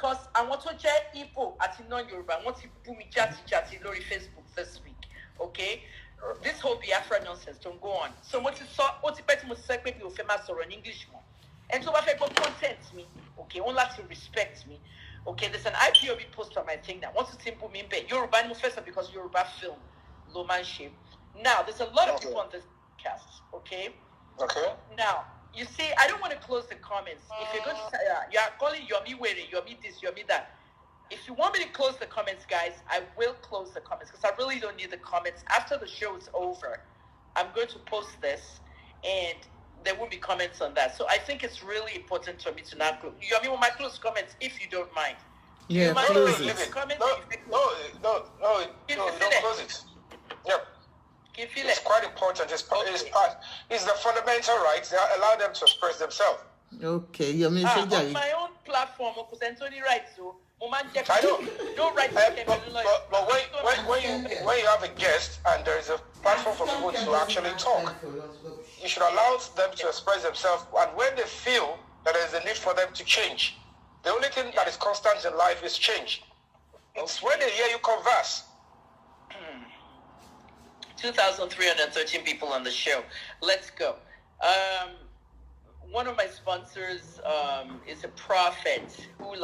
because I want to check Igbo at non-Yoruba. I want to put me chatty lori Facebook this week. Okay? This whole Biafra nonsense don't go on. So what is better to say maybe you famous or an English one. And so if I go content me, okay, only to respect me. Okay, there's an IPOB post on my thing that wants to simple me in Yoruba first because Yoruba film, low man shape. Now there's a lot of people on this cast, okay? Okay. Now, you see, I don't want to close the comments. If you're going to you are calling Yomi Were, Yomi this, Yomi that. If you want me to close the comments, guys, I will close the comments because I really don't need the comments. After the show is over, I'm going to post this and there will be comments on that. So I think it's really important for me to not close. Yomi, will my close comments if you don't mind. Yeah, close it. Comments? No, don't close it. Yep. It's quite important. It's the fundamental rights. They allow them to express themselves. Okay, you mean on my own platform, because Anthony writes so. I know. Don't write but when you have a guest and there is a platform for people to actually talk, you should allow them to express themselves. And when they feel that there is a need for them to change, the only thing that is constant in life is change. It's when they hear you converse. 2,313 people on the show. Let's go. One of my sponsors is a prophet who,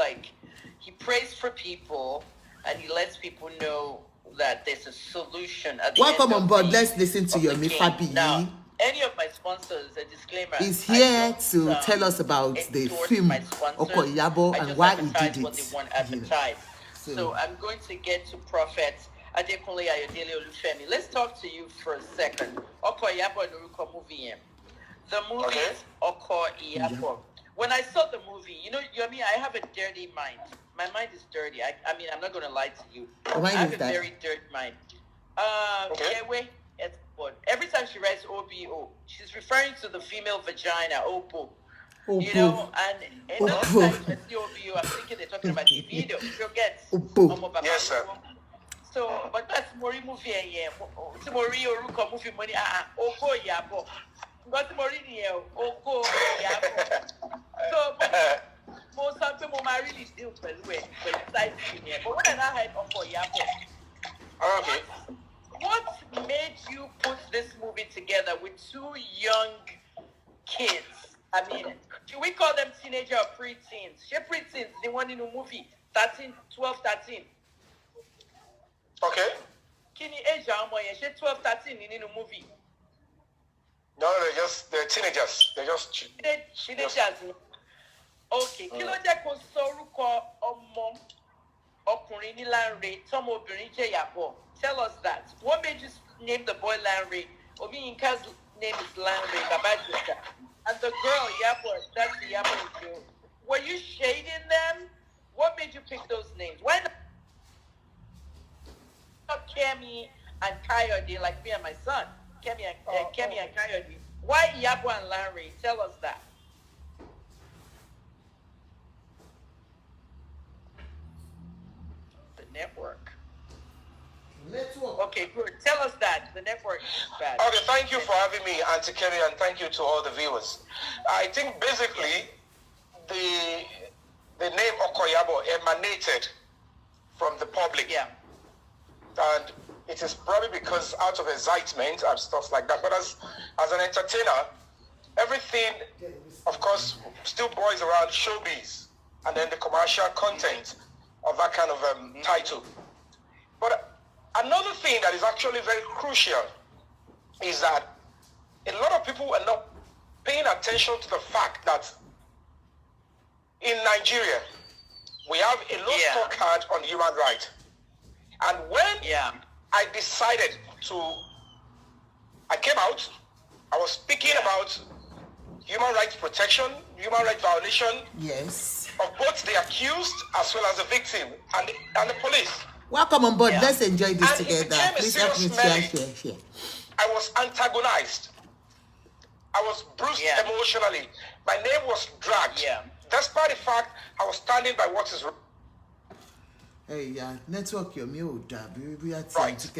he prays for people and he lets people know that there's a solution. Welcome on board. Let's listen to Yomi Fabiyi. Now, any of my sponsors, a disclaimer, is here to tell us about the film Okoyabo and why he did it. What they want advertised. So I'm going to get to Prophet Adekunle Ayodele Olufemi. Let's talk to you for a second. Okoyabo and Uruko movie. The movie is Okoyabo. When I saw the movie, Yomi, I have a dirty mind. My mind is dirty. I mean, I'm not going to lie to you. I have a very dirty mind. Every time she writes OBO, she's referring to the female vagina, Opo. And another time I see OBO, I'm thinking they're talking about the video. You get Yes, sir. So, but that's Mori movie, it's Mori Oruko movie money, Oko Yabo. Got Mori, Oko Yabo. So, most of them are really still well, but when I had Oko Yabo, okay. What made you put this movie together with two young kids? I mean, do we call them teenager or pre-teens? She pre-teens, they want in a movie, 12, 13. Okay. Can you age she 12, 13 in a movie? No, they're teenagers. They're just teenagers. Okay. Kilo Jeko Soruko Omo Okurin ni Lanre Tomo Birinje Yabo. Tell us that. What made you name the boy Lanre? Obi Inka's name is Lanre Babajika. And the girl Yabo, that's the Yabo girl. Were you shading them? What made you pick those names? Why not Kemi and Coyote like me and my son? Kemi and Coyote. Why Yabo and Larry? Tell us that. The network. Okay, good. Tell us that. The network is bad. Okay, thank you for having me, Auntie Kemi, and thank you to all the viewers. I think basically the name Okoyabo emanated from the public. Yeah. And it is probably because out of excitement and stuff like that. But as an entertainer, everything, of course, still boils around showbiz and then the commercial content of that kind of title. But another thing that is actually very crucial is that a lot of people are not paying attention to the fact that in Nigeria, we have a low scorecard on human rights. And when I decided I came out, I was speaking about human rights protection, human rights violation of both the accused as well as the victim and the police. Welcome on board. Let's enjoy this together. Please help me share. I was antagonized. I was bruised emotionally. My name was dragged. Despite the fact I was standing by what is right. Hey, network your mute. Right. So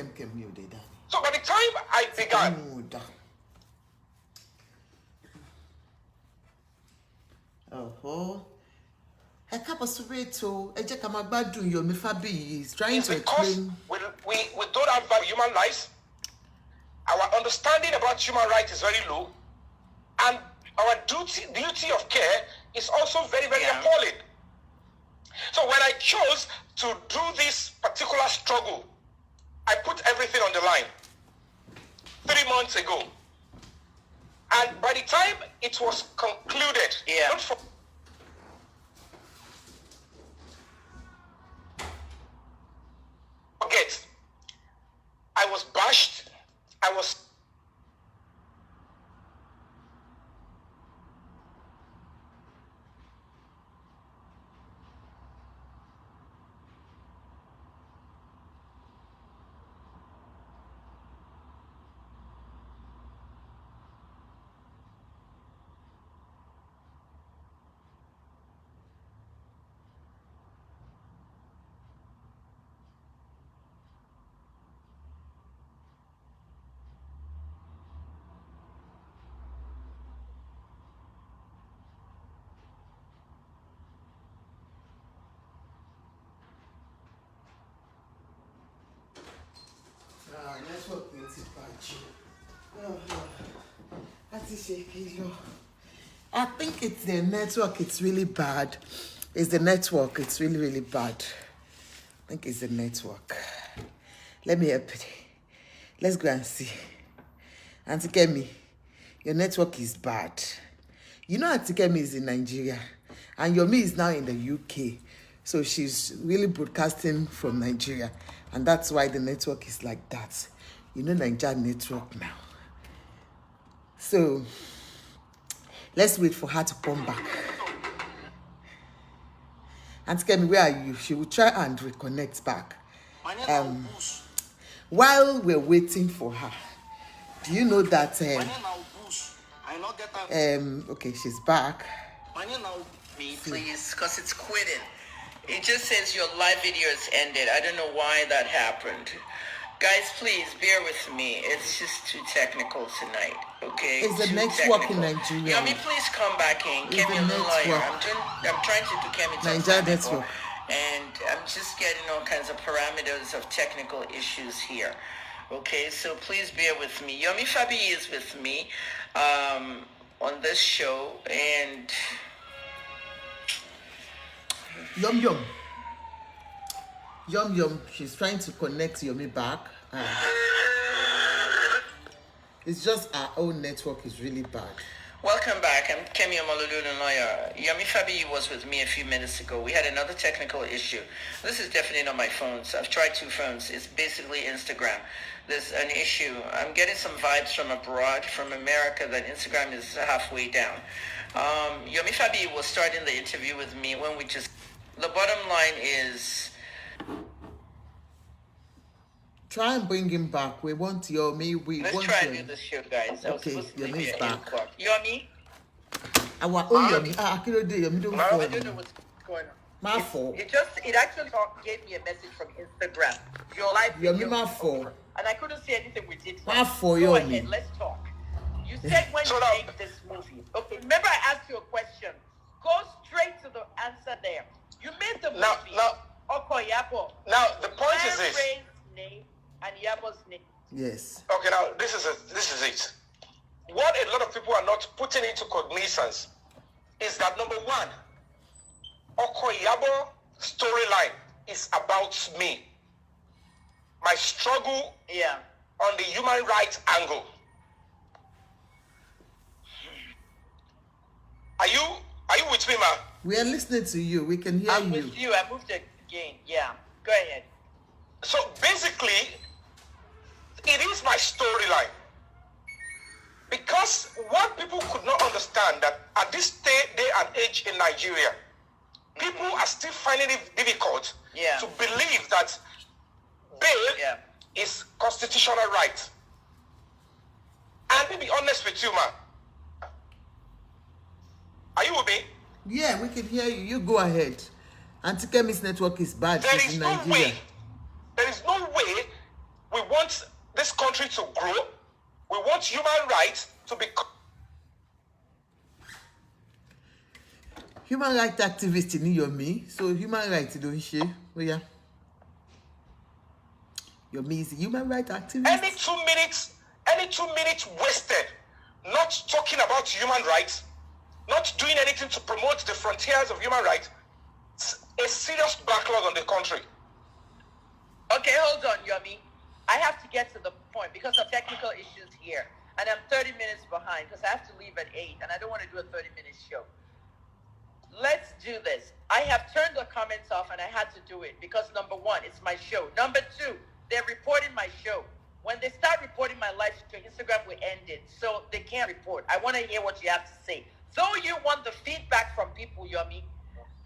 by the time I began, I can't possibly to Yomi Fabiyi is trying to because explain. We don't have value human lives. Our understanding about human rights is very low, and our duty of care is also very, very appalling. So when I chose to do this particular struggle, I put everything on the line 3 months ago. And by the time it was concluded, don't forget, I was bashed, I was I think it's the network, it's really bad. It's the network, it's really, really bad. I think it's the network. Let me help it. Let's go and see. Auntie Kemi, your network is bad. You know Auntie Kemi is in Nigeria and Yomi is now in the UK. So she's really broadcasting from Nigeria. And that's why the network is like that. You know Nigeria network now. So let's wait for her to come back. Auntie Kemi, where are you? She will try and reconnect back. While we're waiting for her, do you know that okay, she's back. Me, please, because it's quitting. It just says your live video has ended. I don't know why that happened. Guys, please bear with me. It's just too technical tonight, okay? It's the network in Nigeria. Yomi, please come back in. Kemi, Olunloyo. I'm trying to do Kemi Nigeria network. And I'm just getting all kinds of parameters of technical issues here. Okay, so please bear with me. Yomi Fabiyi is with me on this show, and Yum, she's trying to connect Yomi back. It's just our own network is really bad. Welcome back. I'm Kemi Olunloyo. Yomi Fabiyi was with me a few minutes ago. We had another technical issue. This is definitely not my phone. So I've tried 2 phones. It's basically Instagram. There's an issue. I'm getting some vibes from abroad, from America, that Instagram is halfway down. Yomi Fabiyi was starting the interview with me when we just... The bottom line is... Try and bring him back. We want Yomi. Let's try and do this show, guys. Okay, Yomi's back. Yomi? Our own Yomi. Yomi don't I don't know what's going on. My fault. It actually gave me a message from Instagram. Your live video. Yomi, my fault. And I couldn't see anything we did. My fault, Yomi. Go ahead, let's talk. You said when you made this movie. Okay, remember I asked you a question. Go straight to the answer there. You made the movie. Yabo. Now the point is this. Name and Yabo's name. Yes. Okay, now this is it. What a lot of people are not putting into cognizance is that number one, Yabo storyline is about me. My struggle on the human rights angle. Are you with me, ma? We are listening to you. We can hear you. I'm with you. I moved again. Yeah. Go ahead. So basically, it is my storyline. Because what people could not understand that at this day and age in Nigeria, people are still finding it difficult to believe that bail is constitutional right. And to be honest with you, man, are you with me? Yeah, we can hear you. You go ahead. Auntie Kemi's network is bad. There She's is in no Nigeria. way. There is no way we want this country to grow. We want human rights to be... Human rights activist in Yomi. So human rights don't share. Oh yeah. Yomi is a human rights activist. Any 2 minutes wasted not talking about human rights, not doing anything to promote the frontiers of human rights, it's a serious backlog on the country. Okay, hold on, Yomi. I have to get to the point because of technical issues here. And I'm 30 minutes behind because I have to leave at 8 and I don't want to do a 30-minute show. Let's do this. I have turned the comments off and I had to do it because number one, it's my show. Number two, they're reporting my show. When they start reporting my live stream, Instagram will end it. So they can't report. I want to hear what you have to say. Though you want the feedback from people, Yomi,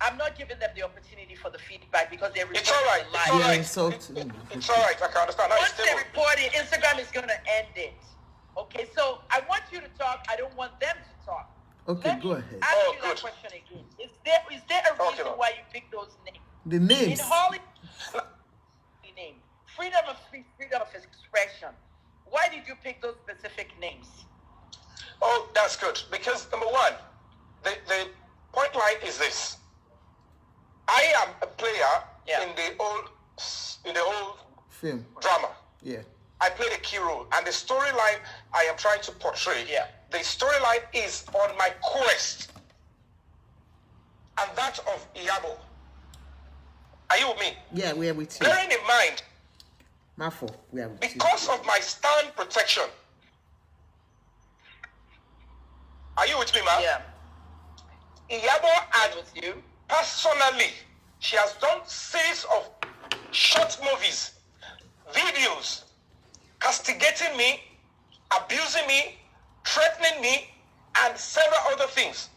I'm not giving them the opportunity for the feedback because they're reporting It's all right. the live. It's all right. So It's all right. I can understand. Now Once it's they stable. report it, Instagram is going to end it. Okay, so I want you to talk. I don't want them to talk. okay, Let go me ahead. ask Oh, you good. that question again. Is there a Okay, reason ma'am. why you picked those names? The In names. Hollywood, name freedom of speech, freedom of expression. Why did you pick those specific names? Oh, that's good. Because number one, the point line is this. I am a player Yeah. in the old Film. drama. Yeah. I played a key role, and the storyline I am trying to portray, Yeah. the storyline is on my quest, and that of Iyabo. Are you with me? Yeah, we are with you. Bearing in mind, Mafo, we are with you. because of my stand protection. Are you with me, ma'am? Yeah, Iyabo I'm and with you. personally, she has done series of short movies, videos, castigating me, abusing me, threatening me, and several other things.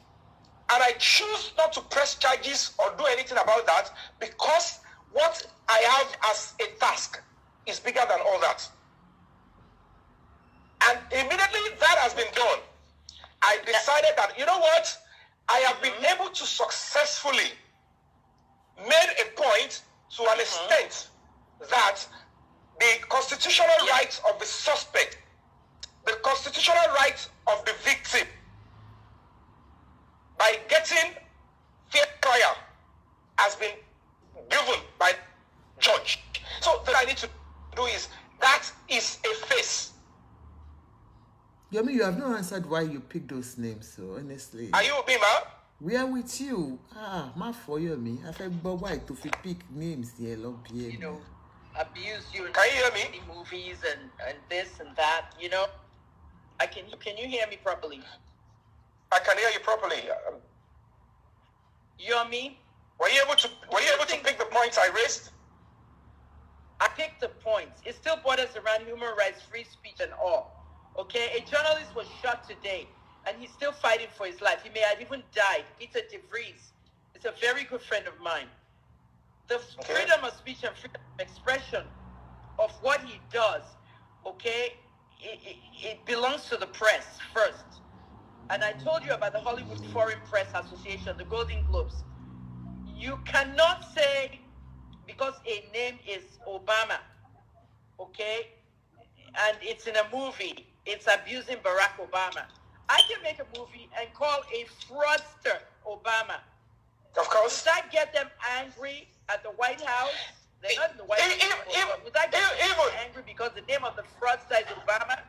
And I choose not to press charges or do anything about that because what I have as a task is bigger than all that. And immediately that has been done, I decided that, you know what? I have been able to successfully made a point to an extent that the constitutional rights of the suspect, the constitutional rights of the victim, by getting fair trial, has been given by judge. So what I need to do is, that is a face. Yomi, you have not answered why you picked those names, so honestly. Are you with me, ma'am? We are with you. Mafo Yomi. I feel but why to pick names here, love here. You know, abuse you in Can you hear me? movies and this and that. You know, can you hear me properly? I can hear you properly. Yomi, Were you able to pick the points I raised? I picked the points. It still borders around human rights, free speech, and all. Okay, a journalist was shot today, and he's still fighting for his life. He may have even died. Peter DeVries is a very good friend of mine. The freedom of speech and freedom of expression of what he does, okay, it belongs to the press first. And I told you about the Hollywood Foreign Press Association, the Golden Globes. You cannot say because a name is Obama, okay, and it's in a movie, it's abusing Barack Obama. I can make a movie and call a fraudster Obama. Of course. Would that get them angry at the White House? They're not in the White House. Would that get them angry because the name of the fraudster is Obama?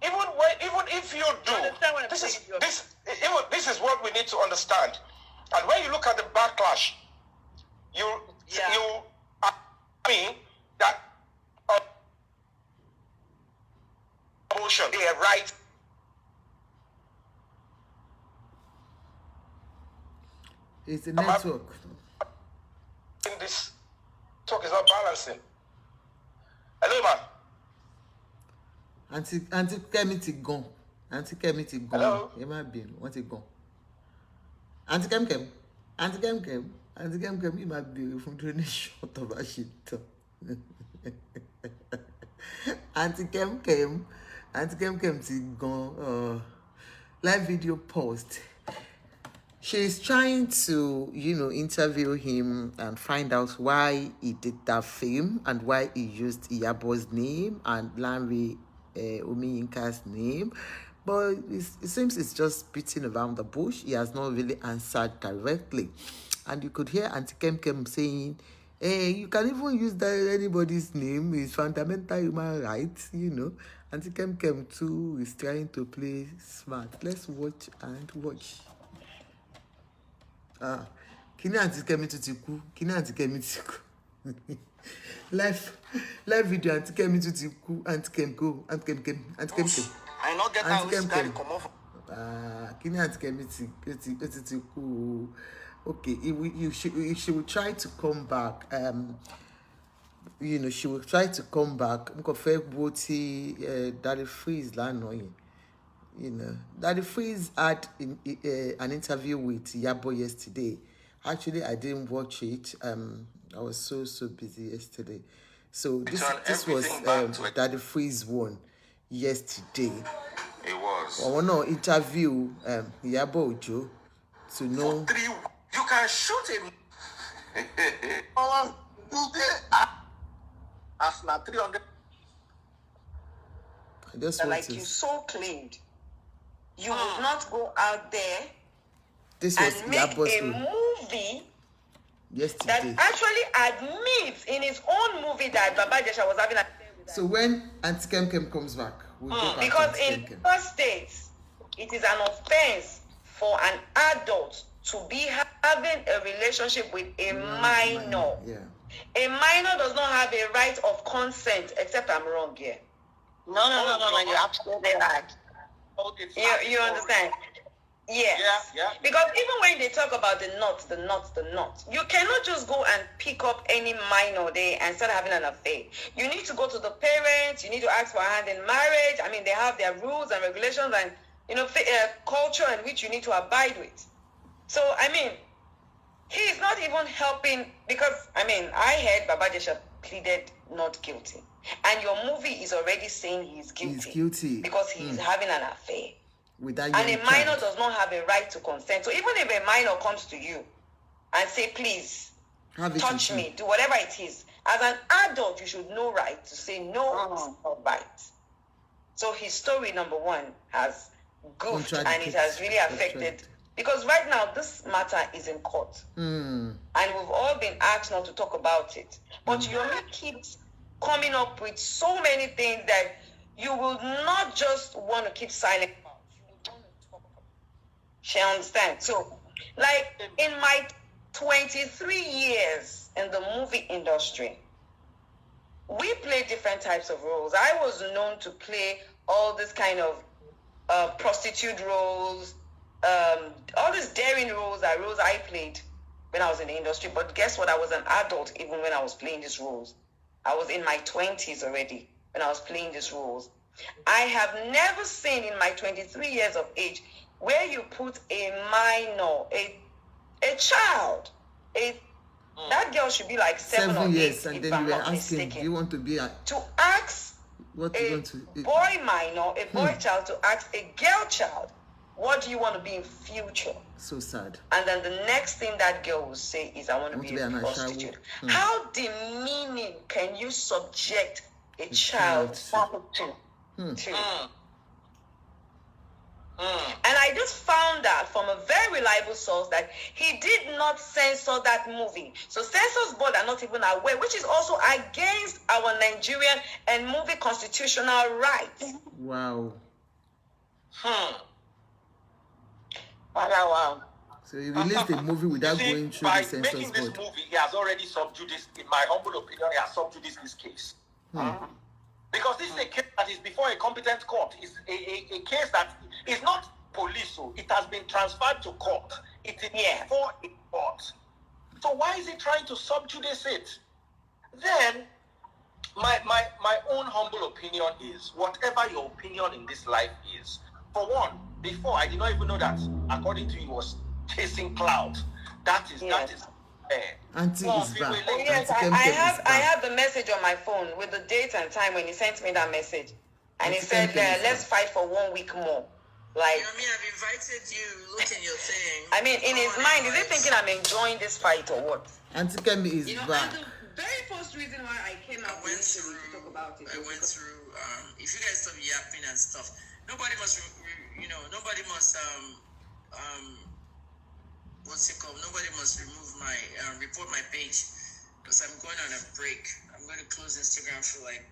Even if you do, understand what I'm this saying, this is what we need to understand. And when you look at the backlash, you mean that abortion, they are right. It's a network. In this talk is not balancing. Hello, man. Auntie Kemi ti gone. Auntie Kemi ti gone. Hello? Ẹ má bínú, wọ́n ti gone. Auntie Kemi. Auntie Kemi, you má béèrè fún donation tó bá ṣe tán. Auntie Kemi ti gone. Live video post. She's trying to, interview him and find out why he did that film and why he used Iyabo's name and Lanre Omiyinka's name. But it seems it's just beating around the bush. He has not really answered directly. And you could hear Auntie Kem saying, hey, you can even use that anybody's name. It's fundamental human rights, you know. Auntie Kem too is trying to play smart. Let's watch and watch. Kini Auntie Kemi tutiku. Kini Auntie Kemi tutiku. Live video Auntie Kemi tutiku. Auntie Kem go. Auntie Kem. I not get how this guy come off. Kini Auntie Kemi tutiku. Okay, she will try to come back. You know, she will try to come back. Daddy Freeze annoying. You know, Daddy Freeze had an interview with Yabo yesterday. Actually, I didn't watch it. I was so busy yesterday. So this was Daddy Freeze one yesterday. It was. I want to interview Yabo Ojo to know. You can shoot him. As now 300. Like you so claimed, you would not go out there this was and make a movie yesterday that actually admits in his own movie that Baba Jesha was having an affair with her. So when Auntie Kem comes back, we'll go back because to in first states, it is an offense for an adult to be having a relationship with a minor. Yeah. A minor does not have a right of consent, except I'm wrong here. No, you're absolutely right. You understand? Yes. Yeah. Because even when they talk about the knot, you cannot just go and pick up any minor there and start having an affair. You need to go to the parents, you need to ask for a hand in marriage. I mean, they have their rules and regulations and, you know, culture in which you need to abide with. So, I mean, he is not even helping because, I mean, I heard Baba Jesha pleaded not guilty. And your movie is already saying he's guilty. He's guilty. Because he's having an affair. With that And a young minor child. does not have a right to consent. So even if a minor comes to you and say, please, touch me, do whatever it is, as an adult, you should know right to say no, it's not right. So his story, number one, has goofed and it has really affected. Because right now, this matter is in court. And we've all been asked not to talk about it. But Yomi keeps coming up with so many things that you will not just want to keep silent about. You will want to talk about. She understands. So, like, in my 23 years in the movie industry, we play different types of roles. I was known to play all this kind of prostitute roles, all these daring roles are roles I played when I was in the industry. But guess what? I was an adult even when I was playing these roles. I was in my 20s already when I was playing these roles. I have never seen in my 23 years of age where you put a minor, a child, that girl should be like 7 or 8 years, and if then I'm you were not asking, mistaken. do you want to be a... To ask What do you want to... boy minor, a boy child to ask a girl child, what do you want to be in future? So sad. And then the next thing that girl will say is, I want to be a prostitute. How demeaning can you subject a child to? And I just found out from a very reliable source that he did not censor that movie. So censors board are not even aware, which is also against our Nigerian and movie constitutional rights. Wow. Wow. So he released a movie without going through the censors making this board. movie, he has already subdued this, in my humble opinion, he has subdued this case. Because this is a case that is before a competent court. It's a case that is not police, so it has been transferred to court. It is before a court. So why is he trying to subjudice it? Then, my own humble opinion is, whatever your opinion in this life is, for one, before I did not even know that, according to you, he was chasing cloud. That is Auntie is back. Yes, I have the message on my phone with the date and time when he sent me that message. And he said, let's fight for 1 week more. Like, Yomi, I've invited you. Look in your thing. I mean, in his mind, is he thinking I'm enjoying this fight or what? Auntie Kemi is back. And the very first reason why I came out to talk about it. I went through, if you guys stop yapping and stuff, nobody must nobody must what's it called? Nobody must report my page because I'm going on a break. I'm going to close Instagram for like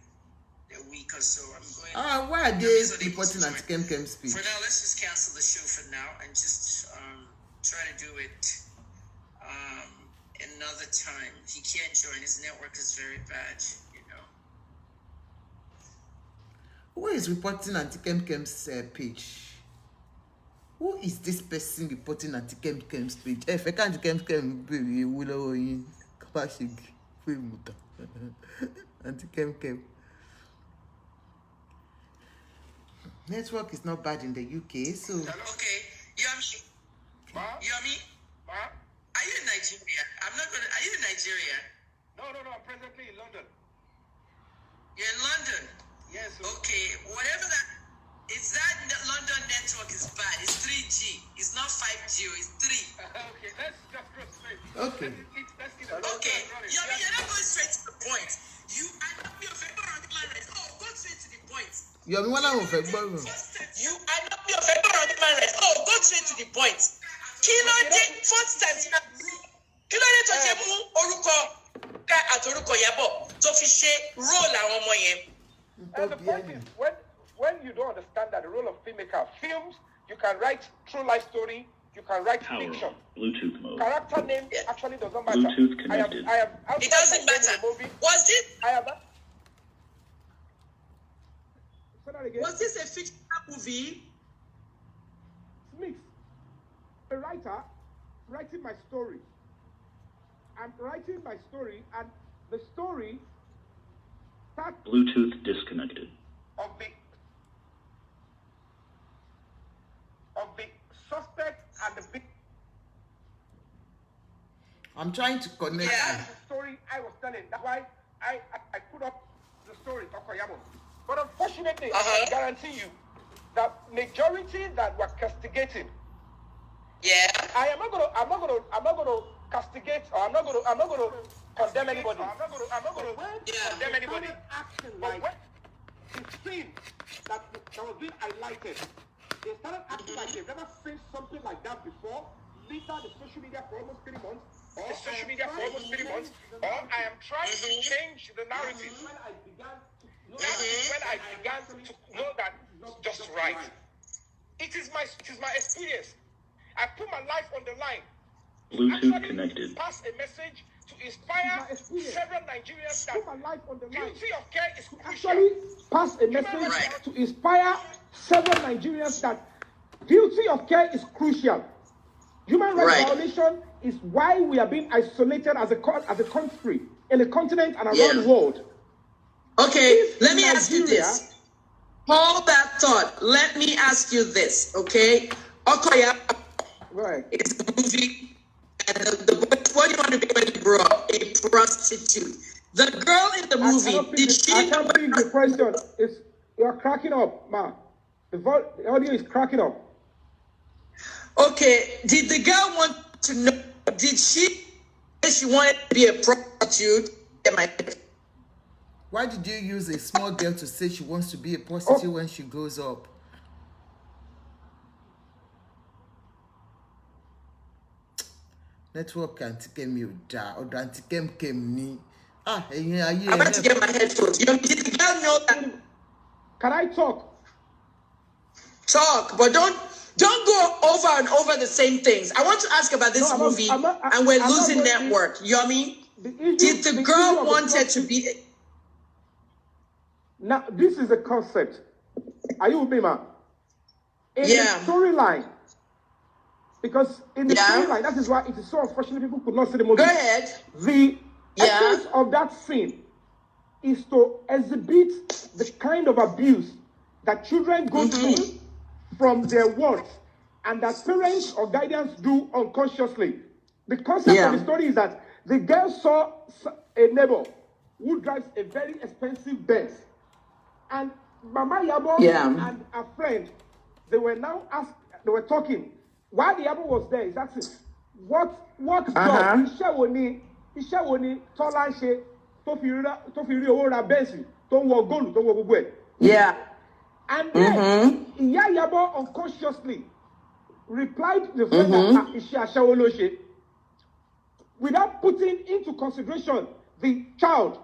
a week or so. I'm going. Why are they reporting anti-Kem's speech? For now, let's just cancel the show for now and just try to do it another time. He can't join. His network is very bad, Who is reporting anti-Kem's page? Who is this person reporting anti-Kem's page? If I can't Kem, we will in capacity. Anti-Kem. Network is not bad in the UK, so. Okay, Yomi. Yomi. Are you in Nigeria? Are you in Nigeria? No, I'm presently in London. You're in London? Yes. Okay, whatever that. It's that London network is bad. It's 3G. It's not 5G. It's 3. Okay, let's just go straight. Okay. Okay. Yomi, you're not going straight to the point. You are not your favorite argument right. Oh, go straight to the point. Yomi, what am I You are not your favorite argument right. Oh, go straight to the point. Kilo de first time. Kilo de to je mu oruko ka atoruko yabo to fi se role àwọn ọmọ yẹn. And the point is, when you don't understand that the role of filmmaker, films, you can write true life story, you can write fiction. Bluetooth mode. Character name actually doesn't matter. Bluetooth connected. It doesn't matter. Was this a fictional movie? Smith, a writer, writing my story. I'm writing my story, and the story starts Bluetooth disconnected. of the suspect and the victim. I'm trying to connect. That's the story I was telling. That's why I put up the story of Koyamo. But unfortunately, I can guarantee you that majority that were castigating. Yeah. I'm not gonna castigate, or I'm not gonna condemn anybody. I'm not gonna condemn anybody. But when the scene that was being highlighted, they started acting like they've never seen something like that before. Later, the social media for almost 3 months. Or I am trying to change the narrative. That is when I began to know that just right. It is my experience. I put my life on the line. Bluetooth connected. Pass a message to inspire several Nigerians that duty of care is crucial. Pass a message to inspire several Nigerians that duty of care is crucial. Human rights violation is why we are being isolated as a country, in the continent and around the world. Okay, let me ask you this. Hold that thought. Let me ask you this, okay? Okoya is a movie, and what do you want to be when you grow up? A prostitute. The girl in the movie, did she... I can't believe the question. You're cracking up, ma. The audio is cracking up. Okay, did the girl want to know, did she wanted to be a prostitute? Why did you use a small girl to say she wants to be a prostitute when she grows up? Network anti-Kemi or anti-Kemi. I'm about to get my headphones. Did the girl know that? Can I talk? Talk, but don't go over and over the same things. I want to ask about this movie, and we're losing network. Yomi, did the girl wanted to be? Now, this is a concept. Are you with me, ma? In the storyline, because in the storyline, that is why it is so unfortunate people could not see the movie. Go ahead. The essence of that scene is to exhibit the kind of abuse that children go through from their words and that parents or guardians do unconsciously. The concept of the story is that the girl saw a neighbor who drives a very expensive Benz, and Mama Yabo and a friend, they were talking. While the Yabo was there, he's asking, what job iṣẹ́ wo ni Tọ́lá ń ṣe tó fi rí owó ra Benz tó ń wọ góòlù tó ń wọ gbogbo ẹ̀. And then Iya Yabo unconsciously replied to the friend that Ishi Ashawoloshe without putting into consideration the child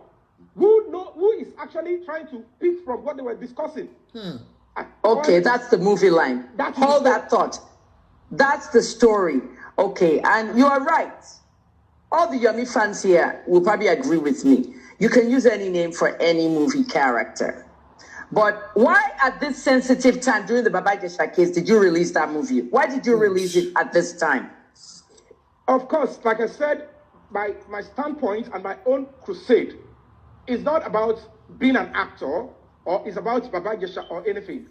who is actually trying to pick from what they were discussing. Okay, that's the movie line. Hold that thought. That's the story. Okay, and you are right. All the Yomi fans here will probably agree with me. You can use any name for any movie character. But why at this sensitive time during the Baba Jesha case did you release that movie? Why did you release it at this time? Of course, like I said, my standpoint and my own crusade is not about being an actor or is about Baba Jesha or anything.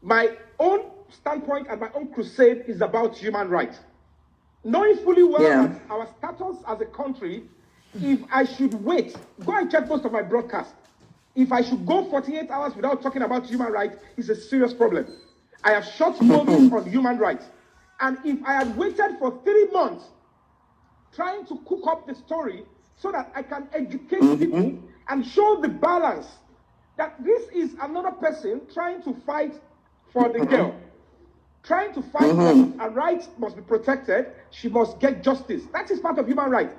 My own standpoint and my own crusade is about human rights. Knowing fully well that our status as a country, if I should wait, go and check most of my broadcasts. If I should go 48 hours without talking about human rights, it's a serious problem. I have short movies on human rights. And if I had waited for 3 months trying to cook up the story so that I can educate people and show the balance that this is another person trying to fight for the girl, trying to fight that her rights must be protected, she must get justice. That is part of human rights.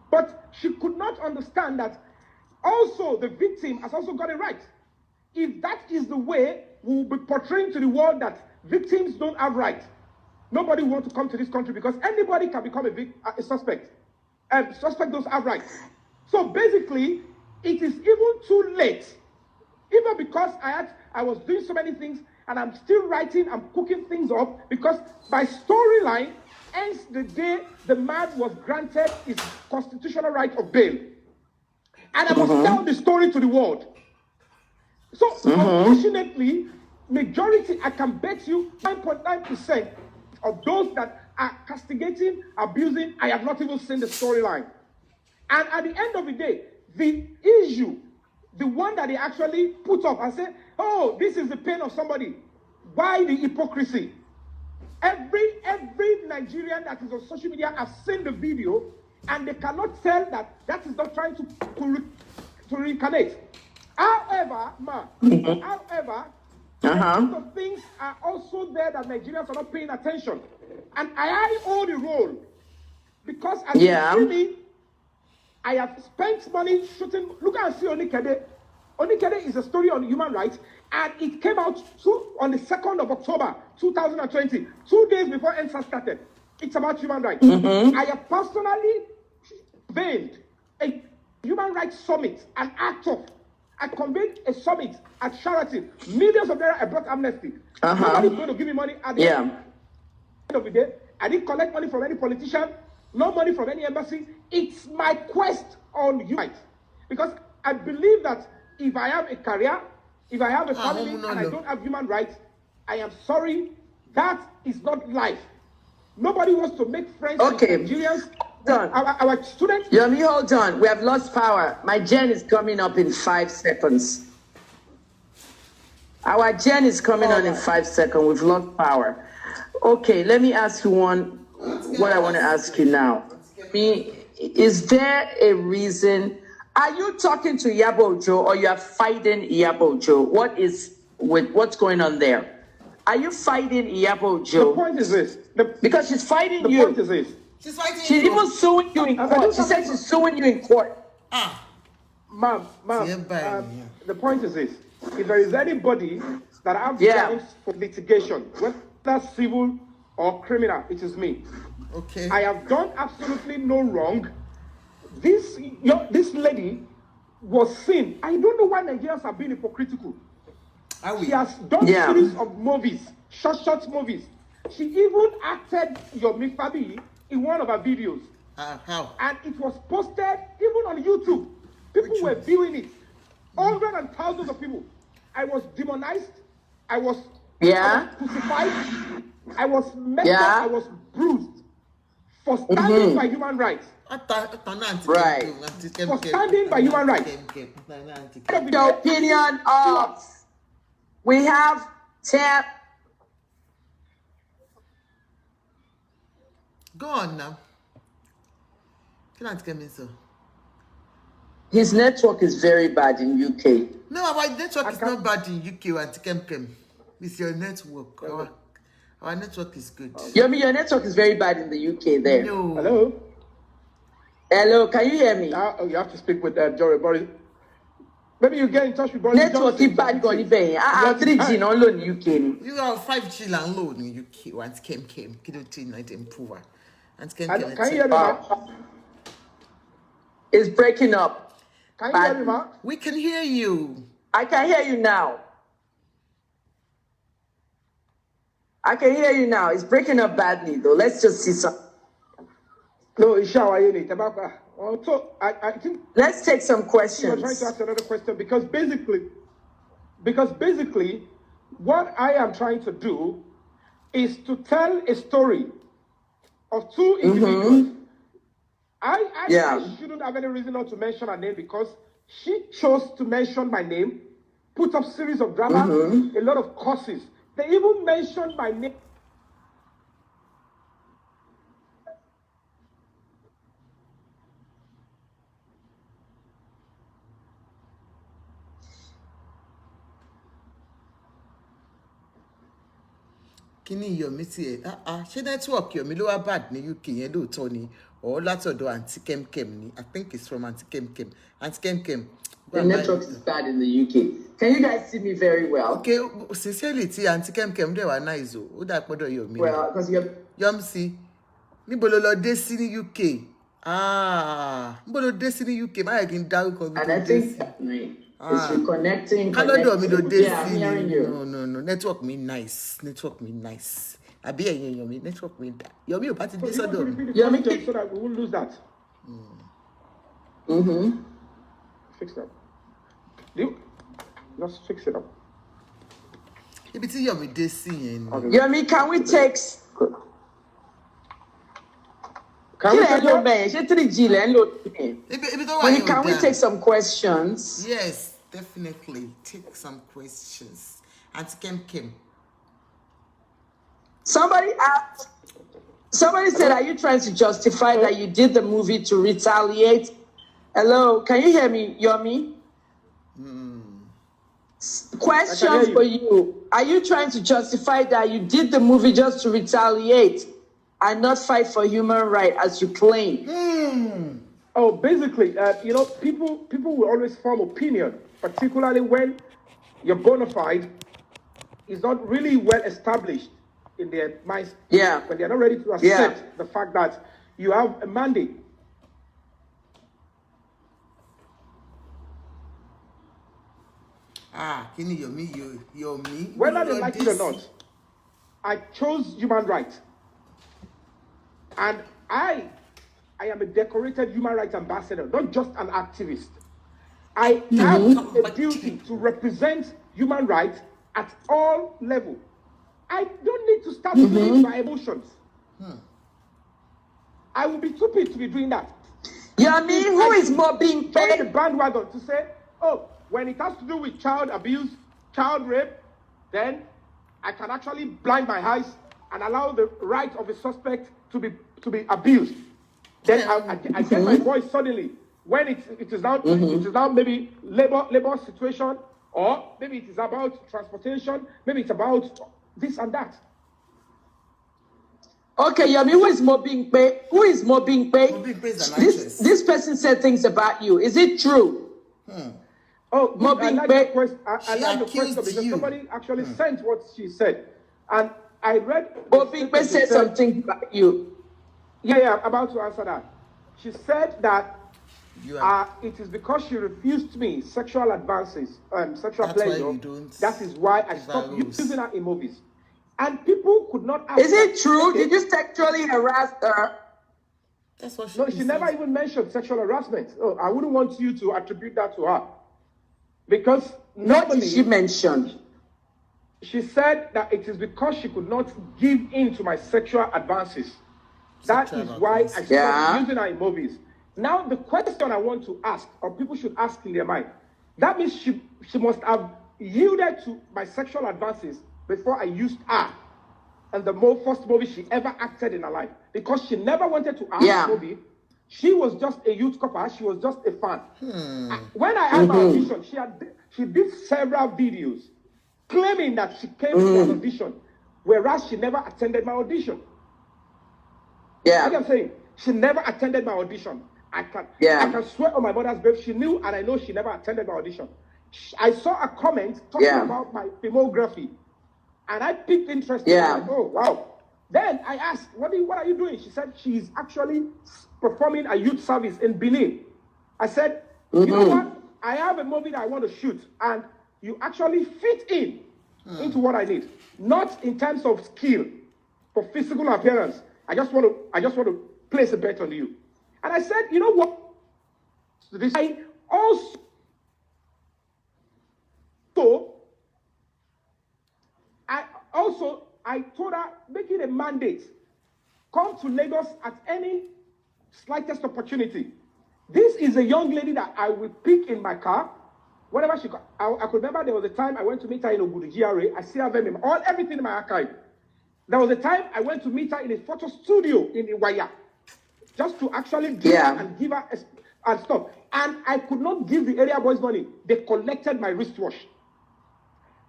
But she could not understand that also the victim has also got a right. If that is the way we will be portraying to the world that victims don't have rights, nobody wants to come to this country because anybody can become a suspect. And suspect doesn't have rights. So basically, it is even too late. Even because I was doing so many things and I'm still writing, I'm cooking things up because my storyline ends the day the man was granted his constitutional right of bail. And I must tell the story to the world. So unfortunately, majority, I can bet you 9.9% of those that are castigating, abusing, I have not even seen the storyline. And at the end of the day, the issue, the one that they actually put up and say, oh, this is the pain of somebody. Why the hypocrisy? Every Nigerian that is on social media has seen the video and they cannot tell that that is not trying to reincarnate. However, a lot of things are also there that Nigerians are not paying attention. And I hold the role because as you see me, I have spent money shooting. Look and see Onikede. Onikede is a story on human rights, and it came out on the 2nd of October, 2020, 2 days before NSA started. It's about human rights. I have personally convened a human rights summit, an act of. I convened a summit at Sheraton. Millions of naira I brought amnesty. Nobody's going to give me money at the end of the day. I didn't collect money from any politician, no money from any embassy. It's my quest on human rights. Because I believe that if I have a career, if I have a family, and I don't have human rights, I am sorry, that is not life. Nobody wants to make friends with Nigerians. Our students. Yomi, hold on. We have lost power. My gen is coming up in 5 seconds. Our gen is coming on in 5 seconds. We've lost power. Okay, let me ask you what I want to ask you now. Is there a reason? Are you talking to Iyabo Ojo or you are fighting Iyabo Ojo? What's going on there? Are you fighting Iyabo Ojo? The point is this. Because she's fighting you. The point is this. She's even suing you in court. She said she's suing you in court. Ma'am, the point is this. If there is anybody that have grounds for litigation, whether civil or criminal, it is me. Okay. I have done absolutely no wrong. This lady was seen. I don't know why Nigerians are being hypocritical. She has done series of movies, short movies. She even acted Yomi Fabiyi in one of her videos. How? And it was posted even on YouTube. People were viewing it. Hundreds and thousands of people. I was demonized. I was crucified. I was messed up. I was bruised for standing by human rights. Right. For standing by human rights. The opinion of we have 10. Go on now. Can I get me so? His network is very bad in UK. No, our network is not bad in UK, Auntie Kem. It's your network. Our network is good. Yomi, your network is very bad in the UK there. No. Hello? Hello, can you hear me? You have to speak with Jory Boris. Maybe you get in touch with Boris Network is bad, going to 3G no low in UK. You have 5G and low in UK. Auntie Kem. Kiddo night improver. Auntie Kem. Can you hear me, ma? It's breaking up. Can you hear me, ma? We can hear you. I can hear you now. I can hear you now. It's breaking up badly, though. Let's just see some. No, it's shower you need. So I think. Let's take some I'm questions. trying to ask another question because basically, what I am trying to do is to tell a story of two individuals. I shouldn't have any reason not to mention her name because she chose to mention my name, put up series of drama, a lot of curses. They even mentioned my name. Kíni Yomi ti ṣé network Yomi ló wá bad ní UK yẹn lóòótọ́ ni or látọ̀dọ̀ Auntie Kem ni. I think it's from Auntie Kem. Auntie Kem. The network is bad in the UK. Can you guys see me very well? Okay, sincerely, Auntie Kem they were nice. Ó dà pọ́dọ̀ Yomi. Well, because you're... Yomsi, níbo lo lọ dé sí ní UK? Níbo lo dé sí ní UK? Má yẹ kí n dárúkọ mi. And I think it's reconnecting. Kálọ́dọ̀ mi lo dé Yeah, I'm sí hearing ní. you. No. Network me nice. Àbí ẹ̀yin Yomi, network me da. Yomi ò bá ti dé sọ́dọ̀ mi. Yomi, so that we won't lose that. Fix that. Let's fix it up. Ibi tí Yomi dé sí yẹn ni. Okay. Yomi, can we take... Can we take your... Can we take some questions? Yes, definitely. Take some questions. Auntie Kem. Somebody said, are you trying to justify that you did the movie to retaliate? Hello, can you hear me, Yomi? Question for you. Are you trying to justify that you did the movie just to retaliate and not fight for human rights as you claim? Oh, basically, people will always form opinion, particularly when your bona fide is not really well established in their minds. Yeah. When they're not ready to accept the fact that you have a mandate. Kíni Yomi. Whether they like it or not, I chose human rights. And I am a decorated human rights ambassador, not just an activist. I have a duty to represent human rights at all levels. I don't need to start feeling my emotions. I would be stupid to be doing that. Yomi, who is more being Join the paid? bandwagon to say, oh, when it has to do with child abuse, child rape, then I can actually blind my eyes and allow the right of a suspect to be abused. Then I get my voice suddenly when it is now maybe labor situation, or maybe it is about transportation, maybe it's about this and that. Okay, Yomi, who is more being paid? Who is more being paid? More being paid is an actress. This person said things about you. Is it true? Oh, More I being like paid. the question. I She like the question accused because you. somebody actually sent what she said, and I read. More being paid said something about you. Yeah, I'm about to answer that. She said that You are, it is because she refused me sexual advances, sexual That's why pleasure. you don't That is why I stopped rose. using her in movies. And people could not ask Is it her, true? okay, Did you sexually harass her? that's what she No, she never even mentioned sexual harassment. Oh, I wouldn't want you to attribute that to her. Because What normally did she mention? she said that it is because she could not give in to my sexual advances. That Sexual is why I advances. stopped using her in movies. Now, the question I want to ask, or people should ask in their mind, that means she must have yielded to my sexual advances before I used her and the first movie she ever acted in her life. Because she never wanted to act in the movie, She was just a youth couple. She was just a fan. When I had my audition, she did several videos claiming that she came to an audition, whereas she never attended my audition. Yeah. Like I'm saying, she never attended my audition. I can swear on my mother's grave, she knew, and I know she never attended my audition. I saw a comment talking about my filmography, and I picked interest. Like, oh wow. Then I asked, what are you doing? She said she's actually performing a youth service in Benin. I said, you know what? I have a movie that I want to shoot, and you actually fit into what I need. Not in terms of skill, for physical appearance. I just want to place a bet on you. And I said, you know what? I told her, make it a mandate. Come to Lagos at any slightest opportunity. This is a young lady that I will pick in my car. Whenever she, I could remember there was a time I went to meet her in Ogudu GRA. I still have them everything in my archive. There was a time I went to meet her in a photo studio in Iwaya, just to actually give her and give her and stuff. And I could not give the area boys money. They collected my wristwatch.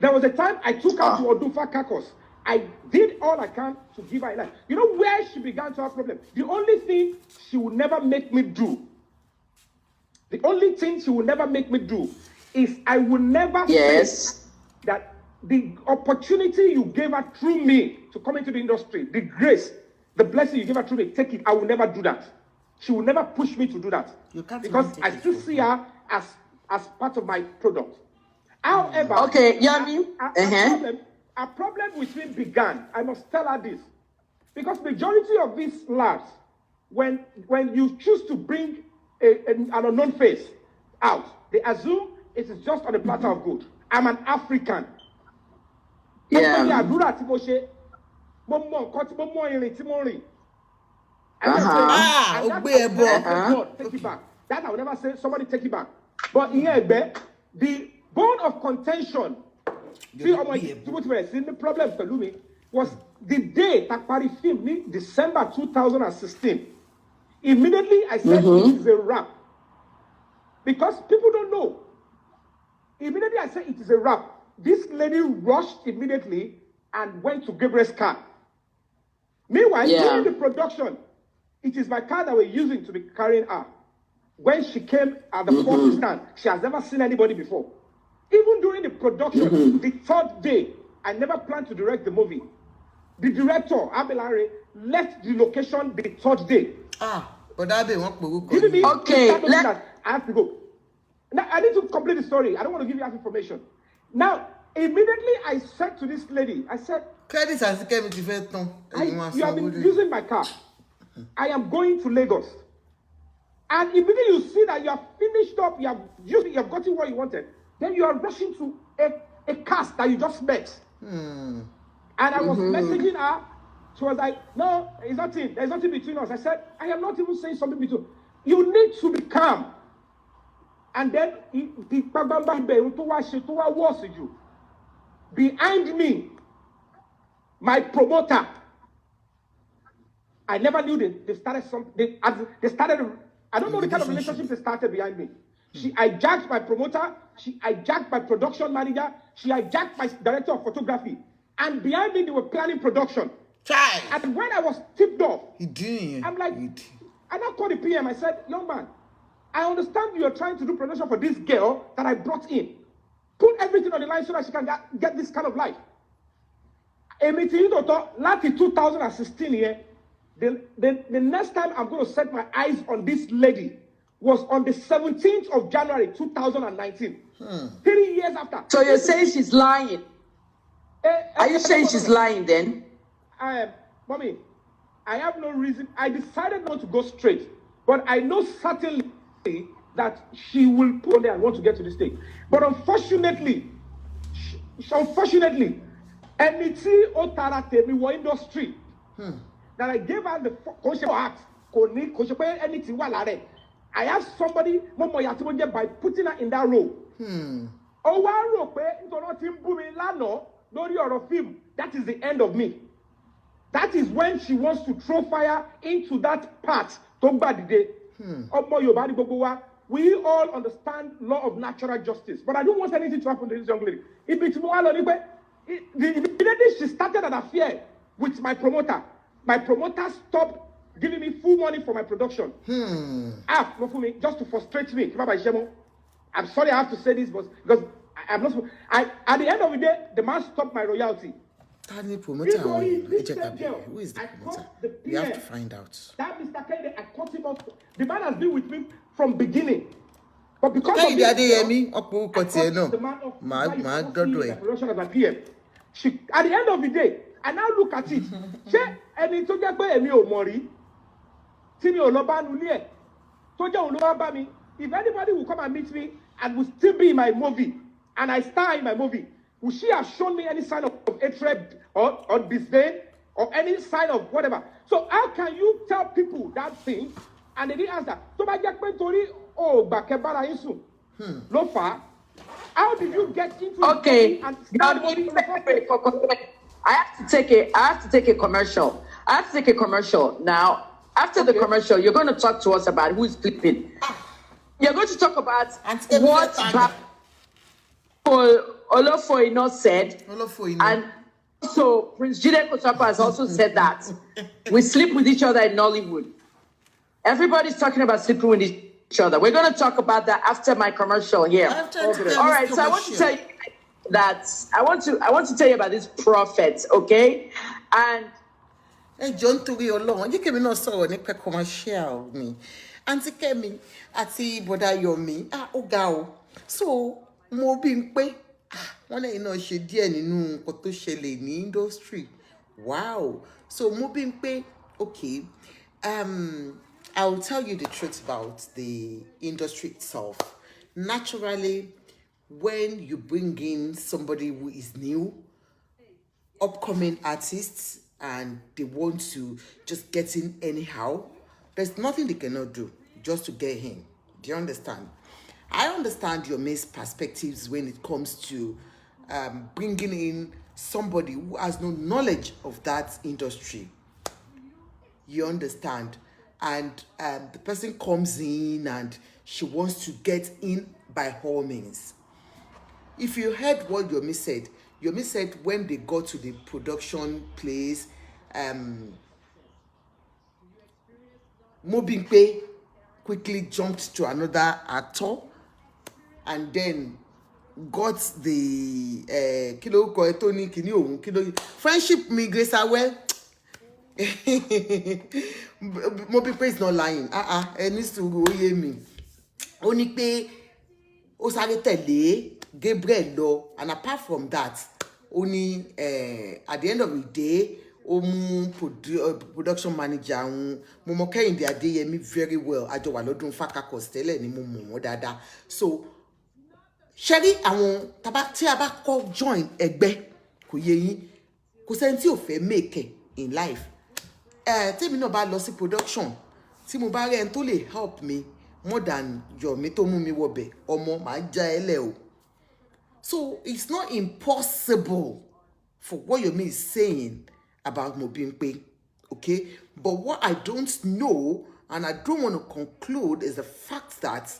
There was a time I took her to Odufa Kakos. I did all I can to give her a life. You know where she began to have problems? The only thing she would never make me do, is I will never say that the opportunity you gave her through me to come into the industry, the grace, the blessing you gave her through me, take it. I will never do that. She will never push me to do that. Because I still see her as part of my product. However, Yomi, a problem with me began. I must tell her this. Because majority of these labs, when you choose to bring an unknown face out, they assume it is just on a platter of gold. I'm an African. Take it back. That I would never say, somebody take it back. But the bone of contention, the problem for Lumi was the day Takpari filmed December 2016. Immediately I said it is a wrap. Because people don't know. Immediately I said it is a wrap. This lady rushed immediately and went to Gabriel's car. Meanwhile, during the production, it is my car that we're using to be carrying her. When she came at the first stand, she has never seen anybody before. Even during the production, the third day, I never planned to direct the movie. The director, Abelare, left the location the third day. But I want to okay, I have to go. Now, I need to complete the story. I don't want to give you that information. Now, immediately I said to this lady, I said, credit has Kemi to fait you have been using my car. I am going to Lagos. And immediately you see that you have finished up, you have gotten what you wanted. Then you are rushing to a cast that you just met. And I was messaging her. She was like, no, it's nothing. There's nothing between us. I said, I am not even saying something between. You need to be calm. And then behind me, my promoter, I never knew they started something. They started. I don't know the kind of relationship they started behind me. She hijacked my promoter. She hijacked my production manager. She hijacked my director of photography. And behind me, they were planning production. And when I was tipped off, I'm like, I now called the PM. I said, young man, I understand you're trying to do production for this girl that I brought in. Put everything on the line so that she can get this kind of life. A meeting last 2016 here. The next time I'm going to set my eyes on this lady was on the 17th of January 2019. 3 years after. So you're saying she's lying? Are you saying she's lying then? Mommy, I have no reason. I decided not to go straight. But I know certainly that she will put on there and want to get to this stage. But unfortunately, NET Otara me were industry. That I gave her the conscious act. I have somebody by putting her in that role. That is the end of me. That is when she wants to throw fire into that part. We all understand law of natural justice, but I don't want anything to happen to this young lady. If it's more the lady, she started an affair with my promoter. My promoter stopped giving me full money for my production. Not for me, just to frustrate me. I'm sorry I have to say this, but because I'm not. At the end of the day, the man stopped my royalty. Who is the promoter? We have to find out. That Mr. Kennedy, I cut him off. The man has been with me from beginning. But because of this, the man of production as a PM. At the end of the day, I now look at it. If anybody will come and meet me and will still be in my movie, and I star in my movie, will she have shown me any sign of hatred or disdain or any sign of whatever? So how can you tell people that thing and they didn't answer? No far. How did you get into okay? And I have to take a commercial. Now. After the commercial, you're going to talk to us about who's sleeping. You're going to talk about what Olunloyo said, and so Prince Jide Kotoko has also said that we sleep with each other in Nollywood. Everybody's talking about sleeping with each other. We're going to talk about that after my commercial here. All right. So I want to tell you that I want to tell you about this prophet, okay? And John to be alone. You came not so on a commercial me. Auntie Kemi, ati boda Yomi. Ogao. So mo bin pe. One she dear ninu koto shele ni industry. Wow. So mo bin pe. Okay. I'll tell you the truth about the industry itself. Naturally, when you bring in somebody who is new, upcoming artists, and they want to just get in anyhow, there's nothing they cannot do just to get in. Do you understand? I understand your mixed perspectives when it comes to bringing in somebody who has no knowledge of that industry. You understand? And the person comes in and she wants to get in by all means. If you heard what Yomi said when they got to the production place, Mobimpe quickly jumped to another actor and then got the friendship me grace away. Mobimpe is not lying. It needs to go hear me. Only pay Gabriel law, and apart from that, only at the end of the day, production manager Momoke in their day me very well. I don't want to faka costele ni mumu dada. So Sherry awon tabati abako join egbe ko yeyin ko senti o fe make in life. Tell me no ba lo si production. Tí mo bá rí en tó lè help me more than Yomi tó mú mi wobe omo ma ja ele o. So it's not impossible for what Yomi is saying about Mobimpe, okay? But what I don't know and I don't want to conclude is the fact that,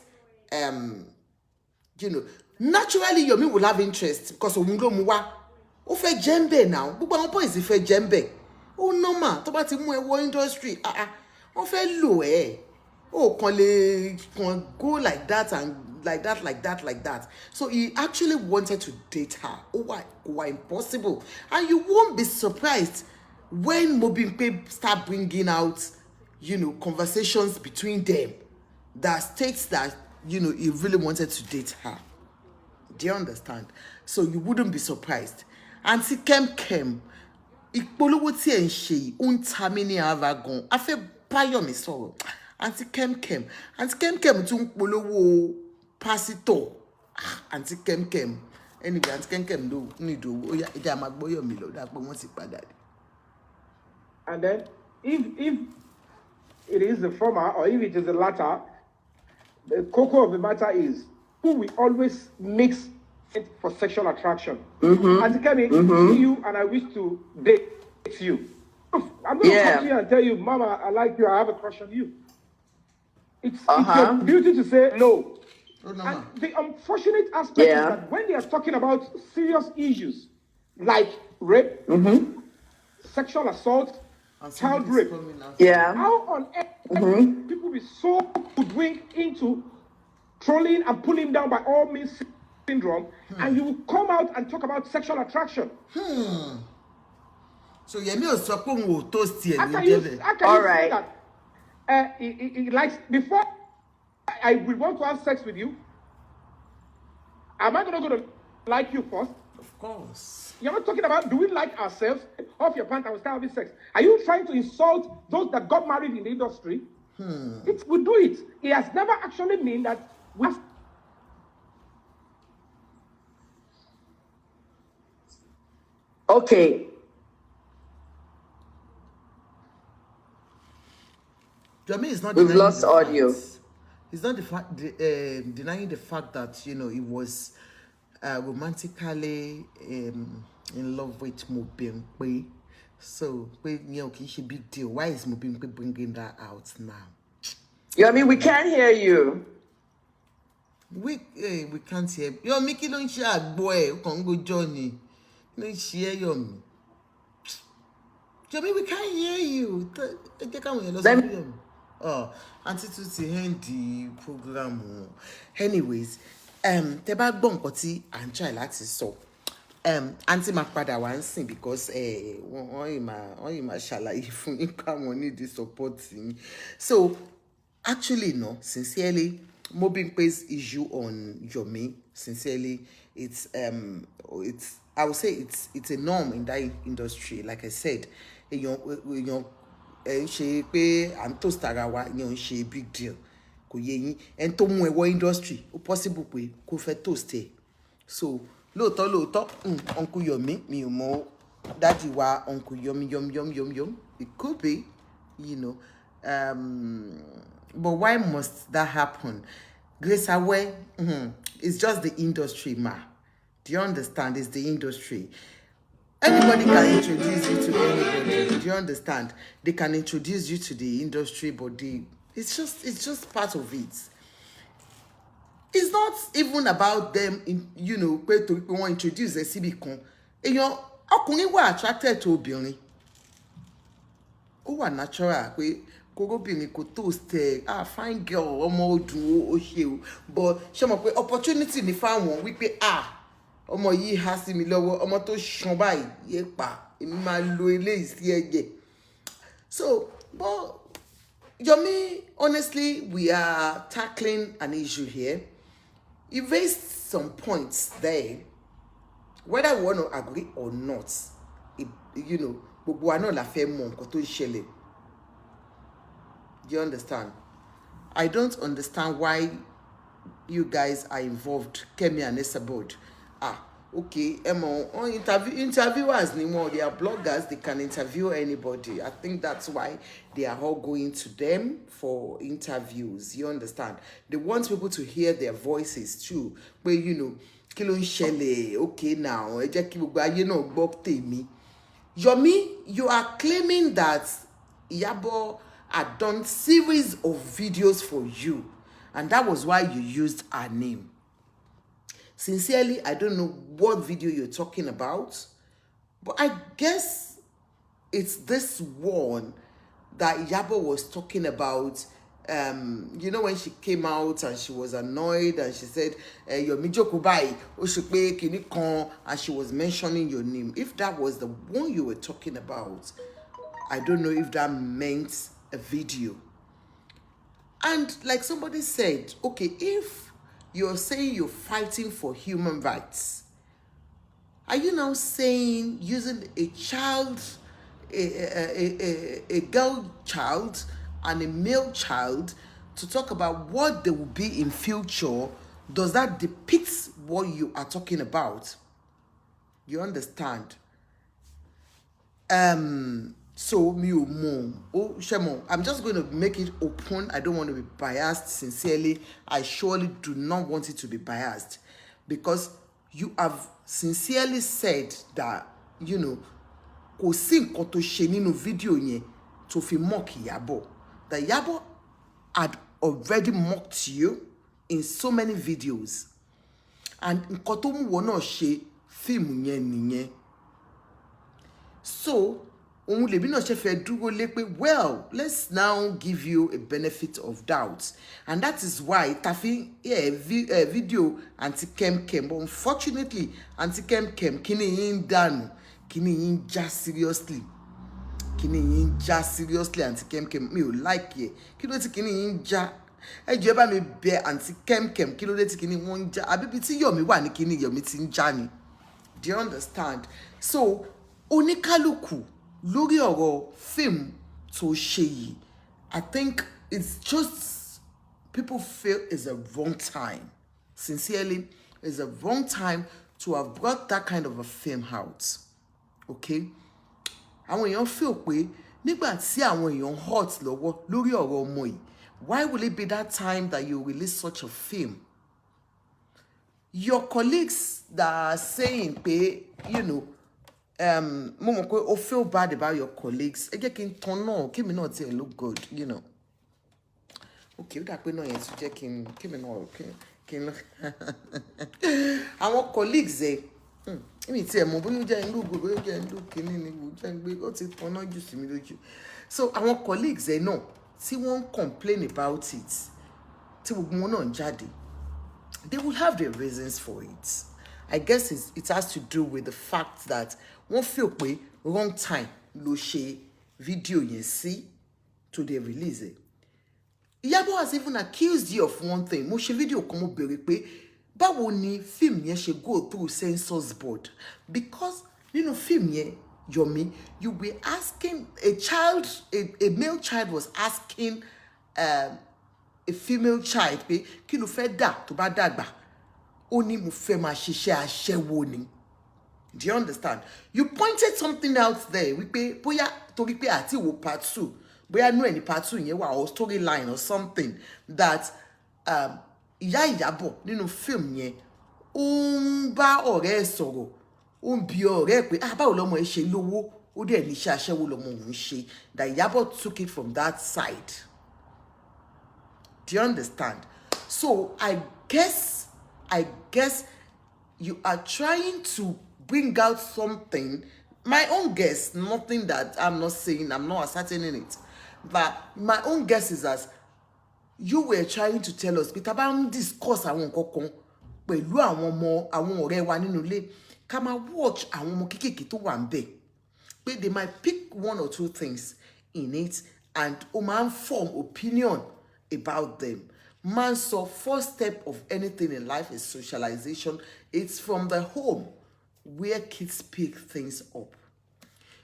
naturally Yomi will have interest because Olunloyo muwa. O fe jembe now. Gbogbo àwọn boys fe jembe. Oh no ma, tó bá ti mú ẹ wọ industry, o fe lo ẹ. Oh, can go like that and like that. So he actually wanted to date her. Oh, why impossible? And you won't be surprised when Mobimpe start bringing out, conversations between them that states that, he really wanted to date her. Do you understand? So you wouldn't be surprised. Auntie Kem, ìpolówó tí ẹ ń ṣe yìí ó ń ta mí ní ara gan. A fẹ́ báyọ̀ mi sọ̀rọ̀. Auntie Kem tún polówó pásítọ̀. Auntie Kem. Anyway, Auntie Kem ló ní ìdòwò. Ó yá ìjà máa gbọ́yọ̀ mi lọ dápẹ́ wọ́n ti padà dé. And then if it is the former or if it is the latter, the cocoa of the matter is who we always mix it for sexual attraction. Auntie Kemi, see you and I wish to date you. I'm going to come to you and tell you, Mama, I like you, I have a crush on you. It's your duty to say no. And the unfortunate aspect is that when they are talking about serious issues like rape, sexual assault, child rape, how on earth people be so hoodwinked into trolling and pulling down by all means syndrome, and you will come out and talk about sexual attraction? So Yemi Osopon will toast here. How can you say that he likes, before I will want to have sex with you, am I going to like you first? Of course. You're not talking about, do we like ourselves? Off your pants and we start having sex. Are you trying to insult those that got married in the industry? We do it. It has never actually mean that we... Okay. Yomi is not. We've lost audio. He's not denying the fact that, you know, he was romantically in love with Mobimpe. So, you know, it's a big deal. Why is Mobimpe bringing that out now? Yomi, we can't hear you. We can't hear. Yomi, you don't share, boy. Congo Johnny. You don't share, Yomi. Yomi, we can't hear you. Oh, Auntie Tuti end the program. Anyways, the bad bump party and try like so. Auntie Makpada one sing because mashallah if you come need the supporting. So actually no, sincerely, mobbing pays issue on Yomi. Sincerely, it's I would say it's a norm in that industry. Like I said, she pay and toast agawa she big deal. Ko yeyin en to mu ewo industry o possible pé kó fẹ́ toast e. So lóòótọ́ Uncle Yomi mi ò mọ̀ daddy wa Uncle Yomi it could be, you know, but why must that happen? Grace Away, it's just the industry, ma. Do you understand? It's the industry. Anybody can introduce you to anybody. Do you understand? They can introduce you to the industry, but it's just part of it. It's not even about them, you know, where to want to introduce a CB. You know, ọkùnrin wà attracted to obìnrin. Ó wà natural pé kóróbìnrin kò toast fine girl, ọmọ ọdún ó ṣe o. But ṣé mọ̀ pé opportunity ní fáwọn wípé ọmọ yìí há sí mi lọ́wọ́, ọmọ tó ṣan báyìí yé pa, èmi máa lo eléyìí sí ẹ̀jẹ̀. So, but Yomi, honestly, we are tackling an issue here. You raised some points there. Whether we want to agree or not, you know, gbogbo wa náà la fẹ́ mọ̀ nǹkan tó ṣẹlẹ̀. Do you understand? I don't understand why you guys are involved, Kemi and Esabod. Okay, interviewers, they are bloggers, they can interview anybody. I think that's why they are all going to them for interviews. You understand? They want people to hear their voices too. But you know, okay now, Yomi, you are claiming that Yabo had done series of videos for you, and that was why you used her name. Sincerely, I don't know what video you're talking about, but I guess it's this one that Yabo was talking about. You know, when she came out and she was annoyed and she said, Yomi Jokubai, Oshikpe Kinikon, and she was mentioning your name. If that was the one you were talking about, I don't know if that meant a video. And like somebody said, okay, if you're saying you're fighting for human rights, are you now saying using a child, a girl child and a male child to talk about what they will be in future? Does that depict what you are talking about? You understand? So I'm just going to make it open. I don't want to be biased. Sincerely, I surely do not want it to be biased, because you have sincerely said that, you know, kò sí nǹkan tó ṣe nínú video yẹn tó fi mock Yabo. That Yabo had already mocked you in so many videos. And nǹkan tó mú wọn náà ṣe fíìmù yẹn nìyẹn. So, òun lèmi náà ṣe fẹ́ dúró lé pé, well, let's now give you a benefit of doubt. And that is why tafi video anti Kem, but unfortunately, anti Kem, kini yin dànù, kini yin já seriously. Kini yin já seriously anti Kem, mi ò like ye. Kí ló ti kini yin já? Ẹ jọ̀ọ́ bá mi bẹ̀ anti Kem, kí ló dé tí kini wọ́n já? Àbí bí tí Yomi wà ní kini Yomi ti ń já ni. Do you understand? So, oníkálùkù lórí ọ̀rọ̀ film tó ṣe yìí, I think it's just people feel it's a wrong time. Sincerely, it's a wrong time to have brought that kind of a film out. Okay? Àwọn èèyàn feel pé nígbà tí àwọn èèyàn hot lọ́wọ́ lórí ọ̀rọ̀ ọmọ yìí, why will it be that time that you release such a film? Your colleagues that are saying pé, you know, mo mọ̀ pé o feel bad about your colleagues. Ẹ jẹ́ kí n tan náà, Kemi náà tiẹ̀ look good, you know. Okay, ó dà pé náà yẹn tún jẹ́ Kemi náà kí n look. Àwọn colleagues mi tiẹ̀ mọ̀ bóyá ó jẹ́ ń look good, bóyá ó jẹ́ ń look kíní ni mo jẹ́ ń gbé, ó ti tan náà jù sí mi lójú. So àwọn colleagues náà tí wọ́n complain about it, tí gbogbo wọn náà ń jáde, they will have their reasons for it. I guess it has to do with the fact that wọ́n feel pé wrong time ló ṣe video yẹn sí to dey release it. Iyabo has even accused you of one thing. Mo ṣe video kan mo béèrè pé báwo ni film yẹn ṣe go through censors board, because nínú film yẹn Yomi, you were asking a male child was asking a female child pé kí ló fẹ́ dà tó bá dàgbà. Ó ní mo fẹ́ máa ṣiṣẹ́ aṣẹ́wó ni. Do you understand? You pointed something out there wípé bóyá torí pé àti wo part 2, bóyá nú ẹni part 2 yẹn wà or storyline or something that ìyá Ìyábọ̀ nínú film yẹn ó ń bá ọ̀rẹ́ ẹ̀ sọ̀rọ̀, ó ń bi ọ̀rẹ́ ẹ̀ pé báwo lọmọ ẹ̀ ṣe lówó, ó dẹ̀ ní iṣẹ́ aṣẹ́wó lọmọ òun ṣe. That Ìyábọ̀ took it from that side. Do you understand? So I guess you are trying to bring out something. My own guess, nothing that I'm not saying, I'm not ascertaining it. But my own guess is that you were trying to tell us, Peter, about discuss àwọn nǹkan kan pẹ̀lú àwọn ọmọ àwọn ọ̀rẹ́ wa nínú ilé. Ká máa watch àwọn ọmọ kéékèèké tó wà ńbẹ̀. Pé they might pick one or two things in it and ó máa ń form opinion about them. Man, so first step of anything in life is socialization. It's from the home where kids pick things up.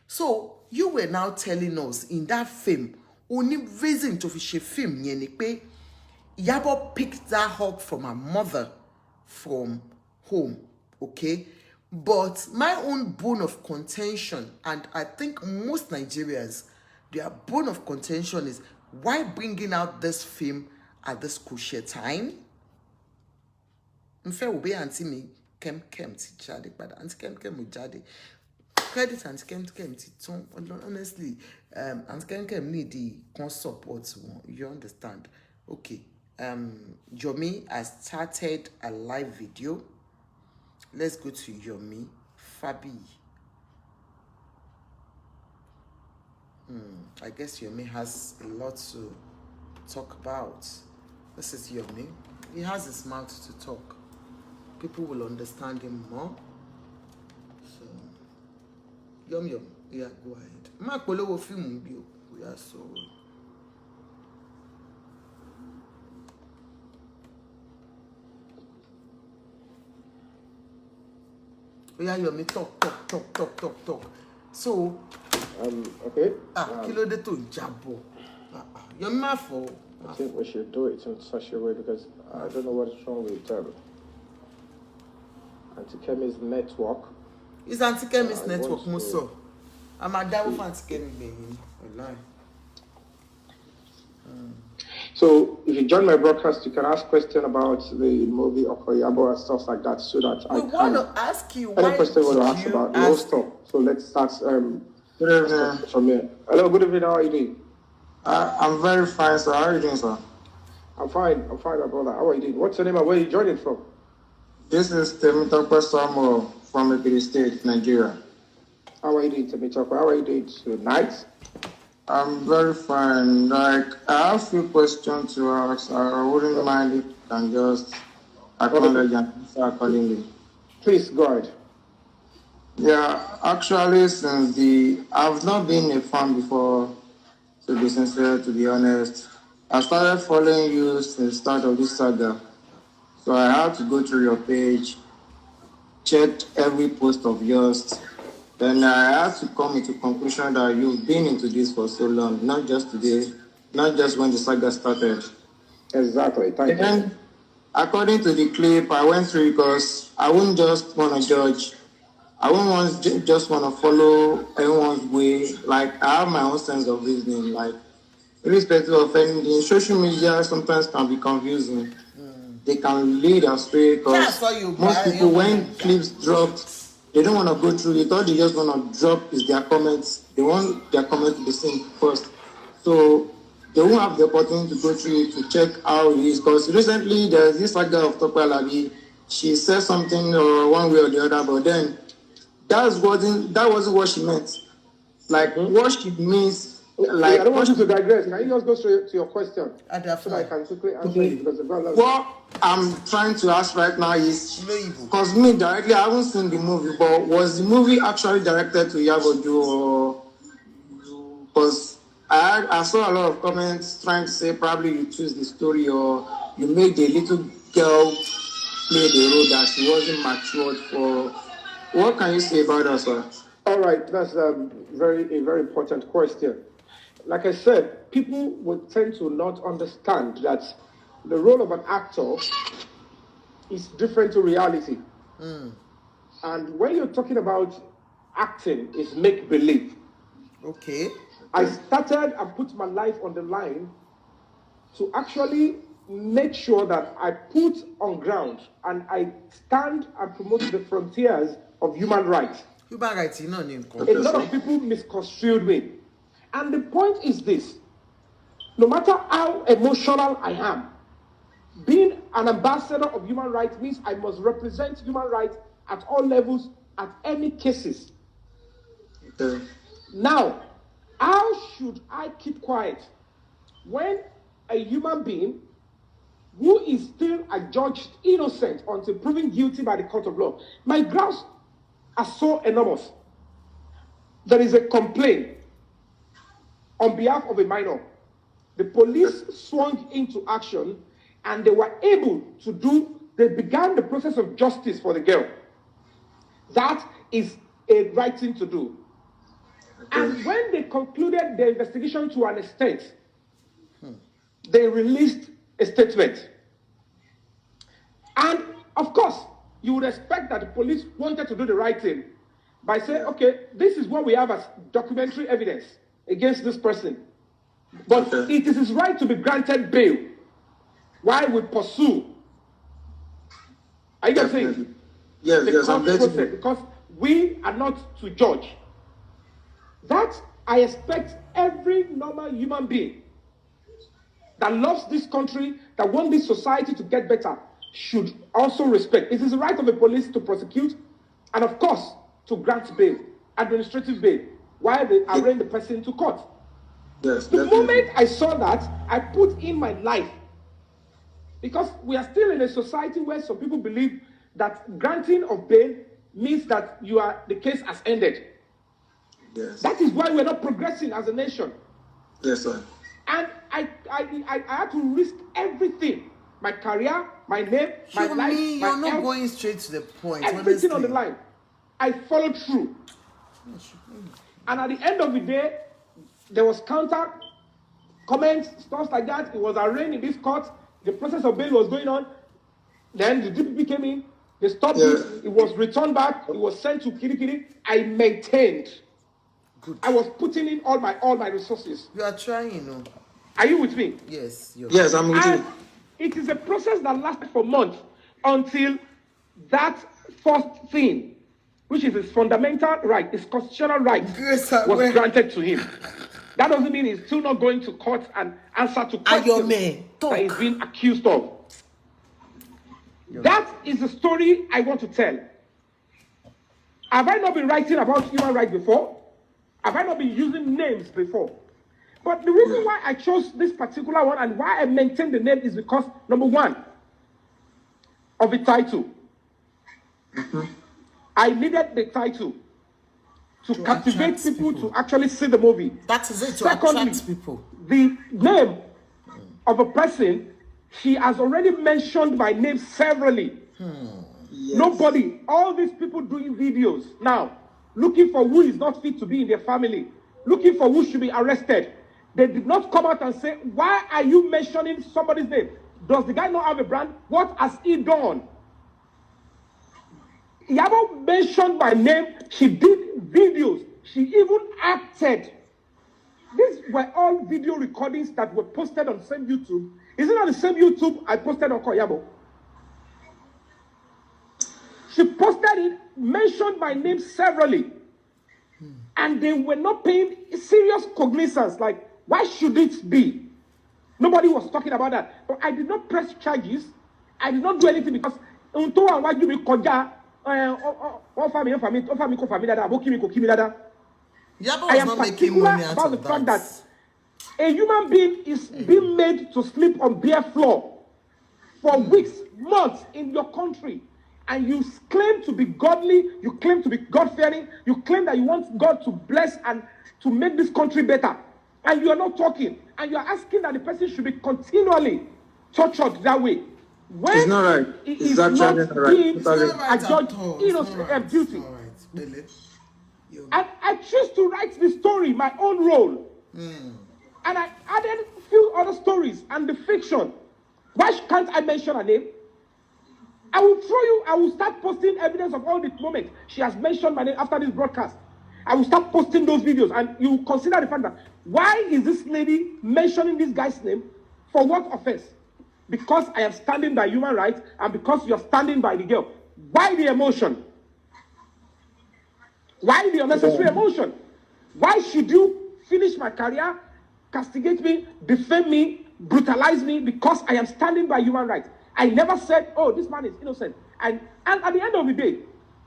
So you were now telling us in that film, only reason to fish a film yẹn ni pé Ìyábọ̀ picked that up from her mother from home, okay? But my own bone of contention, and I think most Nigerians, their bone of contention is why bringing out this film at this crucial time. Nfe obe auntie mi Kem ti jáde padà. Auntie Kem mo jáde. Credit Auntie Kem ti ton. Honestly, Auntie Kem need the con support one. You understand? Okay. Yomi has started a live video. Let's go to Yomi. Fabiyi. I guess Yomi has a lot to talk about. This is Yomi. He has his mouth to talk. People will understand him more. So, Yomi, yeah, go ahead. Ma polowo film bi o. We are so. Yeah, Yomi, talk. So, okay. Kí ló dé tó jabo. Yomi ma fo. I think we should do it in such a way because I don't know what is wrong with Auntie Kemi's network. It's Auntie Kemi's network, Muso. I'm a double fan Auntie Kemi, baby. Online. So if you join my broadcast, you can ask questions about the movie Okoyabo and stuff like that, so that I want to ask you. Any question you want to ask about? No stop. So let's start. Good evening. From here. Hello. Good evening. How are you doing? I'm very fine, sir. How are you doing, sir? I'm fine, my brother. How are you doing? What's your name and where are you joining from? This is Temitope Samuel from Ebonyi State, Nigeria. How are you doing, Temitope? How are you doing tonight? I'm very fine. Like, I have a few questions to ask. I wouldn't mind if you can just acknowledge and answer accordingly. Please, go ahead. Yeah, actually, I've not been a fan before, to be sincere, to be honest. I started following you since the start of this saga. So I had to go through your page, checked every post of yours. Then I had to come into conclusion that you've been into this for so long, not just today, not just when the saga started. Exactly, thank you. According to the clip, I went through because I wouldn't just want to judge. I wouldn't just want to follow everyone's way. Like, I have my own sense of reasoning. Like, irrespective of anything, social media sometimes can be confusing. They can lead astray because most people, when clips dropped, they don't want to go through it. All they just want to drop is their comments. They want their comments to be seen first. So they won't have the opportunity to go through it to check how it is. Because recently there's this saga of Tope Alabi. She said something one way or the other, but then that wasn't what she meant. Like, what she means. Like, I don't want you to digress. Can you just go straight to your question? So I can quickly answer you because what I'm trying to ask right now is, because me directly, I haven't seen the movie, but was the movie actually directed to Yabodu, or because I saw a lot of comments trying to say probably you choose the story or you made the little girl play the role that she wasn't matured for. What can you say about that, sir? All right, that's a very important question. Like I said, people would tend to not understand that the role of an actor is different to reality. And when you're talking about acting, it's make-believe. Okay. I started and put my life on the line to actually make sure that I put on ground and I stand and promote the frontiers of human rights. Human rights, you know, a lot of people misconstrued me. And the point is this: no matter how emotional I am, being an ambassador of human rights means I must represent human rights at all levels, at any cases. Now, how should I keep quiet when a human being who is still adjudged innocent until proven guilty by the court of law, my grounds are so enormous? There is a complaint on behalf of a minor. The police swung into action and they were able to they began the process of justice for the girl. That is a right thing to do. And when they concluded the investigation to an extent, they released a statement. And of course, you would expect that the police wanted to do the right thing by saying, okay, this is what we have as documentary evidence against this person. But it is his right to be granted bail while we pursue. Are you saying? Yes, I'm getting it. Because we are not to judge. That I expect every normal human being that loves this country, that wants this society to get better, should also respect. It is the right of the police to prosecute and, of course, to grant bail, administrative bail, while they arraign the person to court. Yes, the moment I saw that, I put in my life. Because we are still in a society where some people believe that granting of bail means that the case has ended. Yes. That is why we're not progressing as a nation. Yes, sir. And I had to risk everything. My career, my name, my life, you're my not health, going straight to the point. everything on the line. I followed through. And at the end of the day, there was counter comments, stuff like that. It was arraigned in this court. The process of bail was going on. Then the DPP came in. They stopped it. It was returned back. It was sent to Kirikiri. I maintained. Good. I was putting in all my resources. You are trying, you know. Are you with me? Yes. Yes, I'm with you. It is a process that lasted for months until that first thing, which is his fundamental right, his constitutional right, was granted to him. That doesn't mean he's still not going to court and answer to questions that he's being accused of. That is the story I want to tell. Have I not been writing about human rights before? Have I not been using names before? But the reason why I chose this particular one and why I maintain the name is because, number one, of the title. I needed the title to captivate people to actually see the movie. That is it, to attract people. The name of a person, she has already mentioned my name severally. Yes. Nobody, all these people doing videos now, looking for who is not fit to be in their family, looking for who should be arrested. They did not come out and say, why are you mentioning somebody's name? Does the guy not have a brand? What has he done? Yabo mentioned my name. She did videos. She even acted. These were all video recordings that were posted on the same YouTube. Is it not the same YouTube I posted on Koyabo? She posted it, mentioned my name severally. And they were not paying serious cognizance. Like, why should it be? Nobody was talking about that. But I did not press charges. I did not do anything because until I want you to koja, I am particular about the fact that a human being is being made to sleep on bare floor for weeks, months in your country. And you claim to be godly, you claim to be God-fearing, you claim that you want God to bless and to make this country better. And you are not talking. And you are asking that the person should be continually tortured that way. When it's not right. It's actually not right. A judge innocent guilty. And I choose to write the story, my own role. And I added a few other stories and the fiction. Why can't I mention her name? I will throw you, I will start posting evidence of all the moments she has mentioned my name after this broadcast. I will start posting those videos and you consider the fact that why is this lady mentioning this guy's name? For what offense? Because I am standing by human rights and because you're standing by the girl. Why the emotion? Why the unnecessary emotion? Why should you finish my career, castigate me, defame me, brutalize me because I am standing by human rights? I never said, oh, this man is innocent. And at the end of the day,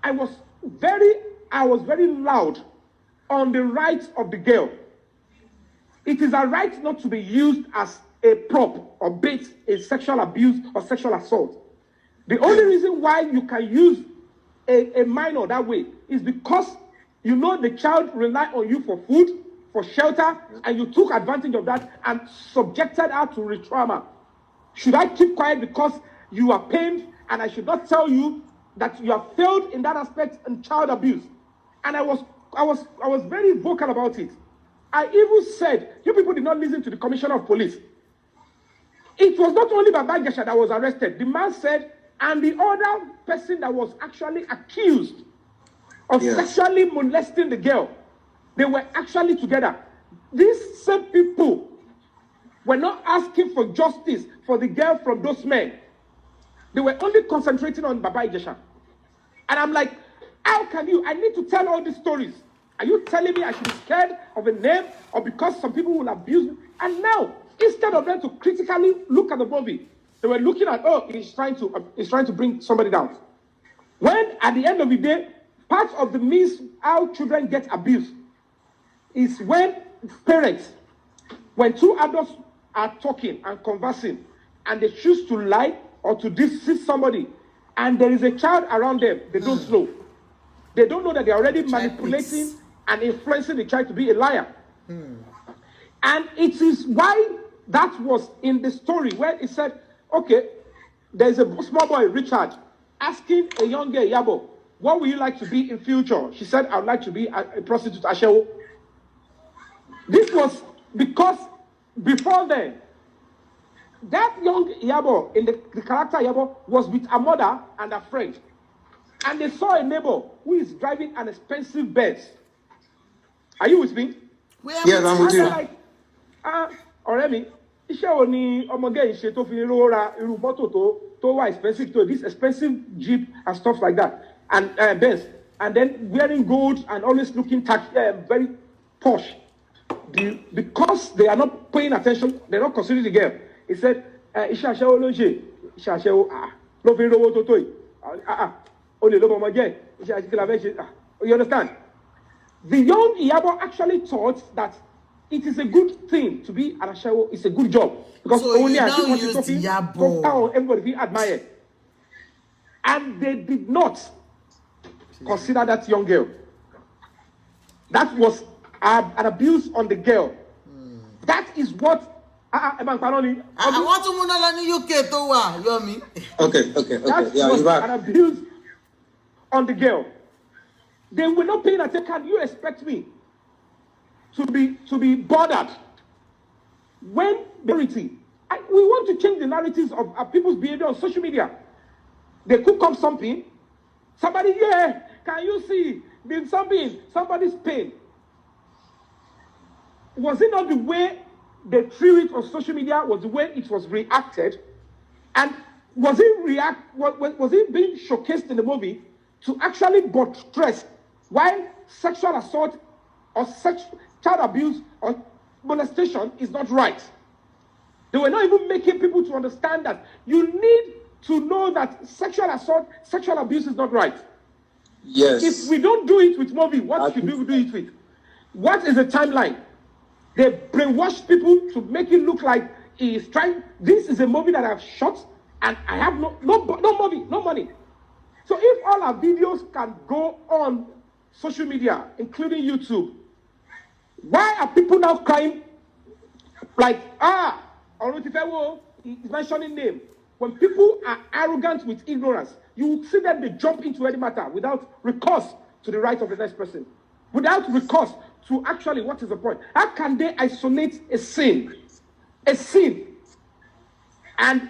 I was very loud on the rights of the girl. It is a right not to be used as a prop or bait in sexual abuse or sexual assault. The only reason why you can use a minor that way is because you know the child relied on you for food, for shelter, and you took advantage of that and subjected her to re-trauma. Should I keep quiet because you are pained and I should not tell you that you have failed in that aspect in child abuse? And I was very vocal about it. I even said, you people did not listen to the commissioner of police. It was not only Baba Gesha that was arrested. The man said, and the other person that was actually accused of sexually molesting the girl, they were actually together. These same people were not asking for justice for the girl from those men. They were only concentrating on Baba Ijesha. And I'm like, how can you? I need to tell all these stories. Are you telling me I should be scared of a name or because some people will abuse me? And now, instead of them to critically look at the movie, they were looking at, oh, he's trying to bring somebody down. When at the end of the day, part of the means how children get abused is when parents, when two adults are talking and conversing and they choose to lie or to deceive somebody and there is a child around them, they don't know. They don't know that they're already manipulating and influencing the child to be a liar. And it is why that was in the story where it said, okay, there's a small boy, Richard, asking a young girl, Yabo, what would you like to be in future? She said, I would like to be a prostitute, Ashewo. This was because before then, that young Yabo, in the character Yabo, was with a mother and a friend. And they saw a neighbor who is driving an expensive Benz. Are you with me? Yes, I'm with you. Like, Oremi, iṣẹ́ wo ni ọmọge ìṣe tó fi rówó ra irú mọ́tò tó wà expensive to this expensive Jeep and stuff like that, and Benz, and then wearing gold and always looking very posh. because they are not paying attention, they're not considering the girl. He said, you understand? The young Iyabo actually thought that it is a good thing to be an Ashawo. It's a good job. Because so only now use Iyabo. Everybody admire. And they did not consider that young girl. That was an abuse on the girl. That is what I want to move on UK to Yomi. Okay. That was an abuse on the girl. They were not paying attention. Can you expect me to be bothered when we want to change the narratives of people's behavior on social media? They cook up something. Somebody, can you see? Did somebody's pain? Was it not the way they threw it on social media? Was the way it was reacted? And was it being showcased in the movie to actually buttress why sexual assault or child abuse or molestation is not right? They were not even making people to understand that you need to know that sexual assault, sexual abuse is not right. Yes. If we don't do it with movie, what should we do it with? What is the timeline? They brainwash people to make it look like he is trying. This is a movie that I've shot and I have no movie, no money. So if all our videos can go on social media, including YouTube, why are people now crying like, Olutifewo is mentioning name? When people are arrogant with ignorance, you will see that they jump into any matter without recourse to the right of the next person. Without recourse to actually, what is the point? How can they isolate a sin? And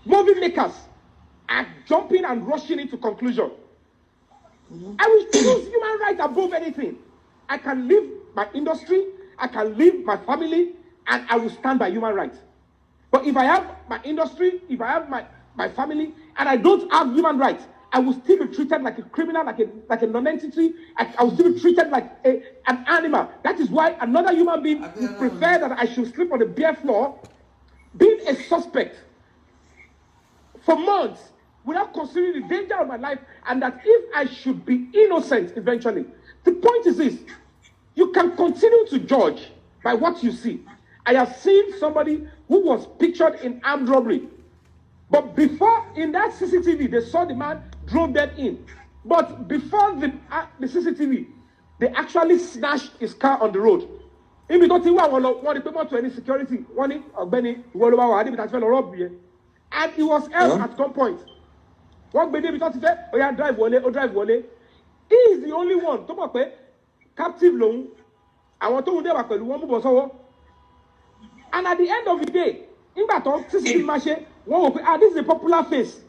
movie makers are jumping and rushing into conclusion. I will choose human rights above anything. I can leave my industry, I can leave my family, and I will stand by human rights. But if I have my industry, if I have my family, and I don't have human rights, I will still be treated like a criminal, like a non-entity. I will still be treated like an animal. That is why another human being would prefer that I should sleep on the bare floor, being a suspect for months without considering the danger of my life, and that if I should be innocent eventually. The point is this: you can continue to judge by what you see. I have seen somebody who was pictured in armed robbery. But before, in that CCTV, they saw the man drove them in. But before the CCTV, they actually snatched his car on the road. And he was held at gunpoint. He is the only one. Captive loan. And at the end of the day, in that CCTV, this is a popular face.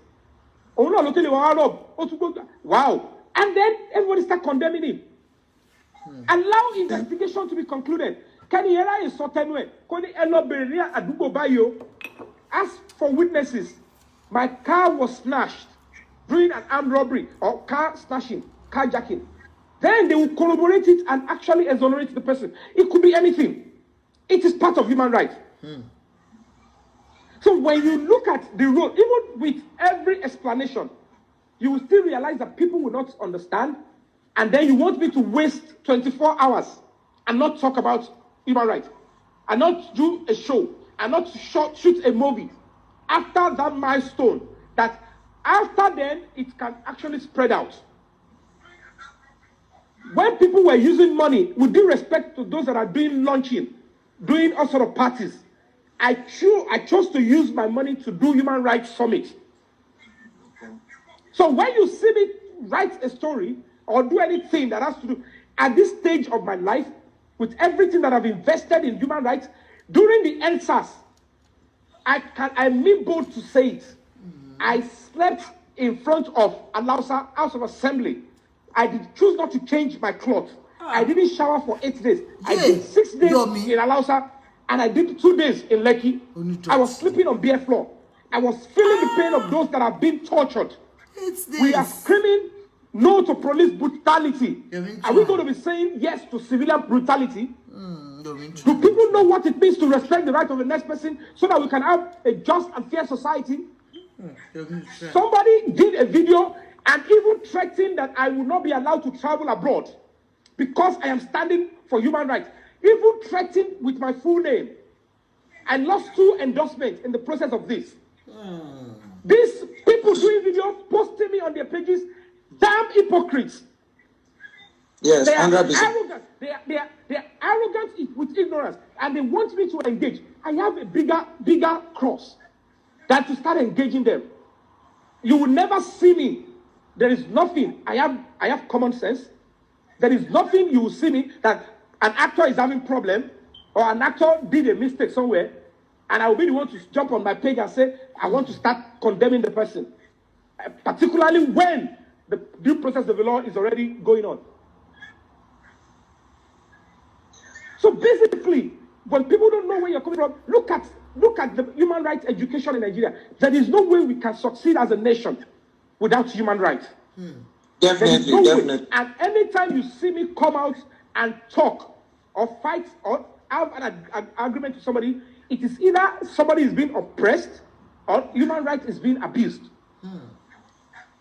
Wow. And then everybody start condemning him. Allow investigation to be concluded. Can you hear a certain way? Ask for witnesses. My car was snatched during an armed robbery or car snatching, carjacking. Then they will corroborate it and actually exonerate the person. It could be anything. It is part of human rights. So when you look at the role, even with every explanation, you will still realize that people will not understand. And then you want me to waste 24 hours and not talk about human rights, and not do a show, and not shoot a movie after that milestone, that after then it can actually spread out. When people were using money, with due respect to those that are doing launching, doing all sort of parties, I chose to use my money to do Human Rights Summit. So when you see me write a story or do anything that has to do at this stage of my life, with everything that I've invested in human rights, during the NSAS, I'm bold to say it. I slept in front of Alausa House of Assembly. I did choose not to change my clothes. I didn't shower for 8 days. I did 6 days Yomi. In Alausa, and I did 2 days in Lekki. I was sleeping on bare floor. I was feeling the pain of those that have been tortured. We are screaming no to police brutality. Are we going to be saying yes to civilian brutality? Do people know what it means to respect the right of the next person so that we can have a just and fair society? Somebody did a video and even threatened that I will not be allowed to travel abroad because I am standing for human rights. Even threatened with my full name. I lost 2 endorsements in the process of this. These people doing videos, posting me on their pages, damn hypocrites. Yes, they are 100%. arrogant. They are arrogant with ignorance, and they want me to engage. I have a bigger cross than to start engaging them. You will never see me. There is nothing. I have common sense. There is nothing you will see me that an actor is having problem or an actor did a mistake somewhere, and I will be the one to jump on my page and say, I want to start condemning the person. Particularly when the due process of the law is already going on. So basically, when people don't know where you're coming from, look at the human rights education in Nigeria. There is no way we can succeed as a nation without human rights. Definitely. And anytime you see me come out and talk or fight or have an argument with somebody, it is either somebody is being oppressed or human rights is being abused.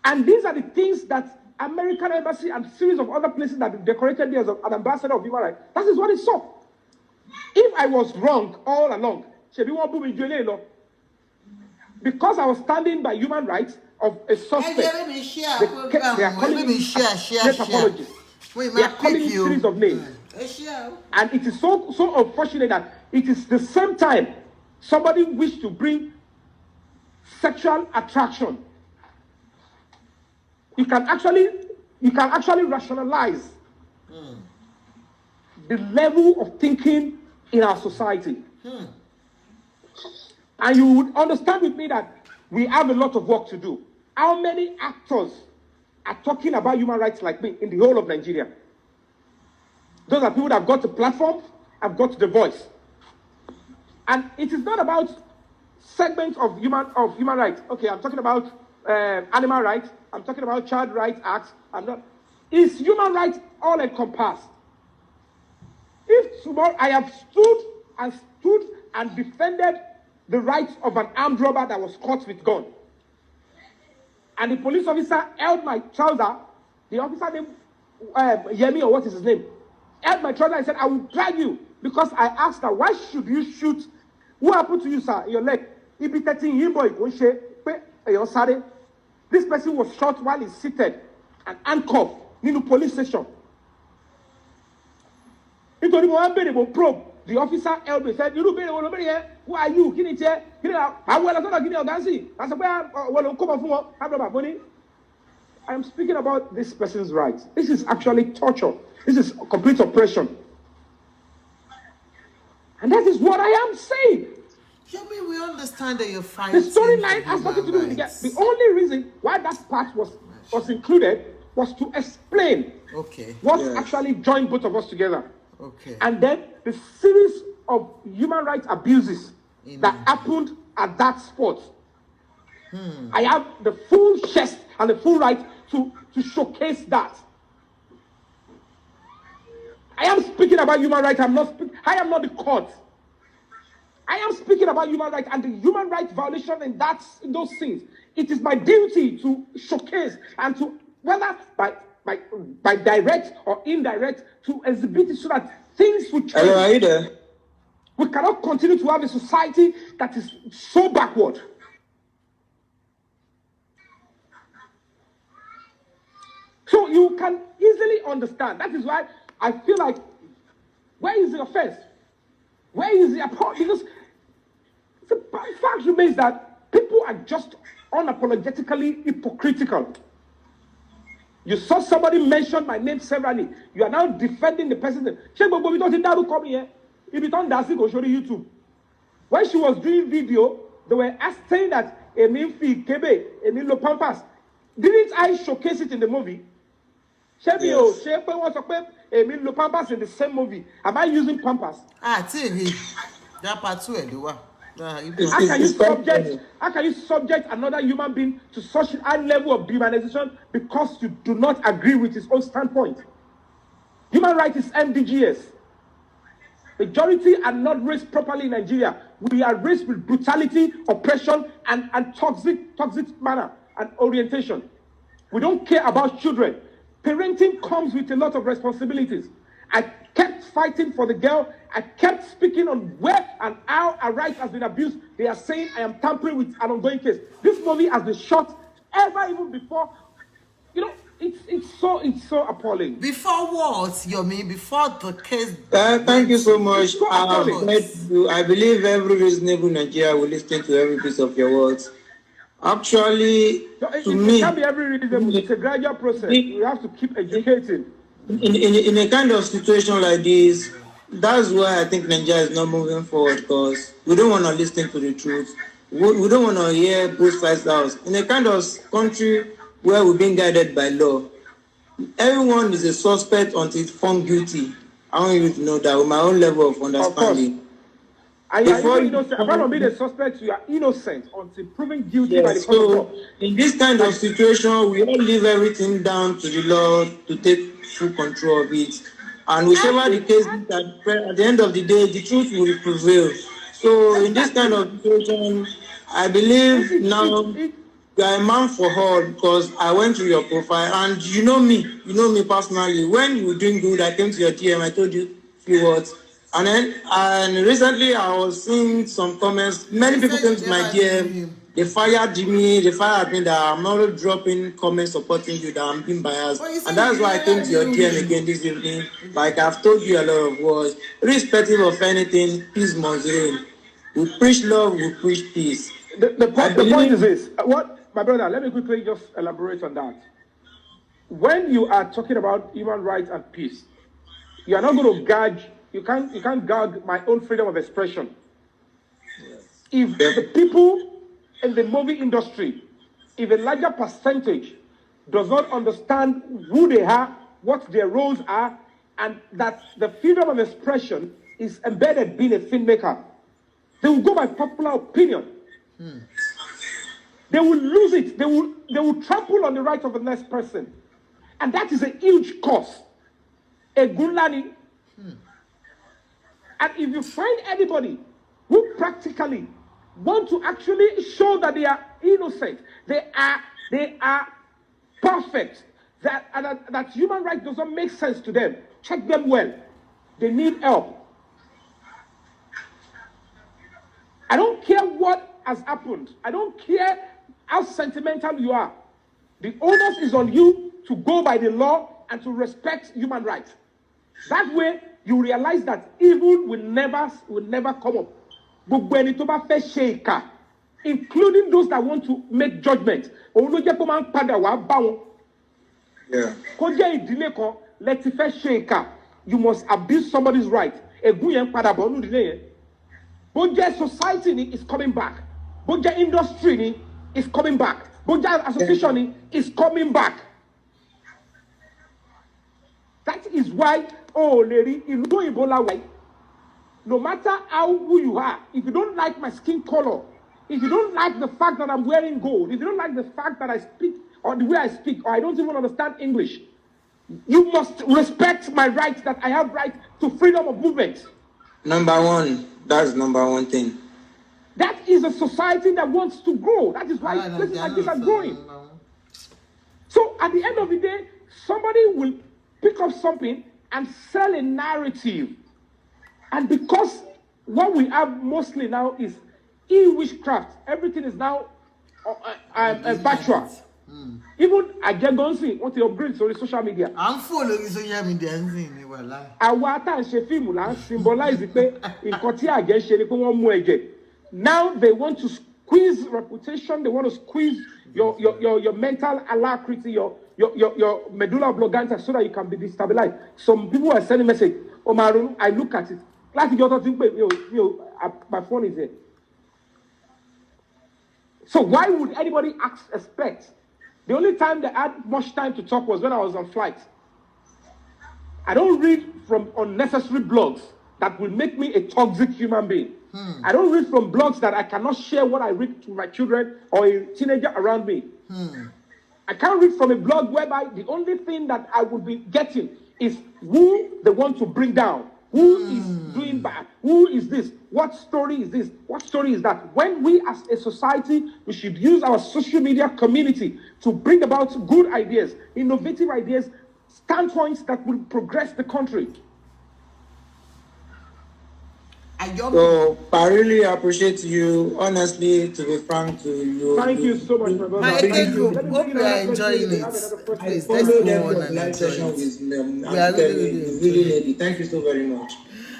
And these are the things that American Embassy and series of other places that decorated me as an ambassador of human rights, that is what it saw. If I was wrong all along, because I was standing by human rights of a suspect, they are calling me apologies. They are calling me series of names. And it is so unfortunate that it is the same time somebody wished to bring sexual attraction. You can actually rationalize the level of thinking in our society. And you would understand with me that we have a lot of work to do. How many actors are talking about human rights like me in the whole of Nigeria? Those are people that have got the platform, have got the voice. And it is not about segments of human rights. Okay, I'm talking about animal rights. I'm talking about child rights acts. Is human rights all encompassed? If tomorrow I have stood and defended the rights of an armed robber that was caught with gun, and the police officer held my trouser, the officer named Yomi, or what is his name, held my trouser and said, I will drag you, because I asked her, why should you shoot? What happened to you, sir? Your leg. This person was shot while he's seated and handcuffed in the police station. The officer held me and said, who are you? I am speaking about this person's rights. This is actually torture. This is complete oppression. And that is what I am saying. Yomi, we understand that you're fighting. The storyline has nothing to do with it. The only reason why that part was included was to explain what actually joined both of us together. Okay. And then the series of human rights abuses that happened at that spot. I have the full chest and the full right to showcase that. I am speaking about human rights. I am not the court. I am speaking about human rights and the human rights violation in those things. It is my duty to showcase and to, whether by direct or indirect, to exhibit it so that things will change. Hello, are you there? We cannot continue to have a society that is so backward. So you can easily understand. That is why I feel like, where is the offense? Where is the apology? Because the fact remains that people are just unapologetically hypocritical. You saw somebody mention my name severally. You are now defending the person's name. When she was doing video, they were saying that Emil Pampas. Didn't I showcase it in the movie? Yes. Emil Pampas in the same movie. Am I using Pampas? How can you subject another human being to such a high level of demonization because you do not agree with his own standpoint? Human rights is MDGs. Majority are not raised properly in Nigeria. We are raised with brutality, oppression, and toxic manner and orientation. We don't care about children. Parenting comes with a lot of responsibilities. I kept fighting for the girl. I kept speaking on where and how her right has been abused. They are saying I am tampering with an ongoing case. This movie has been shot ever even before. You know, it's so appalling. Before what, Yomi? Before the case. Thank you so much. I believe every reasonable Nigeria will listen to every piece of your words. Actually, it can't be every reasonable. It's a gradual process. We have to keep educating. In a kind of situation like this, that's why I think Nigeria is not moving forward, because we don't want to listen to the truth. We don't want to hear both sides out. In a kind of country where we're being guided by law, everyone is a suspect until it's found guilty. I want you to know that with my own level of understanding. And you are innocent. Apart from being a suspect, you are innocent until proven guilty by the court of law. In this kind of situation, we all leave everything down to the law to take full control of it. And whichever the case is, at the end of the day, the truth will prevail. So in this kind of situation, I believe now you are a man for all, because I went through your profile and you know me personally. When you were doing good, I came to your DM, I told you a few words. And recently I was seeing some comments. Many people came to my DM. They fired me that I'm not dropping comments supporting you, that I'm being biased. And that's why I came to your DM again this evening. Like I've told you a lot of words. Irrespective of anything, peace must reign. We preach love, we preach peace. The point is this. My brother, let me quickly just elaborate on that. When you are talking about human rights and peace, you are not going to gauge. You can't gag my own freedom of expression. Yes. If the people in the movie industry, if a larger percentage does not understand who they are, what their roles are, and that the freedom of expression is embedded being a filmmaker, they will go by popular opinion. They will lose it. They will trample on the right of the next person. And that is a huge cost. A Gulani. And if you find anybody who practically want to actually show that they are innocent, they are perfect, that human rights doesn't make sense to them, check them well. They need help. I don't care what has happened. I don't care how sentimental you are. The onus is on you to go by the law and to respect human rights. That way, you realize that evil will never come up. Including those that want to make judgment. Yeah. You must abuse somebody's right. Society is coming back. Industry is coming back. Association is coming back. That is why, lady, no matter who you are, if you don't like my skin color, if you don't like the fact that I'm wearing gold, if you don't like the fact that I speak or the way I speak, or I don't even understand English, you must respect my right, that I have right to freedom of movement. Number one, that's number one thing. That is a society that wants to grow. That is why places like this are growing. So at the end of the day, somebody will pick up something and sell a narrative. And because what we have mostly now is e-witchcraft, everything is now virtual. Even Ajegonsi want to upgrade on social media. I'm following social media. Now they want to squeeze reputation. They want to squeeze your mental alacrity, your medulla oblongata, so that you can be destabilized. Some people are sending message. Omaru, I look at it. Like the other thing, my phone is here. So why would anybody expect? The only time they had much time to talk was when I was on flight. I don't read from unnecessary blogs that will make me a toxic human being. I don't read from blogs that I cannot share what I read to my children or a teenager around me. I can't read from a blog whereby the only thing that I will be getting is who they want to bring down, who is doing back. Who is this? What story is this? What story is that? When we as a society, we should use our social media community to bring about good ideas, innovative ideas, standpoints that will progress the country. So I really appreciate you. Honestly, to be frank to you. Thank you so much, my brother. My Thank you. Ekego, hope you are enjoying it. Please, let's Follow go them on for and live enjoy session it. with them. We are really Really need it. Thank you so very much.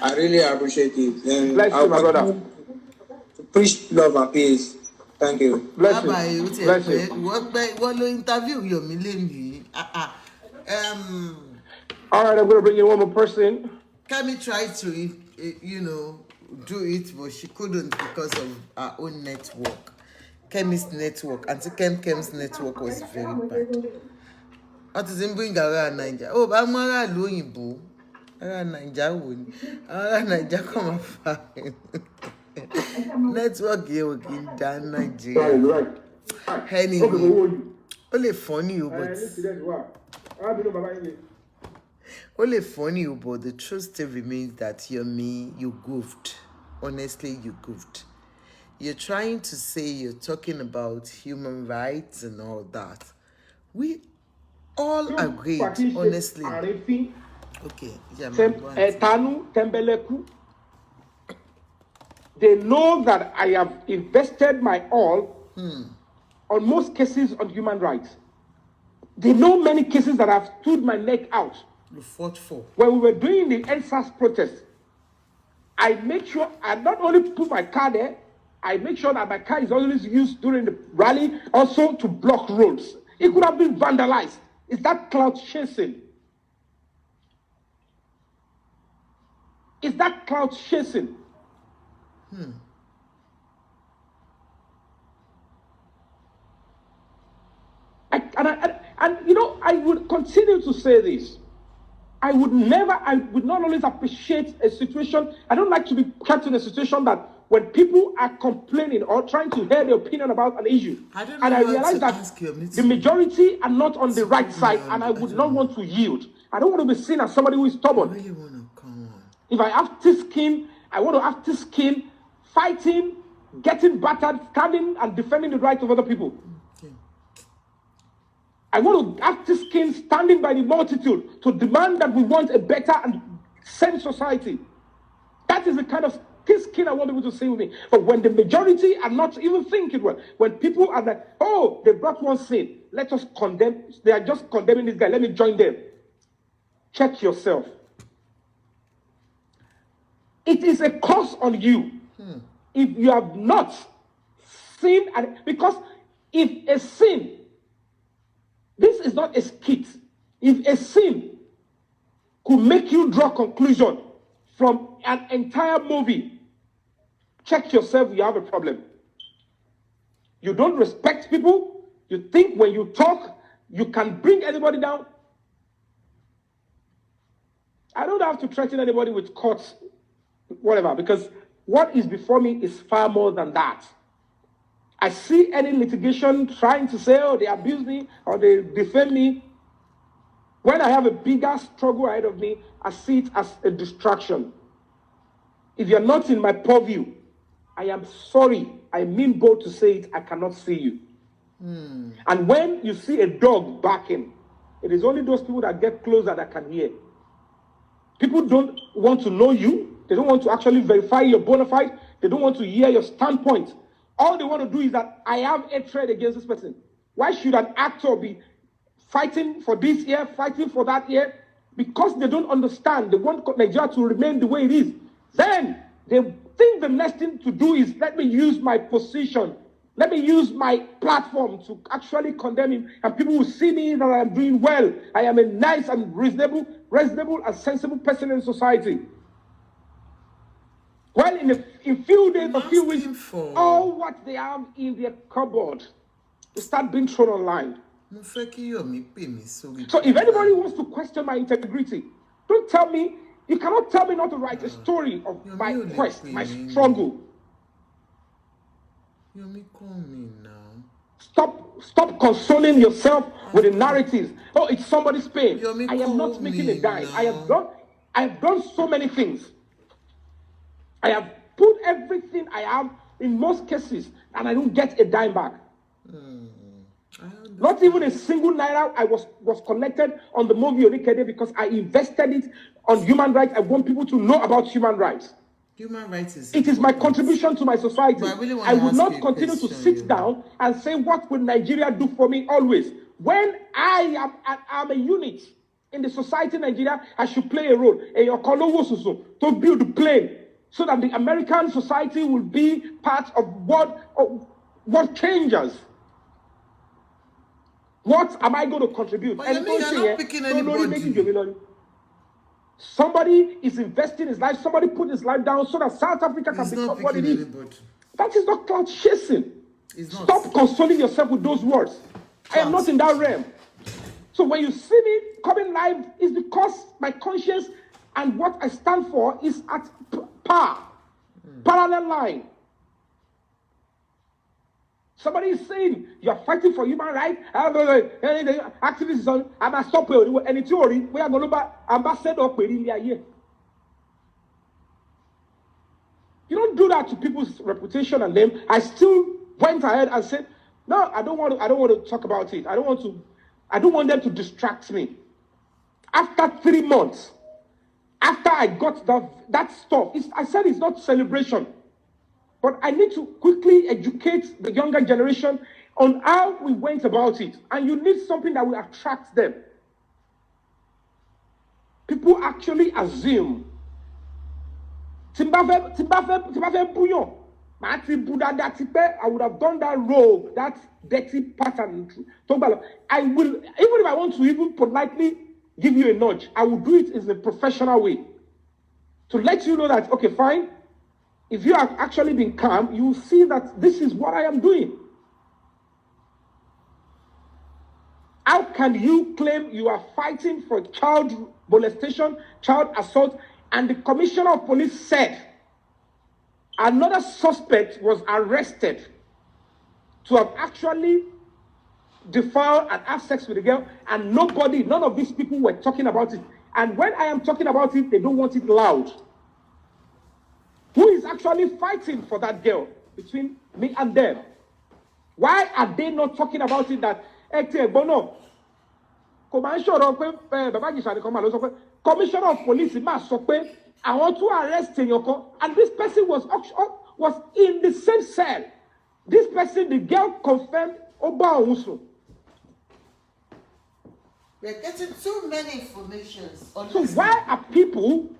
I really appreciate it. And Bless you, my brother. To preach love and peace. Thank you. Bless you. Bless you. What interview Yomi Lemi? All right, I'm going to bring in one more person. Kemi tried to, do it, but she couldn't because of her own network. Kemi's network. Auntie Kem's network was very bad. What is in bring around Nigeria? Oh, but I'm around Nigeria. Around Nigeria, come and find. Network here in down Nigeria. Right. Anyway, only funny, but the truth still remains that Yomi, you goofed. Honestly, you goofed. You're trying to say you're talking about human rights and all that. We all agreed, honestly. Okay, they know that I have invested my all on most cases on human rights. They know many cases that I've stood my neck out. You fought for. When we were doing the NSAS protest, I make sure I not only put my car there, I make sure that my car is always used during the rally also to block roads. It could have been vandalized. Is that cloud chasing? Is that cloud chasing? I would continue to say this. I would not always appreciate a situation. I don't like to be kept in a situation that when people are complaining or trying to hear their opinion about an issue, I realize that the majority are not on the right side, and I would not want to yield. I don't want to be seen as somebody who is stubborn. I really want to come on. If I have thick skin, I want to have thick skin, fighting, getting battered, standing and defending the rights of other people. Okay. I want to have thick skin, standing by the multitude to demand that we want a better and sane society. That is the kind of thick skin I want people to see with me. But when the majority are not even thinking well, when people are like, oh, they brought one sin, let us condemn, they are just condemning this guy, let me join them. Check yourself. It is a curse on you if you have not seen, because if a sin, this is not a skit, if a sin could make you draw conclusion from an entire movie, check yourself, you have a problem. You don't respect people. You think when you talk, you can bring anybody down. I don't have to threaten anybody with courts, whatever, because what is before me is far more than that. I see any litigation trying to say, oh, they abuse me or they defame me. When I have a bigger struggle ahead of me, I see it as a distraction. If you're not in my purview, I am sorry. I mean bold to say it, I cannot see you. And when you see a dog barking, it is only those people that get closer that can hear. People don't want to know you. They don't want to actually verify your bona fide. They don't want to hear your standpoint. All they want to do is that I have a trade against this person. Why should an actor be fighting for this year, fighting for that year? Because they don't understand. They want Nigeria to remain the way it is. Then they think the next thing to do is let me use my position. Let me use my platform to actually condemn him. And people will see me that I am doing well. I am a nice and reasonable and sensible person in society. Well, in few days, a few weeks, all what they have in their cupboard will start being thrown online. So if anybody wants to question my integrity, don't tell me, you cannot tell me not to write a story of my quest, my struggle. Yomi, call me now. Stop consoling yourself with the narratives. Oh, it's somebody's pain. Yomi, I am not making a dime. Now. I have done so many things. I have put everything I have in most cases, and I don't get a dime back. Not even a single naira I was collected on the movie Onikede because I invested it on human rights. I want people to know about human rights. Human rights is it is my contribution to my society. I will not continue to sit down and say, what will Nigeria do for me always? When I am a unit in the society in Nigeria, I should play a role to build the plane so that the American society will be part of what changes. What am I going to contribute? But and you're not picking anybody. Somebody is investing his life. Somebody put his life down so that South Africa can become what it is. Anybody. That is not cloud chasing. Stop consoling yourself with those words. I am not in that realm. So when you see me coming live, it's because my conscience and what I stand for is at parallel line. Somebody is saying you are fighting for human rights. Activists on. I'm a stop any theory. We are going to ambassador here. You don't do that to people's reputation and them. I still went ahead and said, no, I don't want to talk about it. I don't want them to distract me. After 3 months, after I got that stuff, I said it's not celebration. But I need to quickly educate the younger generation on how we went about it. And you need something that will attract them. People actually assume. I would have done that rogue, that dirty pattern. I will, even if I want to even politely give you a nudge, I will do it in a professional way. To let you know that, okay, fine. If you have actually been calm, you will see that this is what I am doing. How can you claim you are fighting for child molestation, child assault, and the commissioner of police said another suspect was arrested to have actually defiled and had sex with a girl, and none of these people were talking about it. And when I am talking about it, they don't want it loud. Who is actually fighting for that girl between me and them? Why are they not talking about it that commissioner of police I want to arrest Tenyoko, and this person was in the same cell. This person, the girl confirmed Oba Owusu. We're getting too many informations. So why are people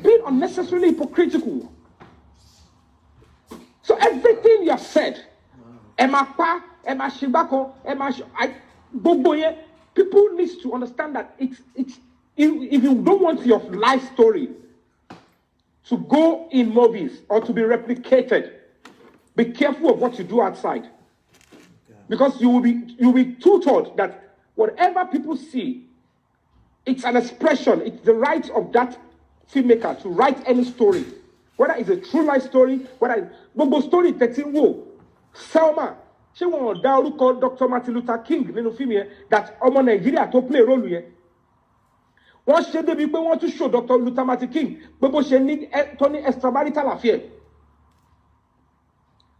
being unnecessarily hypocritical? So everything you have said, people need to understand that if you don't want your life story to go in movies or to be replicated, be careful of what you do outside. Because you will be tutored that whatever people see, it's an expression, it's the right of that filmmaker to write any story. Whether it's a true life story, whether it's story 13 wo, Selma, she won't call Dr. Martin Luther King in the film that Omo Nigeria to play a role here. One should be want to show Dr. Luther Martin King, but she need Tony extramarital affair.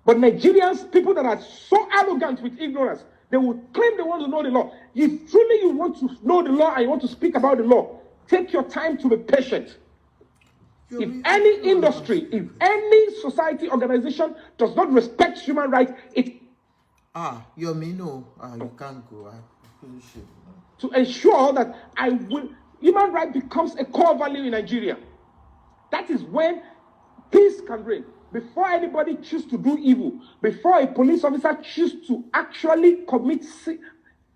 But Nigerians, people that are so arrogant with ignorance, they will claim they want to know the law. If truly you want to know the law and you want to speak about the law, take your time to be patient. If any industry, if any society organization does not respect human rights, Yomi, no, you can't go. To ensure that human rights becomes a core value in Nigeria. That is when peace can reign. Before anybody chooses to do evil, before a police officer chooses to actually commit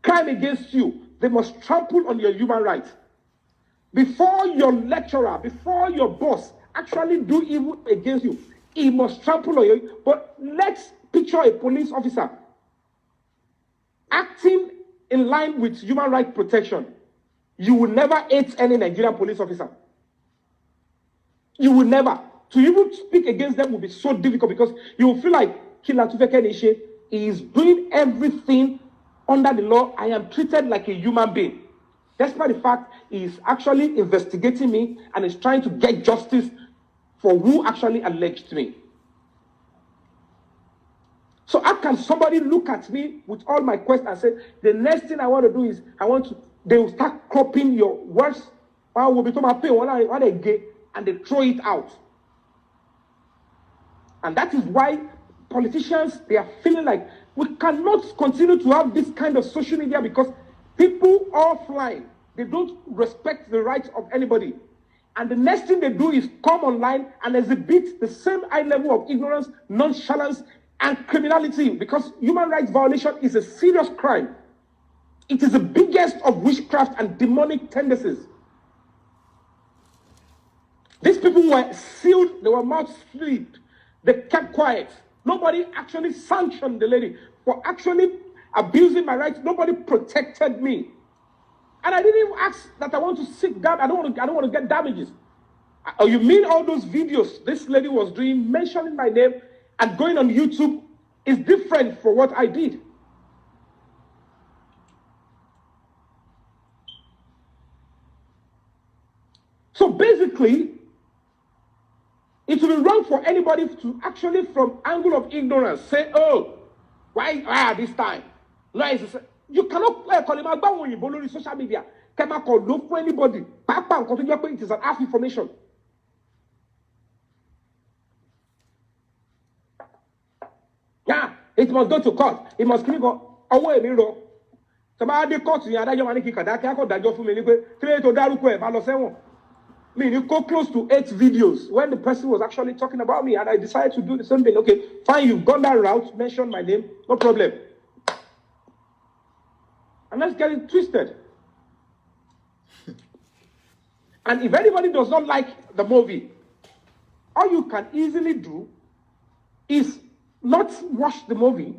crime against you, they must trample on your human rights. Before your lecturer, before your boss actually do evil against you, he must trample on you. But let's picture a police officer acting in line with human rights protection. You will never hate any Nigerian police officer. You will never. To even speak against them will be so difficult because you will feel like Kila Tufeke is doing everything under the law. I am treated like a human being. Despite the fact he is actually investigating me and is trying to get justice for who actually alleged me. So how can somebody look at me with all my questions and say, the next thing I want to do is, they will start cropping your words, and they throw it out. And that is why politicians, they are feeling like we cannot continue to have this kind of social media because people offline, they don't respect the rights of anybody. And the next thing they do is come online and exhibit the same high level of ignorance, nonchalance, and criminality, because human rights violation is a serious crime. It is the biggest of witchcraft and demonic tendencies. These people were sealed, they were mouth sealed, they kept quiet. Nobody actually sanctioned the lady for actually abusing my rights. Nobody protected me. And I didn't even ask that I want to seek that. I don't want to get damages. Oh, you mean all those videos this lady was doing, mentioning my name and going on YouTube is different for what I did. So basically, it will be wrong for anybody to actually, from angle of ignorance, say, oh, why this time? No, you cannot call him about when you on social media. Cannot call look for anybody. It is an half information. Yeah, it must go to court. It must go away. Somebody court you and you want to dajo fún mi ni pé three to daruko e ba lọ sẹ́wọ̀n. Me you go close to 8 videos when the person was actually talking about me, and I decided to do the same thing. Okay, fine, you've gone that route, mention my name, no problem. And let's get it twisted. And if anybody does not like the movie, all you can easily do is not watch the movie.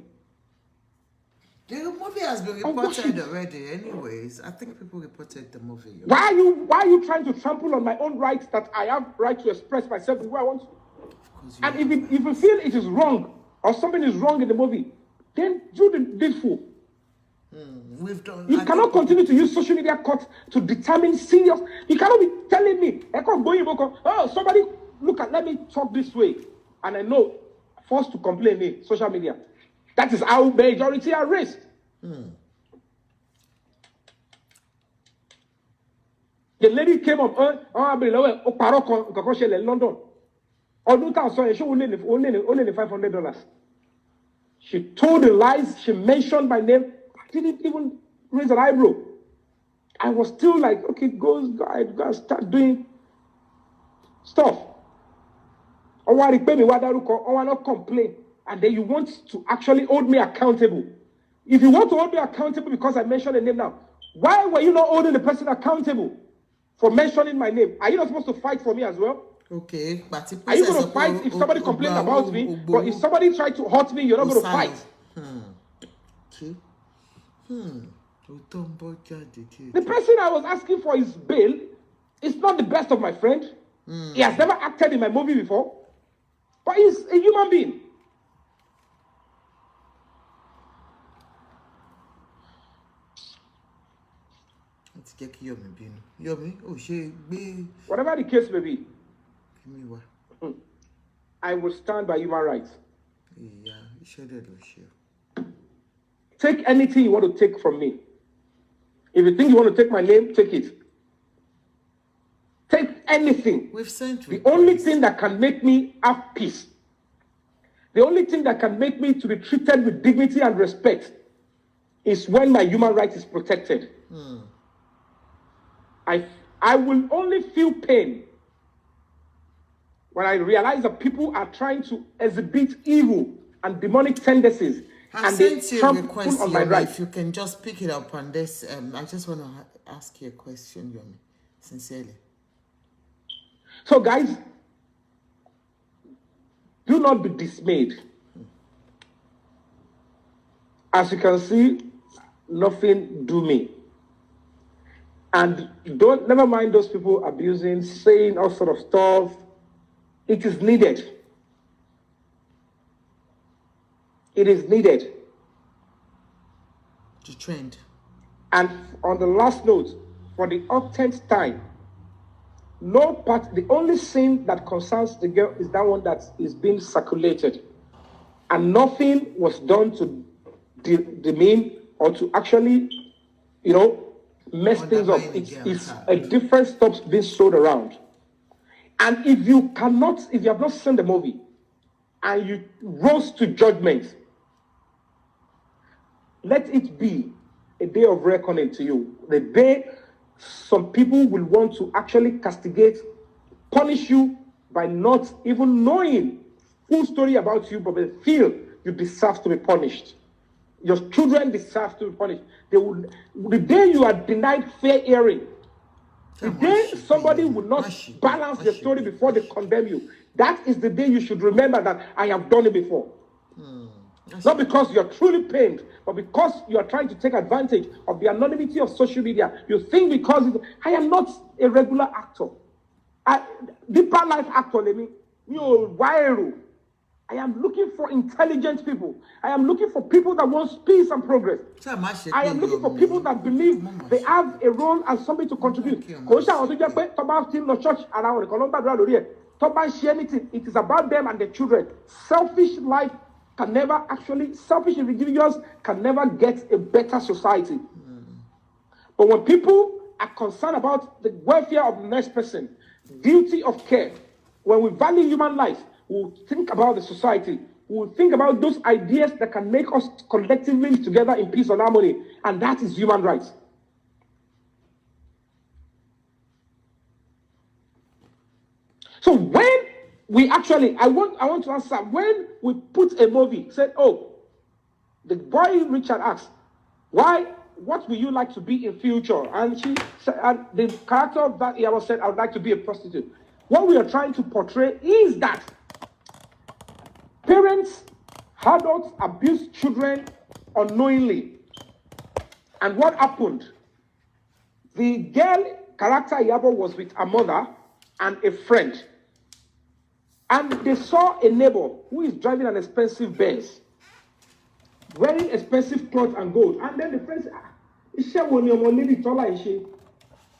The movie has been reported already anyways. I think people reported the movie. Why are you trying to trample on my own rights that I have right to express myself the way I want to? And if you feel it is wrong or something is wrong in the movie, then do the needful. You cannot continue to use social media court to determine serious. You cannot be telling me, oh, somebody let me talk this way. And I know, forced to complain me, social media. That is how majority are raised. The lady came up, in London. Only $500. She told the lies, she mentioned my name. I didn't even raise an eyebrow. I was still like, okay, go and start doing stuff. I want to pay me, I want not complain. And then you want to actually hold me accountable. If you want to hold me accountable because I mentioned the name now, why were you not holding the person accountable for mentioning my name? Are you not supposed to fight for me as well? Okay, but are you going to fight if somebody complains about me? But if somebody tries to hurt me, you're not going to fight. Okay. The person I was asking for his bail is not the best of my friend. He has never acted in my movie before. But he's a human being. Whatever the case may be, I will stand by human rights. Take anything you want to take from me. If you think you want to take my name, take it. Take anything. The only thing that can make me have peace, the only thing that can make me to be treated with dignity and respect is when my human rights is protected. I will only feel pain when I realize that people are trying to exhibit evil and demonic tendencies. I've sent you a request, Yomi, if you can just pick it up on this. I just want to ask you a question, Yomi, sincerely. So, guys, do not be dismayed. As you can see, nothing do me. And never mind those people abusing, saying all sort of stuff. It is needed. It is needed. To trend. And on the last note, for the 10th time, No part. The only scene that concerns the girl is that one that is being circulated, and nothing was done to demean or to actually, mess things up. It's a different stuff being sold around. And if you have not seen the movie, and you rose to judgment, let it be a day of reckoning to you. The day some people will want to actually castigate, punish you by not even knowing full story about you, but they feel you deserve to be punished. Your children deserve to be punished. The day you are denied fair hearing, the day somebody will not balance the story before they condemn you, that is the day you should remember that I have done it before. Not because you're truly pained, but because you are trying to take advantage of the anonymity of social media. You think because I am not a regular actor. Deeper life actor, let me. I am looking for intelligent people. I am looking for people that want peace and progress. I am looking for people that believe they have a role and something to contribute. It is about them and their children. Selfish individuals can never get a better society. But when people are concerned about the welfare of the next person, duty of care, when we value human life, we'll think about the society. We'll think about those ideas that can make us collectively live together in peace and harmony. And that is human rights. So when we actually, I want to answer, when we put a movie, said, the boy Richard asked, what will you like to be in future? And she said, and the character of that Iyabo said, I would like to be a prostitute. What we are trying to portray is that parents, adults abuse children unknowingly. And what happened? The girl character Iyabo was with her mother and a friend. And they saw a neighbor who is driving an expensive Benz, wearing expensive clothes and gold. And then the friend said, iṣẹ́ wo ni ọmọ lady tọ́lá yìí ṣe?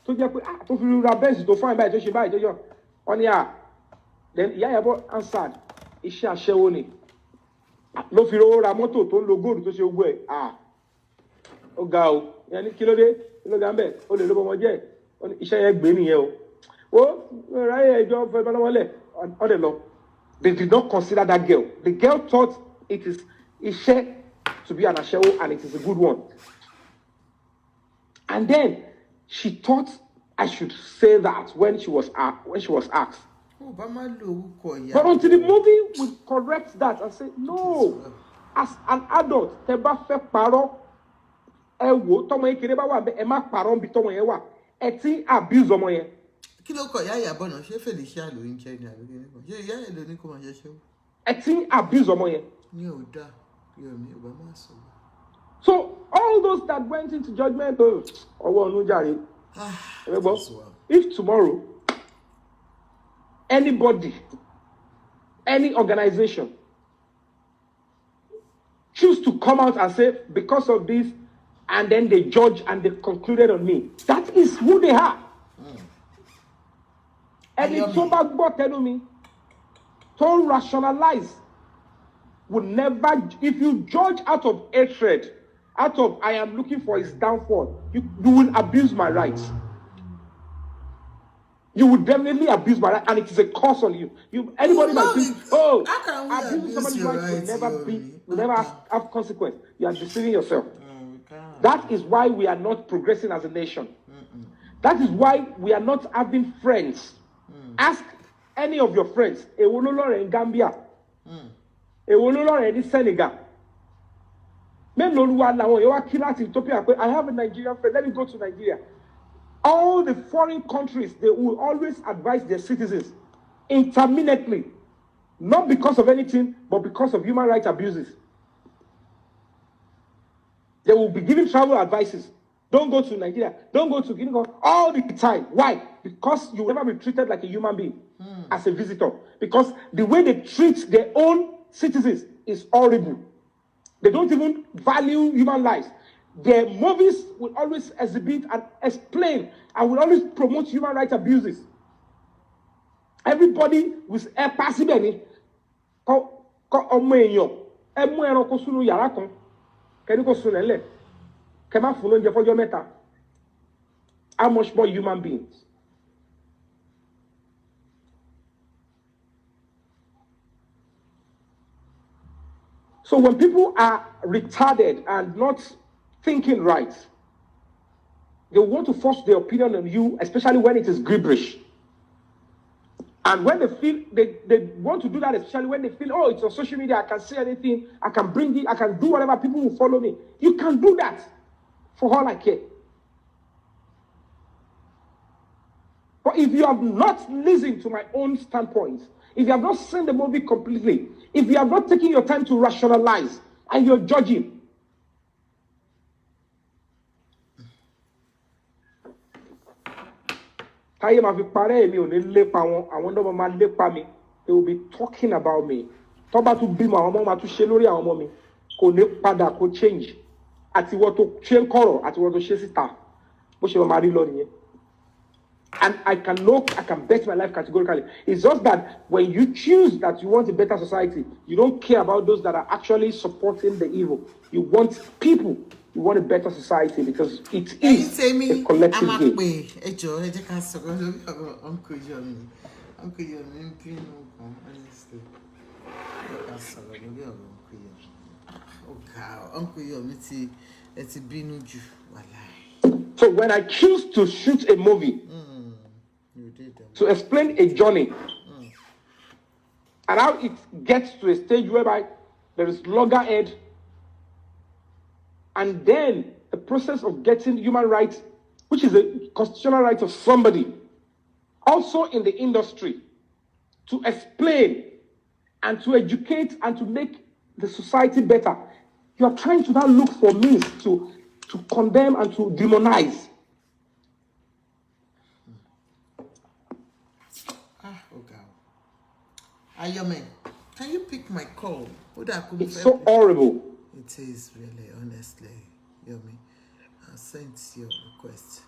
Tó jẹ́ pé tó fi ra Benz tó fine báyìí tó ṣe báyìí tó yọ. Wọ́n ní then ìyá Iyabo answered, iṣẹ́ aṣẹ́wó ni. Ló fi rówó ra mọ́tò tó ń lo gold tó ṣe gbogbo ẹ̀. Ó ga o. Ìyẹn ní kí ló dé? Kí ló ga ń bẹ̀? Ó lè ló bọ́mọ jẹ́. Iṣẹ́ yẹn gbé nìyẹn o. Ó ráyè ẹjọ́ fẹ́ bá lọ́wọ́lẹ̀. They did not consider that girl. The girl thought it is Ishe to be an Ashewo, and it is a good one. And then she thought I should say that when she was asked. But until the movie would correct that and say, no, as an adult, teba fe paro ewo tomo yekere ba wa e ma paro bi tomo yen wa e ti abuse omo yen. Kí ló kọ Ìyá Iyabo náà ṣé Felicia ló ń jẹ ní àbí kíni kan ṣé ìyá ẹ ló ní kó máa ṣe ṣe o. Ẹ ti abuse ọmọ yẹn. Ní ò dá Yomi ò bá máa sọ. So all those that went into judgment ọwọ́ ọ̀nù jàre. If tomorrow anybody, any organization choose to come out and say because of this, and then they judge and they concluded on me, that is who they are. And if somebody tell me to rationalize would never, if you judge out of hatred, out of I am looking for his downfall, you will abuse my rights. You will definitely abuse my rights, and it is a curse on you. Anybody might think, abusing somebody's rights will never have consequence. You are deceiving yourself. That is why we are not progressing as a nation. That is why we are not having friends. Ask any of your friends. Olunloyo in Gambia. Olunloyo in Senegal. I have a Nigerian friend. Let me go to Nigeria. All the foreign countries, they will always advise their citizens intermittently. Not because of anything, but because of human rights abuses. They will be giving travel advices. Don't go to Nigeria. Don't go to Guinea all the time. Why? Because you will never be treated like a human being as a visitor. Because the way they treat their own citizens is horrible. They don't even value human lives. Their movies will always exhibit and explain and will always promote human rights abuses. Everybody with a passive any. Omeyo. Emwero kosunu yara kon. Keni kosunele. Kema funo nje for your meta. How much more human beings? So when people are retarded and not thinking right, they want to force their opinion on you, especially when it is gibberish. And when they feel, they want to do that, especially when they feel, oh, it's on social media, I can say anything, I can bring it, I can do whatever, people will follow me. You can do that for all I care. But if you have not listened to my own standpoint, if you have not seen the movie completely, if you have not taken your time to rationalize and you're judging, they will be talking about me. Change. And I can bet my life categorically. It's just that when you choose that you want a better society, you don't care about those that are actually supporting the evil. You want people, you want a better society because it is a collective game. Uncle Yomi, honestly. Uncle Yomi, it's a binuju. So when I choose to shoot a movie to explain a journey and how it gets to a stage whereby there is loggerhead and then the process of getting human rights, which is a constitutional right of somebody, also in the industry, to explain and to educate and to make the society better. You are trying to now look for means to condemn and to demonize. Yomi, can you pick my call? It's so horrible. It is really, honestly, Yomi. I'll send your request.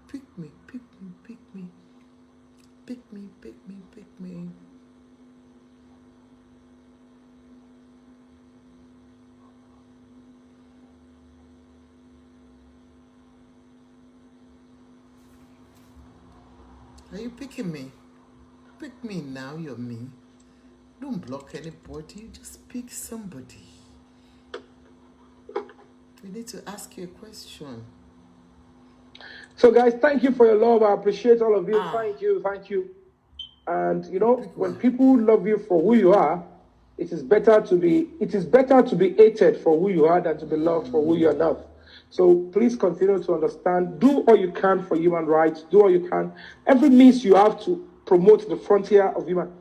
Pick me. Are you picking me? Pick me now, Yomi. Don't block anybody, just pick somebody. We need to ask you a question. So guys, thank you for your love. I appreciate all of you. Thank you. And you know, when people love you for who you are, it is better to be hated for who you are than to be loved for who you are not. So please continue to understand. Do all you can for human rights. Do all you can. Every means you have to promote the frontier of human.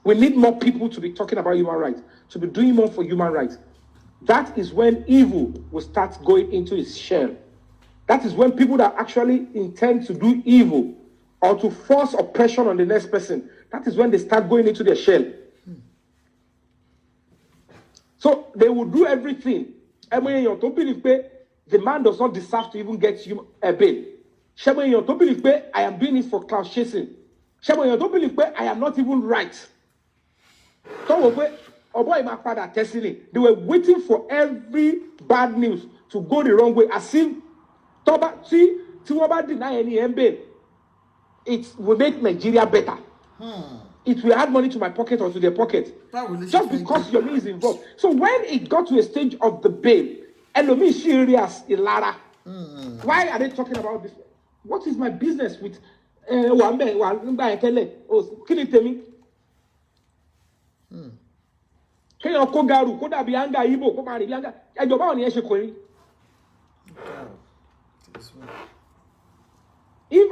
We need more people to be talking about human rights, to be doing more for human rights. That is when evil will start going into its shell. That is when people that actually intend to do evil or to force oppression on the next person, that is when they start going into their shell. So they will do everything. I mean, you don't believe the man does not deserve to even get you a bail. You don't believe I am doing it for clout chasing. You don't believe I am not even right. They were waiting for every bad news to go the wrong way. As if deny any bail, it will make Nigeria better. It will add money to my pocket or to their pocket. Just because Yomi is involved. So when it got to a stage of the bail, Elomi is serious, Ilara. Why are they talking about this? What is my business with If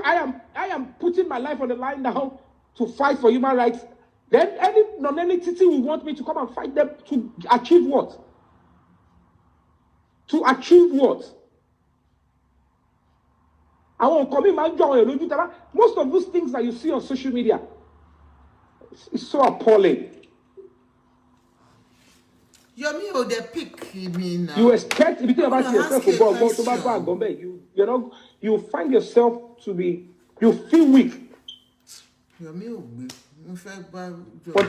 I am putting my life on the line now to fight for human rights, then any non-entity will want me to come and fight them to achieve what? To achieve what? I won't come in. Most of those things that you see on social media, it's so appalling. Yomi, they pick me now. You expect if you about yourself you're you find yourself to be, you feel weak. When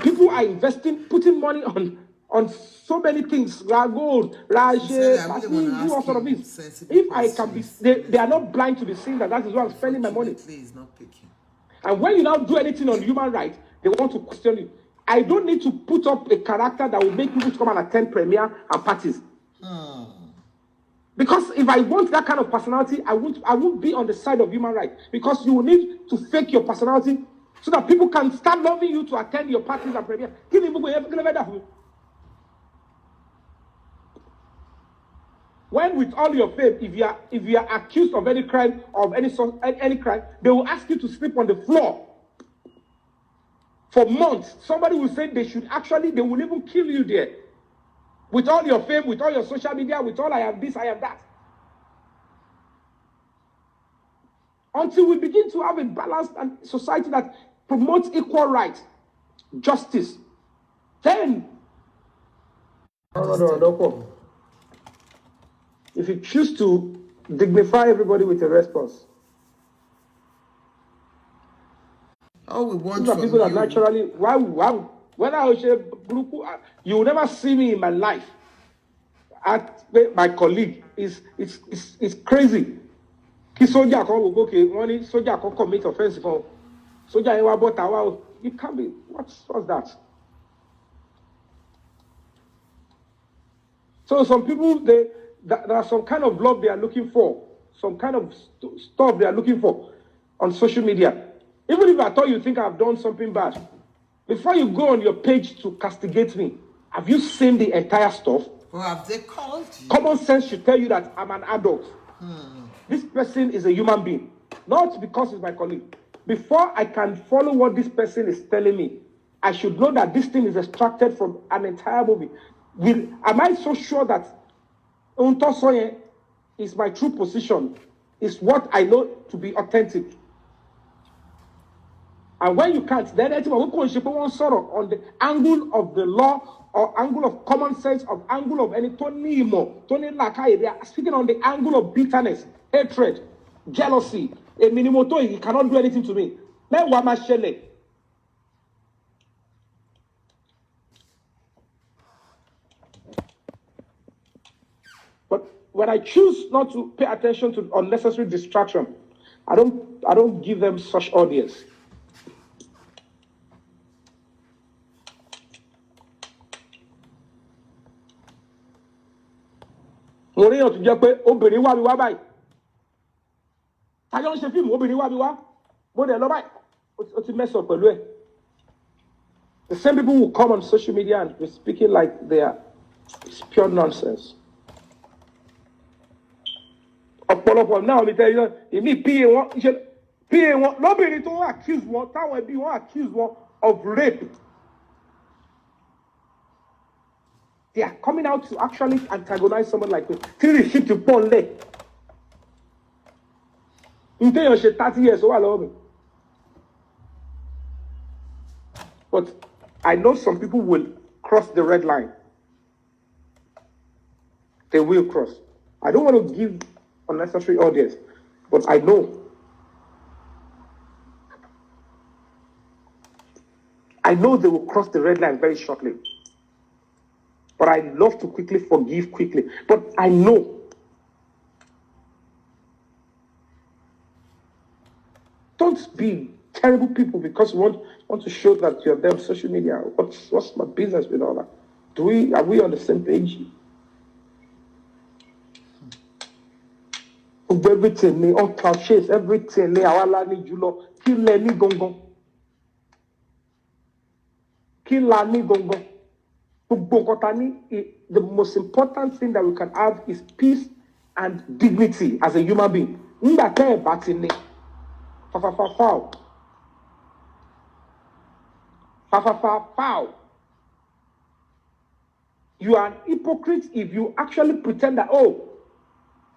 people are investing, putting money on so many things, gold, do all sort of things. If I can be, they are not blind to be seeing that is why I'm spending my money. And when you now do anything on human rights, they want to question you. I don't need to put up a character that will make people to come and attend premiere and parties. Because if I want that kind of personality, I won't be on the side of human rights. Because you will need to fake your personality so that people can start loving you to attend your parties and premiere. When with all your fame, if you are accused of any crime, they will ask you to sleep on the floor for months. Somebody will say they will even kill you there. With all your fame, with all your social media, with all I have this, I have that. Until we begin to have a balanced society that promotes equal rights, justice, then no. If you choose to dignify everybody with a response. All we want These are from people that you. naturally, when I was you will never see me in my life. My colleague is crazy. Ki soldier kan wo okay, one soldier can commit offense for soldier in wa you can't be what's that? So some people there are some kind of love they are looking for, some kind of stuff they are looking for on social media. Even if I thought you think I've done something bad, before you go on your page to castigate me, have you seen the entire stuff? Or have they called you? Common sense should tell you that I'm an adult. This person is a human being, not because he's my colleague. Before I can follow what this person is telling me, I should know that this thing is extracted from an entire movie. Am I so sure that Untosoye is my true position, is what I know to be authentic? And when you can't, then anyone who can one sort of on the angle of the law or angle of common sense, or angle of any Tony Lakai, they are speaking on the angle of bitterness, hatred, jealousy. A minimoto, he cannot do anything to me. But when I choose not to pay attention to unnecessary distraction, I don't give them such audience. Mo rí ọ̀tún jẹ́ pé obìnrin wá mi wá báyìí. Tájọ́ ń ṣe fíìmù obìnrin wá mi wá. Mo dẹ̀ lọ báyìí. Ó ti mess up pẹ̀lú ẹ̀. The same people who come on social media and be speaking like it's pure nonsense. Ọ̀pọ̀lọpọ̀ náà mi tẹ́ yọ èmi PA wọn lóbìnrin tó wọ́n accuse wọn táwọn ẹbí wọn accuse wọn of rape. They are coming out to actually antagonize someone like me. Till the shit to pon leg. You think you should 30 years old? But I know some people will cross the red line. They will cross. I don't want to give unnecessary audience, but I know. I know they will cross the red line very shortly. But I love to quickly forgive quickly. But I know. Don't be terrible people because you want to show that you're there on social media. What's my business with all that? Are we on the same page? Everything, all cloud chase, everything, kill any gongo. Kill any gongo. The most important thing that we can have is peace and dignity as a human being. You are an hypocrite if you actually pretend that,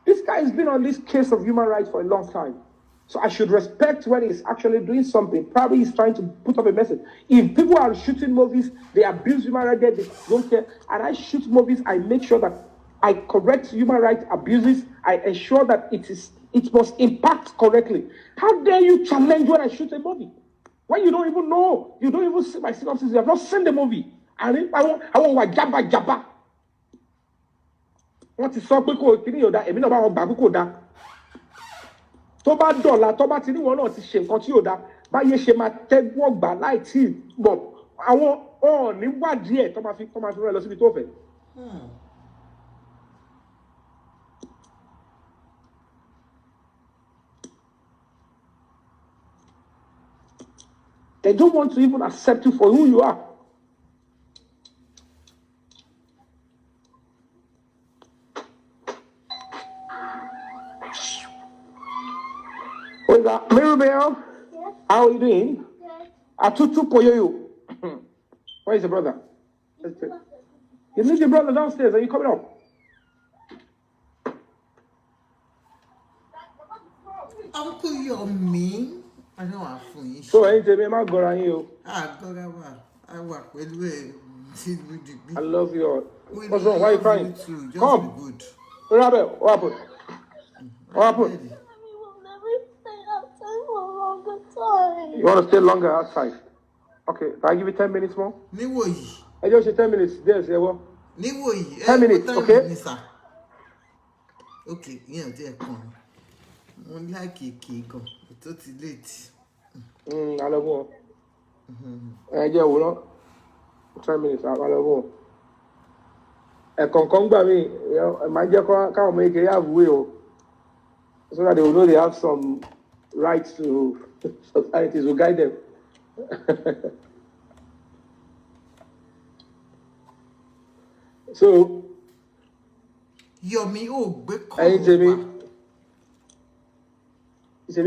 this guy has been on this case of human rights for a long time. So I should respect when he's actually doing something. Probably he's trying to put up a message. If people are shooting movies, they abuse human rights, they don't care. And I shoot movies, I make sure that I correct human rights abuses. I ensure that it is it must impact correctly. How dare you challenge when I shoot a movie? When you don't even know, you don't even see my synopsis, you have not seen the movie. And I want jabba. What is so quick? Èmi náà bá wọn gbà pé kò dáa. Tó bá dọ̀la, tó bá ti ní wọn náà ti ṣe nǹkan tí ò dáa, báyé ṣe máa tẹ́wọ́ gbà láì tí mọ̀ àwọn ọ̀ọ́nì wádìí ẹ̀ tó máa fi rẹ́ lọ síbi tó fẹ́. They don't want to even accept you for who you are. Mirabel, yes. How are you doing? Yes. Atutu Poyoyo. Where is the brother? You need your brother downstairs. Are you coming up? Uncle Yomi. I know I'm funny. So I tell me, I'm going on you. I work with I love you all. What's wrong? Why are you crying? Come. Be good. Mirabel, what happened? What happened? You want to stay longer outside? Okay, can I give you 10 minutes more? I just say 10 minutes. There's yeah, what? 10 minutes, okay? Okay, yeah, there come. One like a cake, it's too late. I love you. I just will 10 minutes. I love you. A concom by me, my dear, can't make it have will so that they will know they have some rights to societies will guide them. So, Yomi, oh, hey, Jamie. You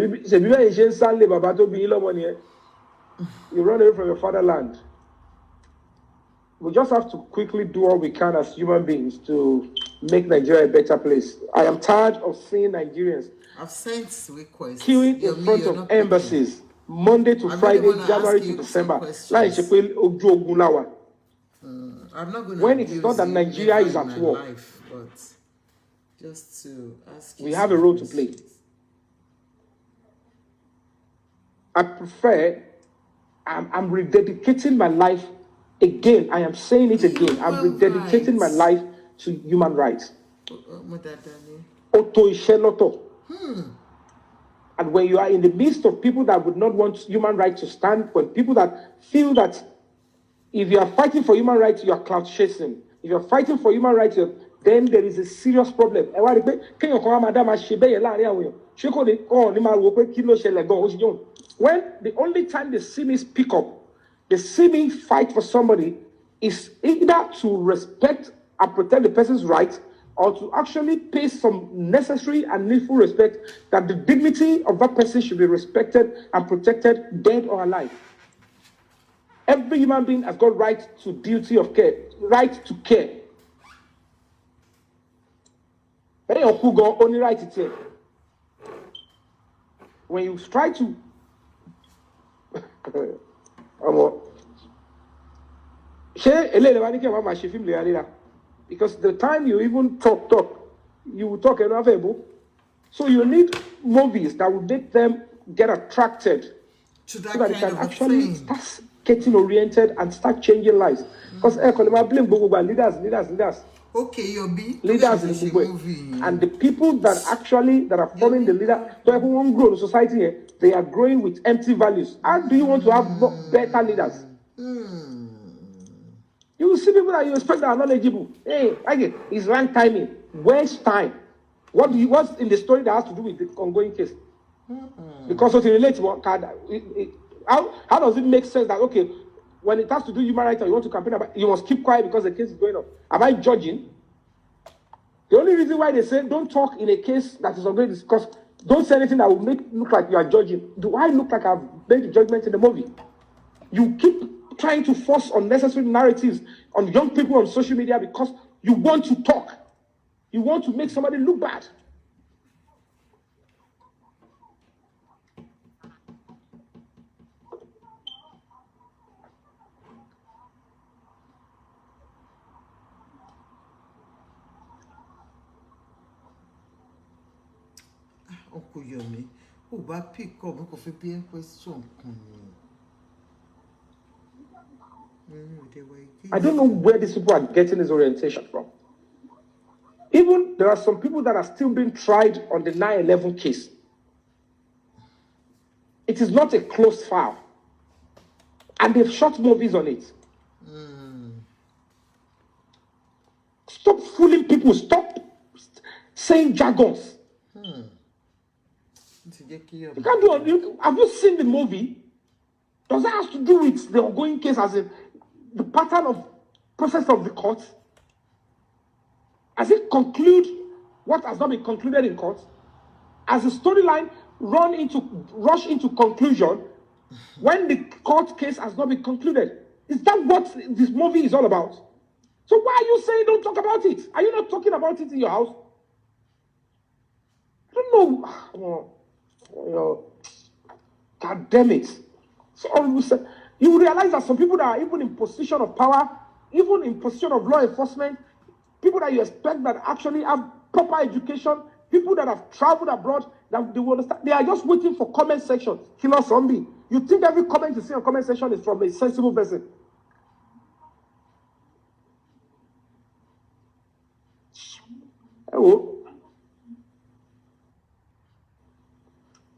run away from your fatherland. We just have to quickly do all we can as human beings to make Nigeria a better place. I am tired of seeing Nigerians I've sent requests. Queuing in front of embassies, Monday to Friday, January to December. I'm not going to when it is not that Nigeria is at war. Life, but just to ask you, we have a role to play. I prefer, I'm rededicating my life again. I am saying it again. I'm rededicating my life to human rights. Auto Isheloto. And when you are in the midst of people that would not want human rights to stand, when people that feel that if you are fighting for human rights, you are clout chasing. If you are fighting for human rights, then there is a serious problem. When the only time they see me speak up, they see me fight for somebody, is either to respect and protect the person's rights, or to actually pay some necessary and needful respect that the dignity of that person should be respected and protected, dead or alive. Every human being has got right to duty of care, right to care. Only right to care. When you try to because the time you even talk, you will talk enough able. So you need movies that will make them get attracted to that so that they kind can of actually thing. start getting oriented and start changing lives. Because leaders. Okay, Yobi. Leaders in the movie. And the people that are forming the leader, so everyone grow in society, they are growing with empty values. How do you want to have better leaders? You will see people that you expect that are knowledgeable. Hey, again, it's rank timing. Waste time. What's in the story that has to do with the ongoing case? Because it relates to how does it make sense that, okay, when it has to do human rights or you want to campaign about, you must keep quiet because the case is going on? Am I judging? The only reason why they say don't talk in a case that is ongoing is because don't say anything that will make look like you are judging. Do I look like I've made the judgment in the movie? You keep trying to force unnecessary narratives on young people on social media because you want to talk. You want to make somebody look bad. Uncle Yomi, who bá pick up, kò fi bí question kan ni. I don't know where these people are getting this orientation from. Even there are some people that are still being tried on the 9/11 case. It is not a closed file. And they've shot movies on it. Stop fooling people. Stop saying jargons. You can't do it. Have you seen the movie? Does that have to do with the ongoing case as in the pattern of process of the court? Has it conclude what has not been concluded in court? As the storyline rush into conclusion when the court case has not been concluded? Is that what this movie is all about? So why are you saying don't talk about it? Are you not talking about it in your house? I don't know. God damn it. So you realize that some people that are even in position of power, even in position of law enforcement, people that you expect that actually have proper education, people that have traveled abroad, that they will understand, they are just waiting for comment section. Killer zombie. You think every comment you see on comment section is from a sensible person? Hello.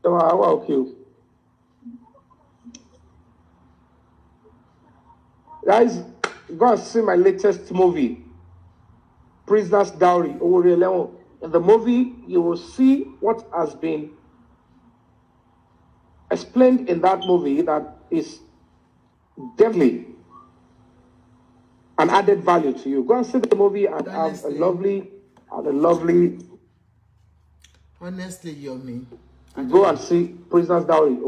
Okay. Guys, go and see my latest movie, Prisoner's Dowry. In the movie, you will see what has been explained in that movie that is definitely an added value to you. Go and see the movie and have a lovely. Honestly, Yomi. Go and see Prisoner's Dowry.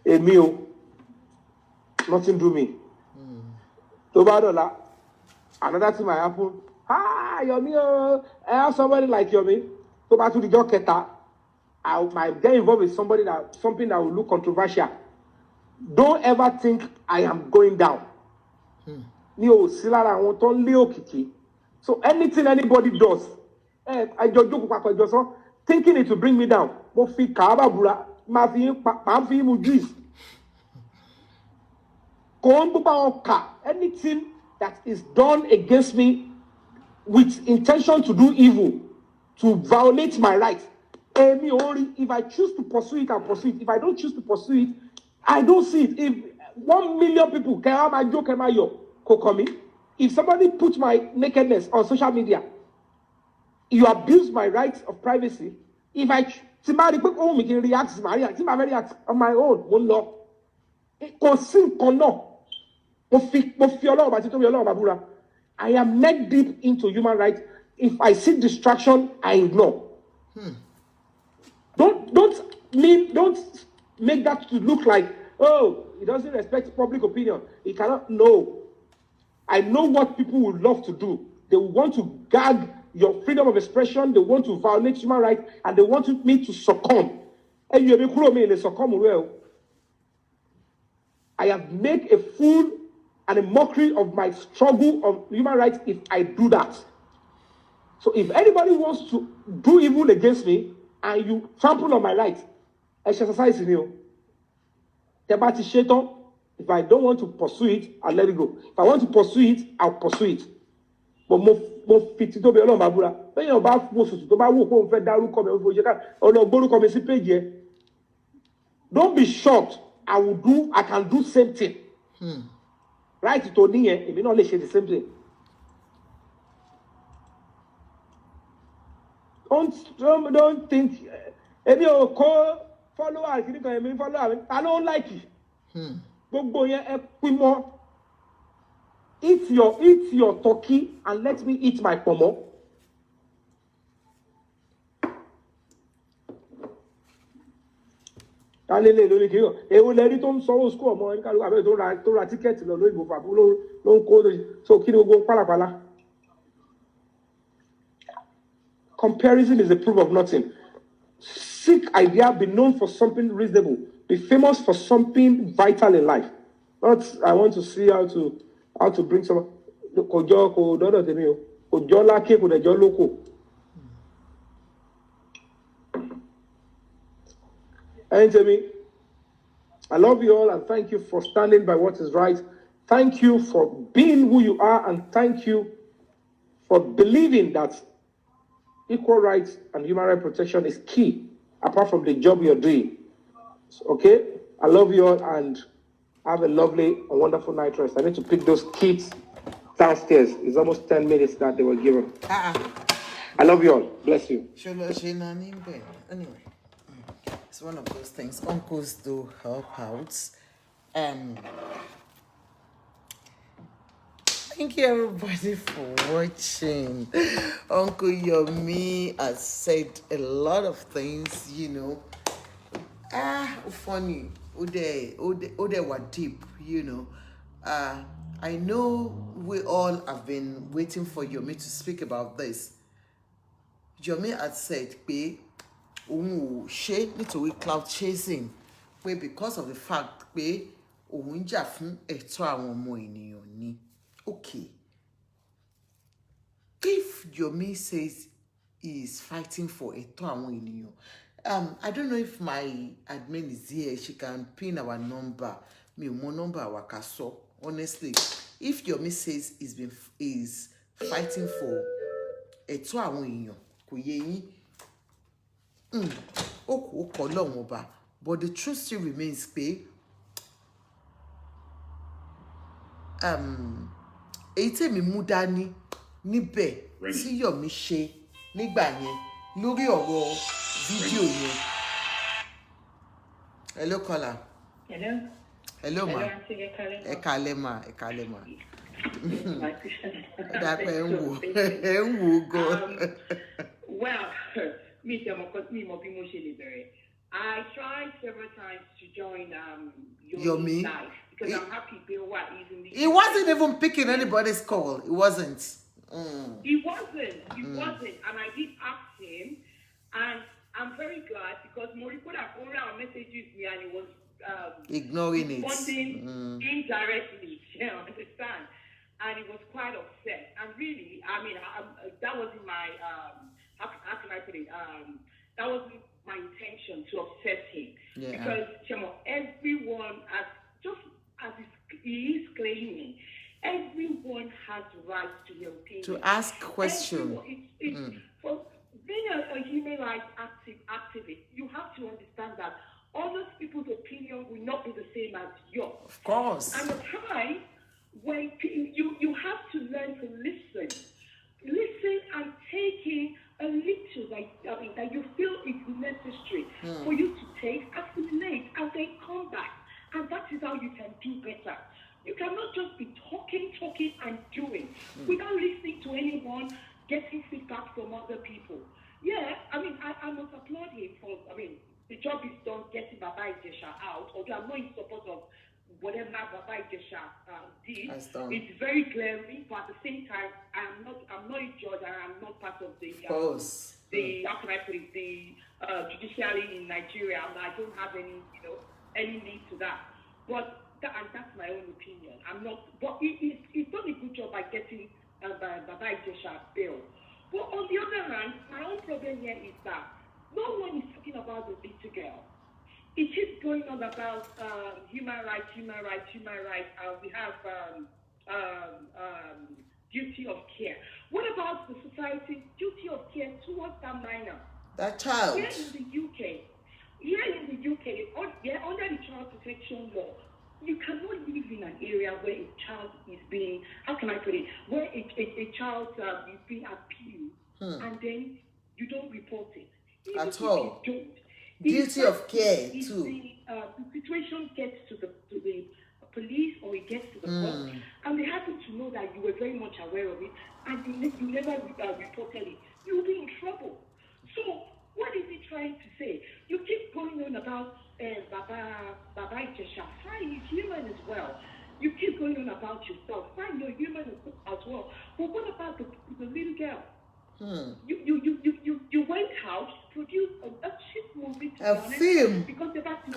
Emil, nothing do me. Another thing might happen. Yomi, I have somebody like Yomi. To the job keta, I might get involved with something that will look controversial. Don't ever think I am going down. So anything anybody does, I just thinking it will bring me down. Anything that is done against me with intention to do evil, to violate my rights. If I choose to pursue it, I'll pursue it. If I don't choose to pursue it, I don't see it. If 1 million people can have my joke, if somebody puts my nakedness on social media, you abuse my rights of privacy. If I react on my own, one law. I am neck deep into human rights. If I see distraction, I ignore. Don't make that to look like, oh, he doesn't respect public opinion. He cannot know. I know what people would love to do. They want to gag your freedom of expression. They want to violate human rights, and they want me to succumb. And you may succumb well. I have made a fool and a mockery of my struggle of human rights if I do that. So if anybody wants to do evil against me and you trample on my rights, exercise in you. If I don't want to pursue it, I'll let it go. If I want to pursue it, I'll pursue it. But don't be shocked. I can do same thing. Right to me, if you not let the same thing. Don't think if you call follower, I don't like it. Eat your turkey and let me eat my pomo. So kí ni gbogbo pálapàla. Comparison is a proof of nothing. Seek idea, be known for something reasonable, be famous for something vital in life. Not I want to see how to bring some Kemi, I love you all and thank you for standing by what is right. Thank you for being who you are and thank you for believing that equal rights and human rights protection is key, apart from the job you're doing. Okay? I love you all and have a lovely and wonderful night rest. I need to pick those kids downstairs. It's almost 10 minutes that they were given. I love you all. Bless you. Anyway, it's one of those things. Uncles do help out. Thank you everybody for watching. Uncle Yomi has said a lot of things, you know. Funny. Ode were deep, you know. I know we all have been waiting for Yomi to speak about this. Yomi had said, she nítorí cloud chasing, because of the fact pé òun jà fún ẹ̀tọ́ àwọn ọmọ ènìyàn ni. Okay. If Yomi says he is fighting for ẹ̀tọ́ àwọn ènìyàn, I don't know if my admin is here. She can pin our number. Mi ò mọ number wa ká sọ. Honestly, if Yomi says is fighting for ẹ̀tọ́ àwọn ènìyàn, kò yé yín. Ó kọ́ lọ́wọ́n ọba. But the truth still remains pé èyí tèmi mú dání níbẹ̀ tí Yomi ṣe nígbà yẹn lórí ọ̀rọ̀ fídíò yẹn. Hello caller. Hello ma. Ẹ kálẹ́ ma. Dàpẹ́ ń wò gan. Well, I tried several times to join Yomi live because I'm happy Bill White is in the. He wasn't even picking anybody's call. He wasn't. He wasn't, and I did ask him, and I'm very glad because Morikoda Kora messages me and he was ignoring responding indirectly. You understand? And he was quite upset. And really, I mean, that wasn't my how can I put it? That wasn't my intention to upset him because everyone, as he is claiming, everyone has rights to their opinion. To ask questions. For being a human rights activist, you have to understand that other people's opinion will not be the same as yours. Of course. And at times when you have to learn to listen and take in a little that you feel is necessary for you to take, assimilate, and then come back. And that is how you can do better. You cannot just be talking and doing without listening to anyone, getting feedback from other people. Yeah, I mean, I must applaud him for, the job is done getting Fabiyi out, although I'm not in support of whatever Fabiyi did. It's very glaring, but at the same time, I'm not a judge and I'm not part of the how can I put it, the judiciary in Nigeria. I don't have any link to that. But that's my own opinion. I'm not, but he's done a good job by getting Fabiyi bail. But on the other hand, my own problem here is that no one is talking about the little girl. It keeps going on about human rights. We have duty of care. What about the society's duty of care towards that minor? That child. Here in the UK, under the Child Protection Law, you cannot live in an area where a child is being, how can I put it, where a child is being abused and then you don't report it. Even at all. You don't. Duty of care too. The situation gets to the police or it gets to the court, and they happen to know that you were very much aware of it, and you never reported it, you'll be in trouble. So what is he trying to say? You keep going on about Fabiyi. Fine, he's human as well. You keep going on about yourself. Fine, you're human as well. But what about the little girl? You went out, produced a cheap movie a film because they're about to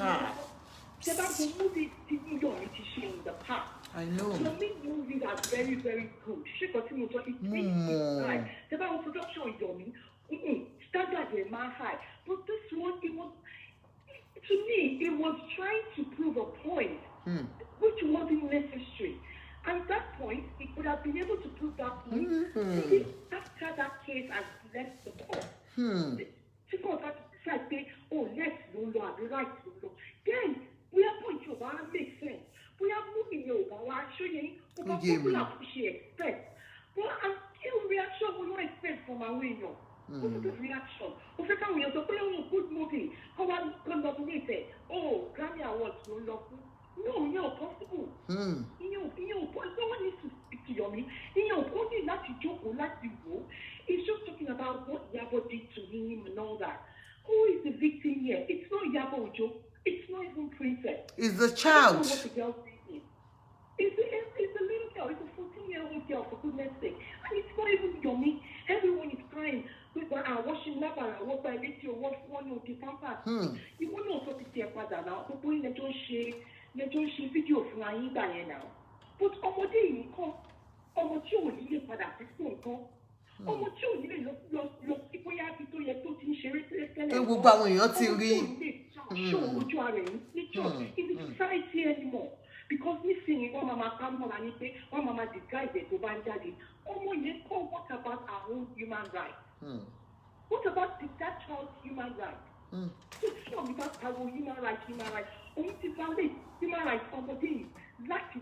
movie in the past. I know. So make movies are very, very good. It's nice. The about production Yomi, standard is high. But this one, to me, it was trying to prove a point, which wasn't necessary. And at that point, he could have been able to prove that point maybe after that case has left the court. The court had to decide, say, oh, let's no law, the right to law. Then, we are point to that makes sense. We are moving over, we are showing what people expect. But until reaction, we don't expect from our way, no. What is the reaction? Of the time we are talking about good movie, how are you nominated? Oh, Grammy Awards, no love. No, you're possible. No one needs to speak to Yomi. Only not to joke or not to go. It's just talking about what Yabo did to him and all that. Who is the victim here? It's not Yabo Joe. It's not even Princess. It's the child. I don't know what the girl's name is. It's a little girl. It's a 14-year-old girl, for goodness sake. And it's not even Yomi. Everyone is crying. People are watching Labara, what by video, what one of the pampers. You won't know what to say about that now. People in the don't share video flying by now. But ọmọdé yìí kọ́, ọmọ tí ò ní lè padà sí fún nǹkan. Ọmọ tí ò ní lè lọ sí bóyá bí tó yẹ tó ti ń ṣeré tẹ́lẹ̀. Gbogbo àwọn èèyàn ti rí. Ọmọ tí ò ní lè ṣọ́ ojú ara ẹ̀ níjọ́ in the society anymore. Because nísìnyí wọ́n máa pa mọ́ra ní pé wọ́n máa disguise ẹ̀ tó bá ń jáde. Ọmọ yẹn kọ́ what about our own human rights? What about that child's human rights? So sure because our human rights. Only to violate human rights ọmọdé yìí láti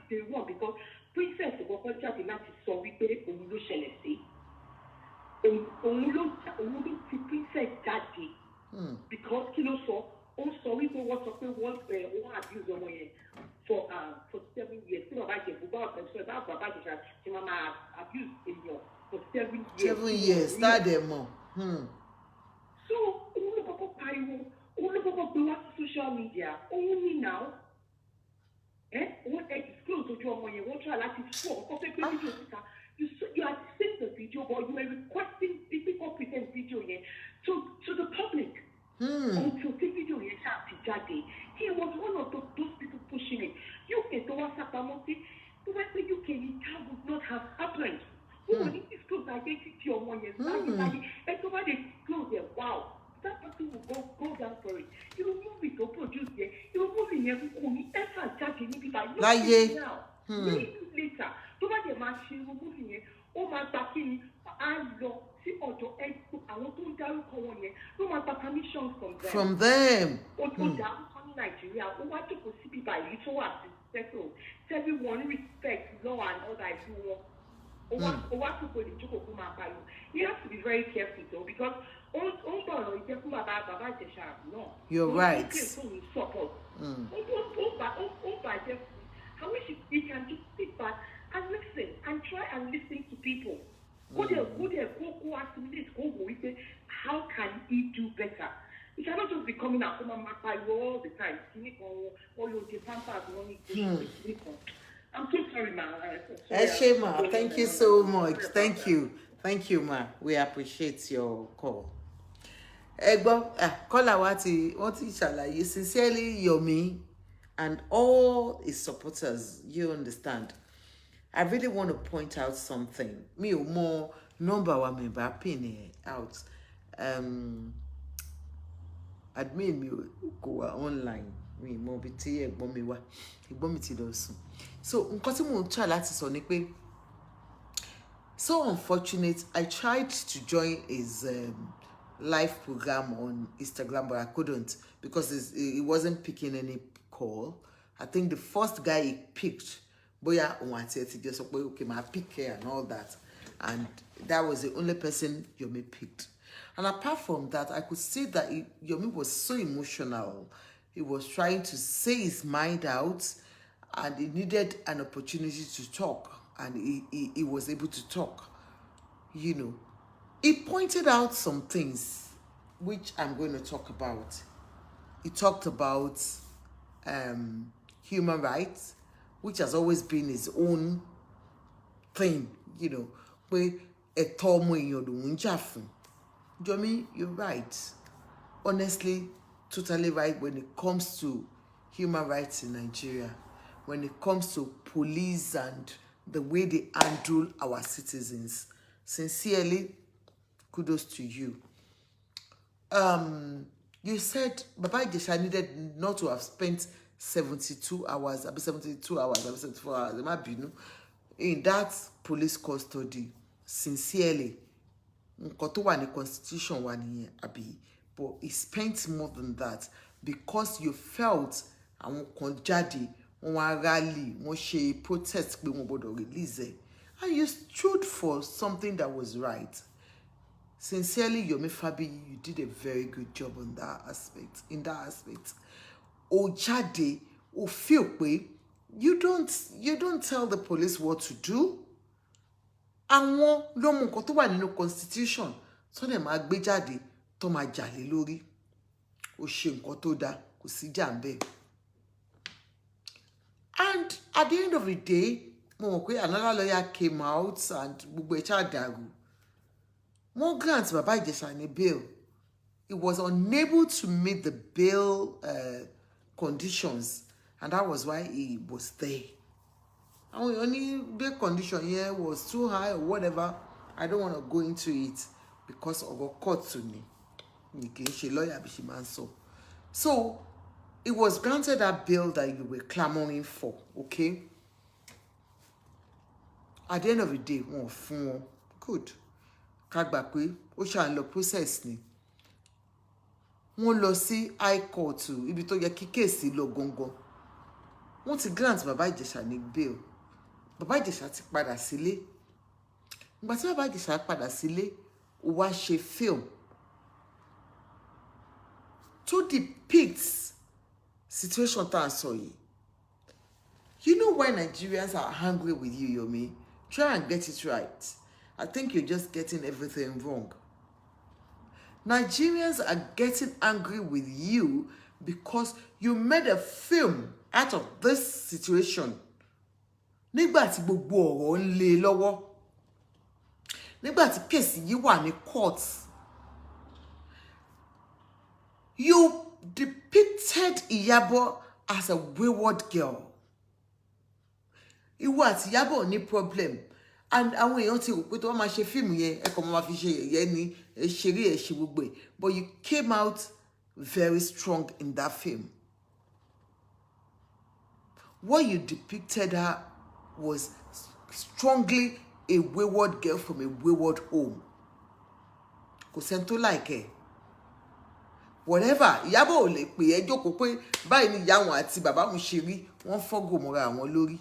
day one because princess ọkọ jáde láti sọ wípé òun ló ṣẹlẹ̀ sí òun ló ti princess jáde because kí ló sọ ó sọ wípé wọ́n sọ pé wọ́n abuse ọmọ yẹn for 7 years tí bàbá ìjẹ̀bú bá ọ̀pẹ̀ sọ bá bàbá ìjẹ̀bú ti máa abuse èèyàn for 7 years. 7 years láàdẹ̀ mọ̀. So òun ló kọ́kọ́ pariwo. Òun ló kọ́kọ́ gbé wá sí social media. Òun ní now. Wọ́n disclose ojú ọmọ yẹn. Wọ́n try láti fún ọkọ pé video síta. You are seeing the video but you are requesting people present video yẹn to the public. Until the video yẹn ṣáà ti jáde. He was one of those people pushing it. UK tó wá sápamọ́ sí. Tó wá pé UK yìí that would not have happened. Who would disclose identity ọmọ yẹn láyé. Ẹ tó bá dey disclose it, wow. That person will go down for it. You will move it or produce it. You will move it here. You will ever charge it by now. Maybe later. So that the machine will move it here. Oh my God, I love see auto expo. I want to down come here. No matter permission from them. Or to down from Nigeria. Or what to see by little as settle. Everyone respect law and all that you want. Or what to put in Chukwuma. You have to be very careful though because you're right. I wish you can just sit back and listen and try and listen to people. Go assimilate, how can he do better? You cannot just be coming out all the time. I'm so sorry, ma. Eshema, thank you so much. Thank you, ma. We appreciate your call. Caller what he ṣàlàyé sincerely Yomi and all his supporters, you understand. I really want to point out something. Me or more number one member pin out. Admin me go online. Me more be tea egbo mi wa. Egbo mi ti lọ sùn. So nǹkan tí mo try láti sọ ni pé so unfortunate. I tried to join his live program on Instagram, but I couldn't because he wasn't picking any call. I think the first guy he picked, boya wanted to just okay, my pick here and all that, and that was the only person Yomi picked. And apart from that, I could see that Yomi was so emotional. He was trying to say his mind out, and he needed an opportunity to talk, and he was able to talk. You know, he pointed out some things which I'm going to talk about. He talked about human rights, which has always been his own thing, you know, where a tomo in your Yomi, you're right. Honestly, totally right when it comes to human rights in Nigeria, when it comes to police and the way they handle our citizens. Sincerely, kudos to you. You said Baba Ijesha needed not to have spent 72 hours, 74 hours, in that police custody. Sincerely, nǹkan tó wà ní constitution wà nìyẹn, àbí? But he spent more than that because you felt àwọn kan jáde, wọ́n rally, wọ́n ṣe protest pé wọ́n gbọ́dọ̀ release it. And you stood for something that was right. Sincerely, Yomi Fabiyi, you did a very good job on that aspect. In that aspect, o jáde, o feel pé you don't tell the police what to do. Àwọn ló mú nǹkan tó wà nínú constitution tó dẹ̀ máa gbé jáde tó máa jà lé lórí. O ṣe nǹkan tó dáa, kò sí jà ńbẹ̀. And at the end of the day, mo mọ̀ pé another lawyer came out and gbogbo ẹ̀ṣá dàrú. Wọ́n grant Baba Ijesha ní bail. He was unable to meet the bail conditions, and that was why he was there. And the only bail condition here was too high or whatever. I don't want to go into it because of a court to me. She lawyer, but she man so it was granted that bail that you were clamoring for, okay? At the end of the day, good. Kagba pé ó ṣà ń lọ process ni. Wọ́n lọ sí high court ibi tó yẹ kí case lọ gangan. Wọ́n ti grant Baba Ijesha ní bail. Baba Ijesha ti padà sílé. Ìgbà tí Baba Ijesha padà sílé, ó wá ṣe film to depict situation tá à ń sọ yìí. You know why Nigerians are angry with you, Yomi? Try and get it right. I think you're just getting everything wrong. Nigerians are getting angry with you because you made a film out of this situation. Nígbà tí gbogbo ọ̀rọ̀ ń lé lọ́wọ́. Nígbà tí case yìí wà ní court. You depicted Iyabo as a wayward girl. Ìwọ àti Iyabo ní problem. And àwọn èèyàn ti rò pé tó máa ṣe fíìmù yẹn ẹ kàn máa fi ṣe yẹ̀yẹ́ ni ẹ ṣeré ẹ ṣe gbogbo ẹ̀. But you came out very strong in that film. What you depicted her was strongly a wayward girl from a wayward home. Kò sẹ́ni tó like ẹ̀. Whatever, Iyabo ò lè pè ẹ́ jókòó pé báyìí ni ìyá wọn àti bàbá wọn ṣe rí, wọ́n fọ́gò mọ́ra àwọn lórí.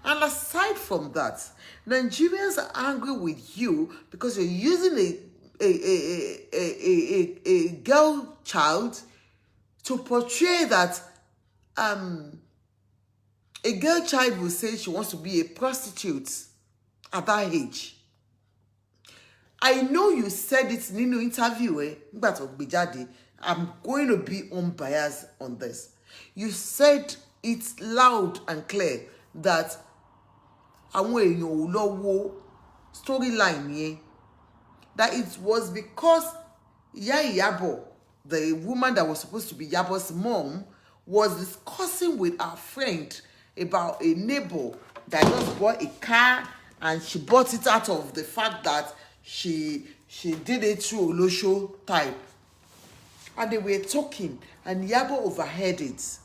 And aside from that, Nigerians are angry with you because you're using a girl child to portray that a girl child will say she wants to be a prostitute at that age. I know you said it in an interview, but I'm going to be unbiased on this. You said it loud and clear that àwọn èèyàn ò lọ wo storyline yẹn, that it was because Ìyá Iyabo, the woman that was supposed to be Iyabo's mom, was discussing with her friend about a neighbor that just bought a car, and she bought it out of the fact that she did it through Olosho type. And they were talking, and Iyabo overheard it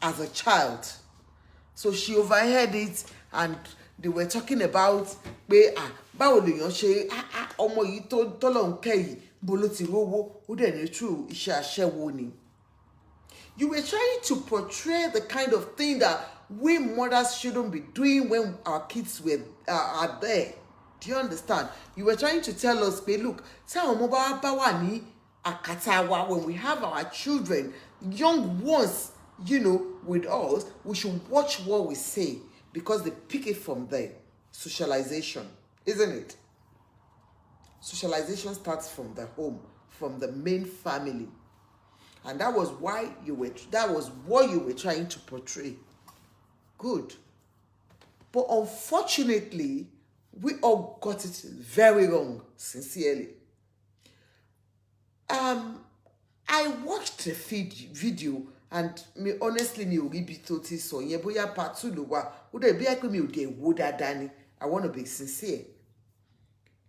as a child. So she overheard it, and they were talking about pé báwo lèèyàn ṣe ọmọ yìí tó tọ́lọ́run kẹ́ yìí bó ló ti rówó ó dẹ̀ ní true iṣẹ́ aṣẹ́wó ni. You were trying to portray the kind of thing that we mothers shouldn't be doing when our kids are there. Do you understand? You were trying to tell us pé look, tí àwọn ọmọ bá wà ní àkàtà wa, when we have our children, young ones, you know, with us, we should watch what we say because they pick it from there. Socialization, isn't it? Socialization starts from the home, from the main family. And that was what you were trying to portray. Good. But unfortunately, we all got it very wrong, sincerely. I watched the video, and me honestly mi ò rí bí tó ti sọ yẹn bóyá part 2 ló wà ó dẹ̀ bí ẹ pé mi ò dẹ̀ wò dáadáa ni. I want to be sincere,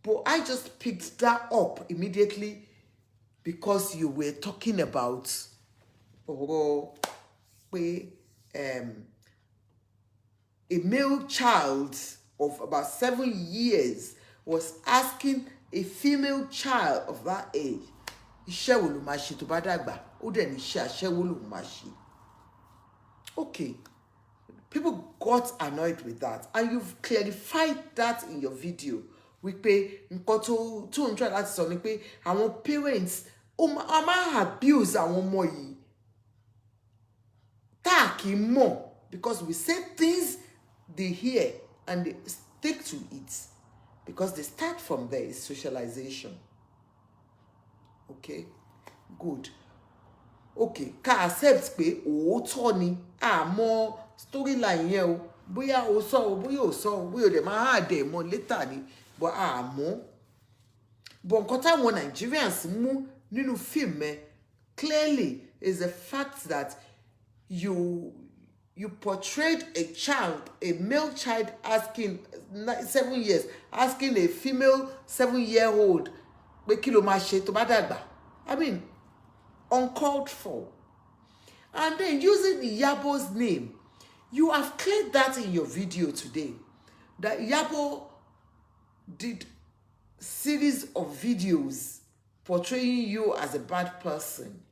but I just picked that up immediately because you were talking about a male child of about 7 years was asking a female child of that age, iṣẹ́ wo ló máa ṣe tó bá dàgbà? Ó dẹ̀ ní iṣẹ́ aṣẹ́wó ló máa ṣe. Okay, people got annoyed with that, and you've clarified that in your video. Wípé nǹkan tó ń try láti sọ ni pé àwọn parents ó máa abuse àwọn ọmọ yìí tá kì í mọ̀, because we say things they hear and they stick to it, because they start from there. Is socialization. Okay, good. Okay, ká accept pé òótọ́ ni àmọ́ storyline yẹn o, bóyá o sọ o bóyá o sọ o bóyá o dẹ̀ máa dẹ̀ mọ́ later ni, but àmọ́ but nǹkan táwọn Nigerians mú nínú film clearly is the fact that you portrayed a child, a male child asking 7 years, asking a female 7-year-old pé kí ló máa ṣe tó bá dàgbà. I mean, uncalled for. And then using Iyabo's name, you have cleared that in your video today, that Iyabo did series of videos portraying you as a bad person.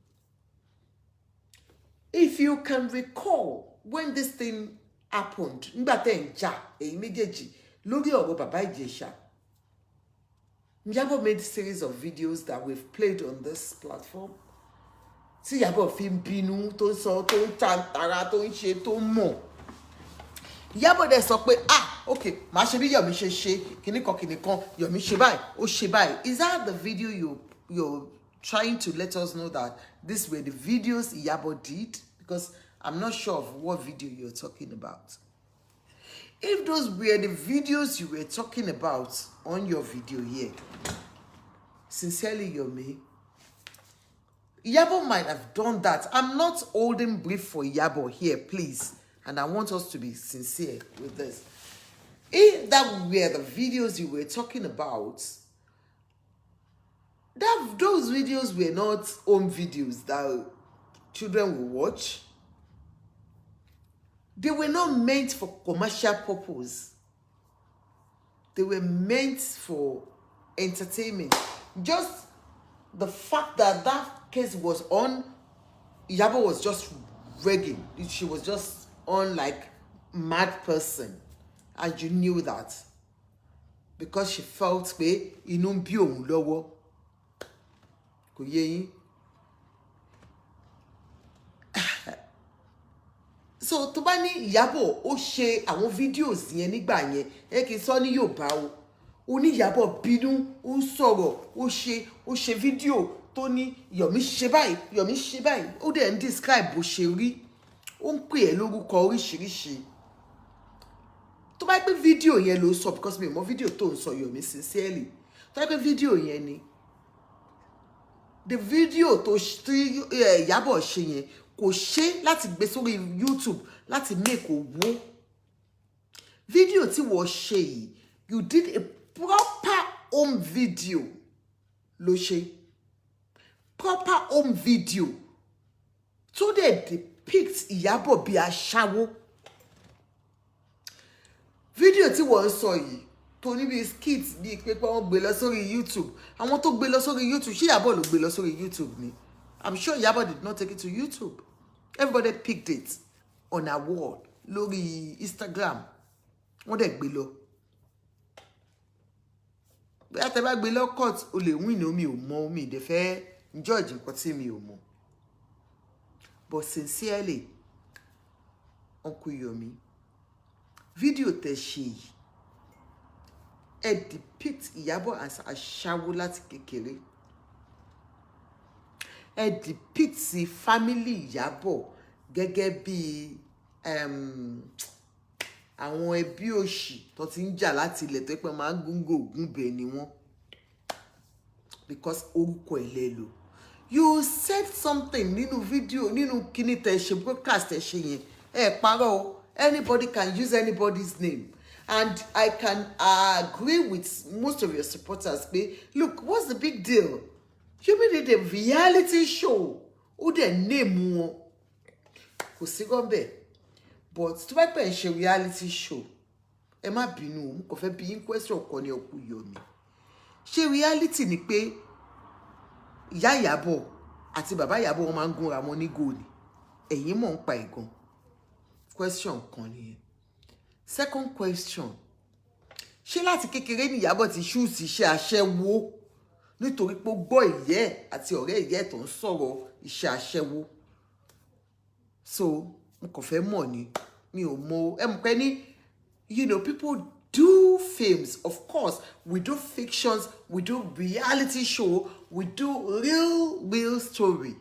If you can recall when this thing happened, nígbà tẹ́ ń jà èyí méjèèjì lórí ọ̀rọ̀ Bàbá Ìjẹ̀ṣà, Iyabo made series of videos that we've played on this platform. Tí Iyabo fi ń bínú, tó ń sọ, tó ń tàntàrà, tó ń ṣe, tó ń mọ̀. Iyabo dẹ̀ sọ pé okay, màá ṣe bí Yomi ṣe ṣe, kìnnìkan, Yomi ṣe báyìí, ó ṣe báyìí. Is that the video you're trying to let us know that these were the videos Iyabo did? Because I'm not sure of what video you're talking about. If those were the videos you were talking about on your video here, sincerely, Yomi, Iyabo might have done that. I'm not holding brief for Iyabo here, please. And I want us to be sincere with this. If that were the videos you were talking about, those videos were not home videos that children will watch. They were not meant for commercial purpose. They were meant for entertainment. Just the fact that that case was on, Iyabo was just regging. She was just on like mad person. And you knew that. Because she felt pé inú ń bí òun lọ́wọ́. Kò yé yín? So tó bá ní Iyabo ó ṣe àwọn videos yẹn nígbà yẹn, kì í sọ ní Yorùbá o. Ó ní Iyabo bínú, ó ń sọ̀rọ̀, ó ṣe video tó ní Yomi ṣe báyìí, ó dẹ̀ ń describe bó ṣe rí. Ó ń pè ẹ́ lórúkọ oríṣiríṣi. Tó bá pé video yẹn ló sọ, because mi mọ video tó ń sọ Yomi sincerely. Tó bá pé video yẹn ni, the video tó Iyabo ṣe yẹn kò ṣe láti gbé sórí YouTube láti make owó. Video tí wọ́n ṣe yìí, you did a proper home video ló ṣe. Proper home video tó dẹ̀ depict Iyabo bí aṣáwó. Video tí wọ́n sọ yìí tó ní bí skits bí pé wọ́n gbé lọ sórí YouTube. Àwọn tó gbé lọ sórí YouTube, ṣé Iyabo ló gbé lọ sórí YouTube ni? I'm sure Iyabo did not take it to YouTube. Everybody picked it on a wall lórí Instagram. Wọ́n dẹ̀ gbé lọ. Bí a tẹ́ bá gbé lọ court, o lè win o, mi ò mọ̀, mi dẹ̀ fẹ́ judge nǹkan tí mi ò mọ̀. But sincerely, Uncle Yomi, video tẹ́ ṣe yìí, ẹ depict Iyabo as aṣáwó láti kékeré. Ẹ depict sí family Iyabo gẹ́gẹ́ bí àwọn ẹbí òṣì tó ti ń jà láti ilẹ̀ tó pẹ́ máa ń gúngò ògúnbẹ̀ ni wọ́n. Because orúkọ ẹ̀ lẹ lò. You said something nínú video, nínú kíní tẹ́ ṣe broadcast tẹ́ ṣe yẹn. Ẹ parọ́ o. Anybody can use anybody's name. And I can agree with most of your supporters. Look, what's the big deal? Yomi did a reality show. Ó dẹ̀ name wọn. Kò sí gọ́ńbẹ̀. But tó bá pẹ̀ ń ṣe reality show, ẹ má bínú, mo kàn fẹ́ bi yín question kan ní ọkù Yomi. Ṣé reality ni pé ìyá Ìyábọ̀ àti bàbá Ìyábọ̀ wọn máa ń gúnra wọn ní góòlì? Ẹ̀yin mọ̀ ń pa ẹ̀gan. Question kan nìyẹn. Second question. Ṣé láti kékeré ni Ìyábọ̀ ti choose iṣẹ́ aṣẹ́wó nítorí pé ó gbọ́ ìyẹ́ ẹ̀ àti ọ̀rẹ́ ìyẹ́ ẹ̀ tó ń sọ̀rọ̀ iṣẹ́ aṣẹ́wó? So, mo kàn fẹ́ mọ̀ ni, mi ò mọ̀, ẹ mọ̀ pé ní, you know, people do films, of course, we do fictions, we do reality show, we do real story,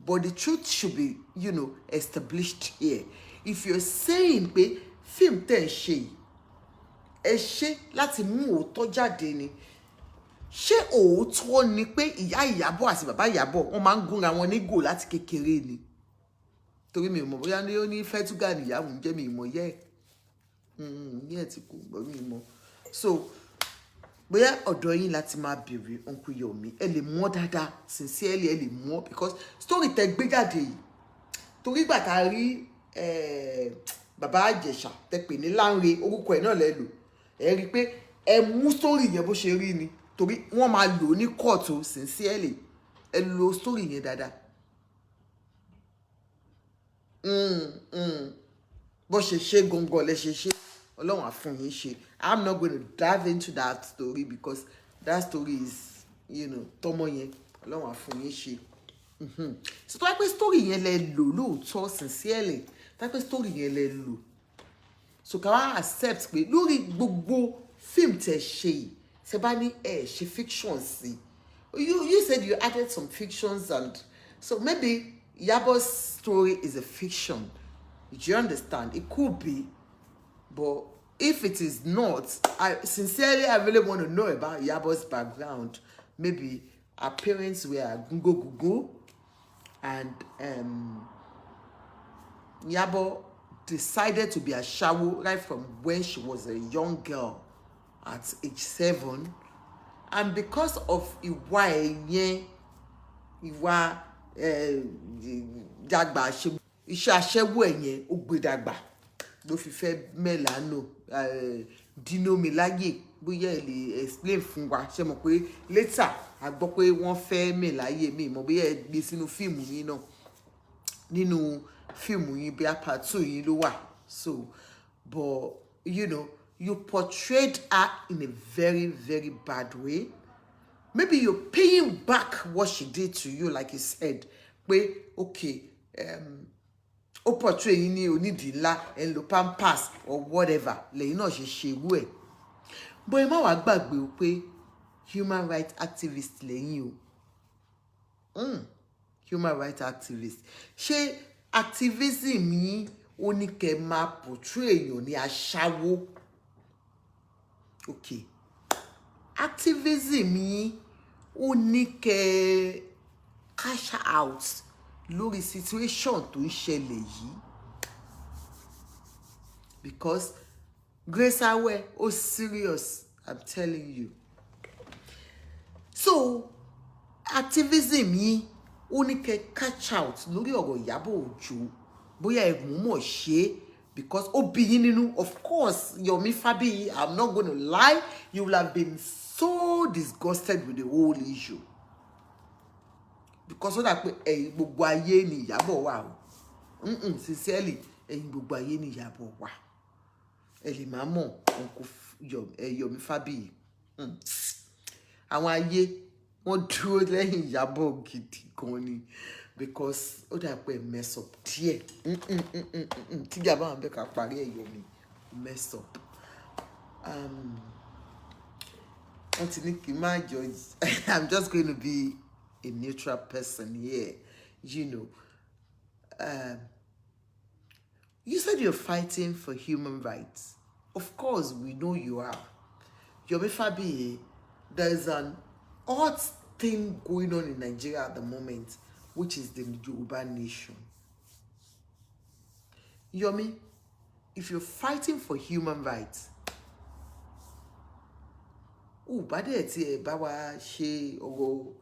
but the truth should be, you know, established here. If you're saying pé film tẹ́ ń ṣe yìí, ẹ ṣe láti mú òótọ́ jáde ni, ṣé òótọ́ ni pé ìyá Ìyábọ̀ àti bàbá Ìyábọ̀ wọ́n máa ń gúnra wọn ní gò láti kékeré ni? Torí mi ò mọ̀ bóyá ní ó ní fẹ́túgà níyàwó ń jẹ́ mi ìmọ̀ yẹ́ ẹ̀ tí kò gbọ́ mi mọ̀. So bóyá ọ̀dọ̀ yín láti máa bèrè Uncle Yomi, ẹ lè mọ̀ dáadáa, sincerely ẹ lè mọ̀, because story tẹ́ gbé jáde yìí, torí gbà tá a rí bàbá Àjẹ̀ṣà tẹ́ pè ní Láńre, orúkọ ẹ̀ náà lẹ lò, ẹ rí i pé ẹ mú story yẹn bó ṣe rí ni, torí wọ́n máa lò ní court o, sincerely ẹ lo story yẹn dáadáa. Bó ṣe ṣe gangan lẹ ṣe ṣe, Ọlọ́run á fún yín ṣe. I'm not going to dive into that story because that story is, you know, tọmọ yẹn, Ọlọ́run á fún yín ṣe. So tó wá pé story yẹn lẹ lò lóòótọ́, sincerely, tó wá pé story yẹn lẹ lò, so ká wá accept pé lórí gbogbo film tẹ́ ṣe yìí, ṣe bá ní ẹ ṣe fiction sí. You said you added some fictions, and so maybe Yabo's story is a fiction. Do you understand? It could be, but if it is not, I really want to know about Yabo's background. Maybe her parents were Gugu, and Yabo decided to be a shawo right from when she was a young girl at age 7, and because of ìwà dàgbà iṣẹ́ aṣẹ́wó ẹ̀yẹn ó gbé dàgbà ló fi fẹ́ Mẹ́lánò dínú mi láyè, bóyá ẹ lè explain fún wa. Ṣé mọ̀ pé later a gbọ́ pé wọ́n fẹ́ Mẹ́láyè, mi mọ̀ bóyá ẹ gbé sínú fíìmù yín náà, nínú fíìmù yín bí part 2 yín ló wà. So but you know, you portrayed her in a very bad way. Maybe you're paying back what she did to you, like you said. Pé okay, ó portray yín ní onídìí ńlá, ẹ̀ ń lo pampers or whatever, lẹ́yìn náà ṣe ṣe irú ẹ̀. But ẹ má wá gbàgbé o pé human rights activist lẹ́yìn o. Human rights activist. Ṣé activism yín ó ní kẹ́ máa portray èèyàn ní aṣáwó? Okay. Activism yín ó ní kẹ́ cash out lórí situation tó ń ṣẹlẹ̀ yìí, because Grace Awe ó serious, I'm telling you. So activism yìí ó ní kẹ́ cash out lórí ọ̀rọ̀ Ìyábọ̀ Òjó, bóyá ẹ mọ̀ ṣe, because ó bí yín nínú. Of course, Yomi Fabiyi, I'm not going to lie, you will have been so disgusted with the whole issue, because ó dà pé ẹ̀yin gbogbo ayé ni Ìyábọ̀ wà o. Sincerely, ẹ̀yin gbogbo ayé ni Ìyábọ̀ wà. Ẹ lè má mọ̀ Yomi Fabiyi. Àwọn ayé wọ́n dúró lẹ́yìn Ìyábọ̀ gidi gan ni, because ó dà pé mess up díẹ̀. Tí Ìyábọ̀ àwọn bẹ́ẹ̀ ká parí ẹ̀ Yomi mess up. Wọ́n ti ní kí n má judge. I'm just going to be a neutral person here, you know. You said you're fighting for human rights. Of course, we know you are. Yomi Fabiyi, there is an odd thing going on in Nigeria at the moment, which is the Yoruba nation. Yomi, if you're fighting for human rights, bá dẹ̀ tí ẹ bá wa ṣe ọ̀rọ̀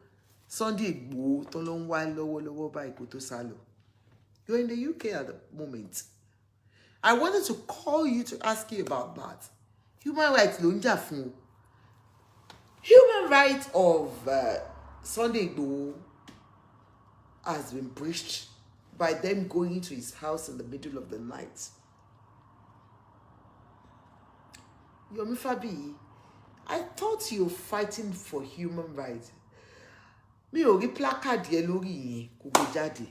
Sunday Igboho tó ló ń wá lọ́wọ́lọ́wọ́ báyìí kó tó sálọ. You're in the UK at the moment. I wanted to call you to ask you about that. Human rights ló ń jà fún o. Human rights of Sunday Igboho has been breached by them going to his house in the middle of the night. Yomi Fabiyi, I thought you were fighting for human rights. Mi ò rí placard yẹn lórí yẹn kó gbé jáde.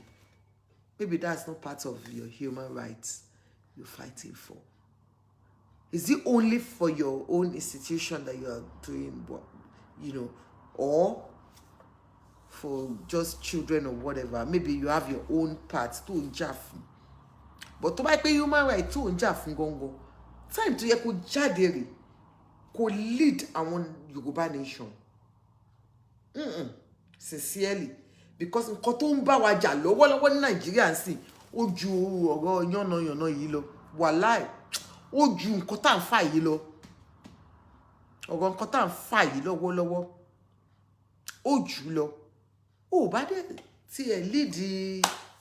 Maybe that's not part of your human rights you're fighting for. Is it only for your own institution that you are doing what, or for just children or whatever? Maybe you have your own part to ń jà fún. But tó bá pé human rights tó ń jà fún gongo, time tó yẹ kó jáde rè, kó lead àwọn Yorùbá nation. Sincerely, because nǹkan tó ń bá wa jà lọ́wọ́lọ́wọ́ ní Nàìjíríà ń sìn ó ju ọ̀rọ̀ yànnàyànnà yìí lọ. Wàláì, ó ju nǹkan tá à ń fà yìí lọ. Ọ̀rọ̀ nǹkan tá à ń fà yìí lọ́wọ́lọ́wọ́ ó jù lọ. Ó bá dé tí ẹ lead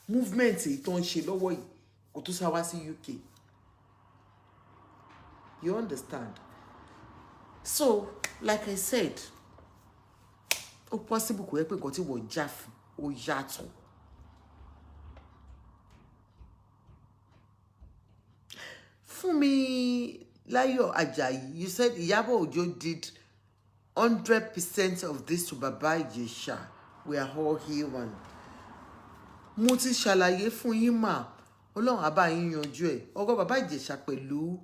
movement tó ń ṣe lọ́wọ́ yìí kó tó sá wá sí UK. You understand? So, like I said, ó possible kò yẹ pé nǹkan tí wọ́n jà fún ó yàtọ̀. Funmilayo Ajayi, you said Iyabo Ojo did 100% of this to Baba Ijesha. We are all human. Mo ti ṣàlàyé fún yín mà. Ọlọ́run á bá yín yanjú ẹ̀. Ọ̀rọ̀ Baba Ijesha pẹ̀lú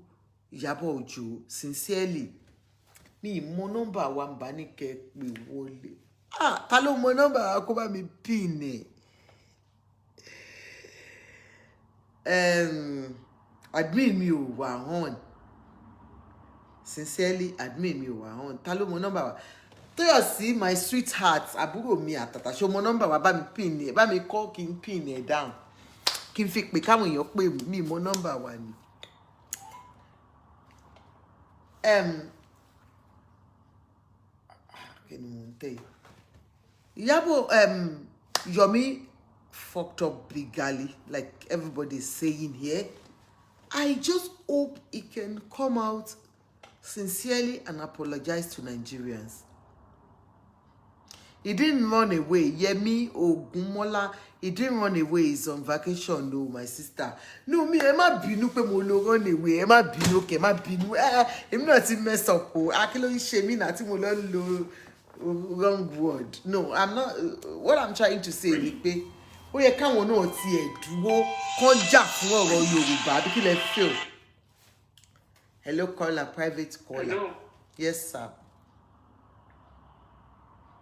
Iyabo Ojo, sincerely, mi mọ nọ́mbà wa ń bá ní kẹ́ pé wọlé. Ta ló mọ nọ́mbà wa kó bá mi pin ẹ̀. Admin mi ò wà hàn. Sincerely, admin mi ò wà hàn. Ta ló mọ nọ́mbà wa? Tóyọ̀sí, my sweetheart, àbúrò mi àtàtà, ṣé o mọ nọ́mbà wa bá mi pin ẹ̀, bá mi call kí n pin ẹ̀ down. Kí n fi pè káwọn èèyàn pè mí mọ nọ́mbà wa ni. Iyabo, Yomi fucked up legally, like everybody's saying here. I just hope he can come out sincerely and apologize to Nigerians. He didn't run away. Yemi Ogunmola, he didn't run away. He's on vacation, no, my sister. No, me, ẹ má bínú pé mo lọ run away. Ẹ má bínú, ẹ má bínú. Èmi náà ti mess up o. Akilo ṣe mí na tí mo lọ lo wrong word. No, I'm not. What I'm trying to say is pé ó yẹ káwọn náà ti ẹ̀ dúró kán jà fún ọ̀rọ̀ Yorùbá. Bí kí lẹ feel? Hello, caller, private caller. Hello. Yes, sir.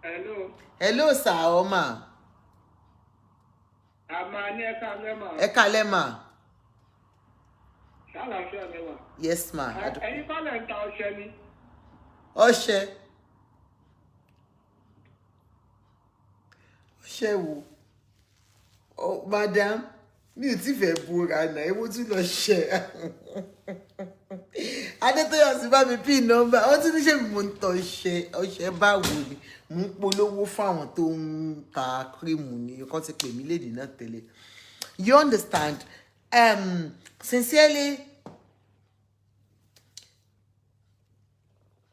Hello. Hello, sir, Oma. Àmà ní ẹ̀ka lẹ́mà. Ẹ káalẹ́ mà. Ṣàlàáfíà ni wà. Yes, ma. Ẹ̀yin kọ́lẹ̀ ń ta ọṣẹ ni. Ọṣẹ. Ọṣẹ wo? Oh, madam, mi ò tí fẹ́ búra náà, èwo tún lọ ṣẹ. Adétóyọ̀sí bá mi pín nọ́mbà. Wọ́n tún ní ṣe mo ń tọ ọṣẹ báwo ni? Mo ń polówó fáwọn tó ń ta kírìmù ni. Kán ti pè mí lédè náà tẹ́lẹ̀. You understand? Sincerely,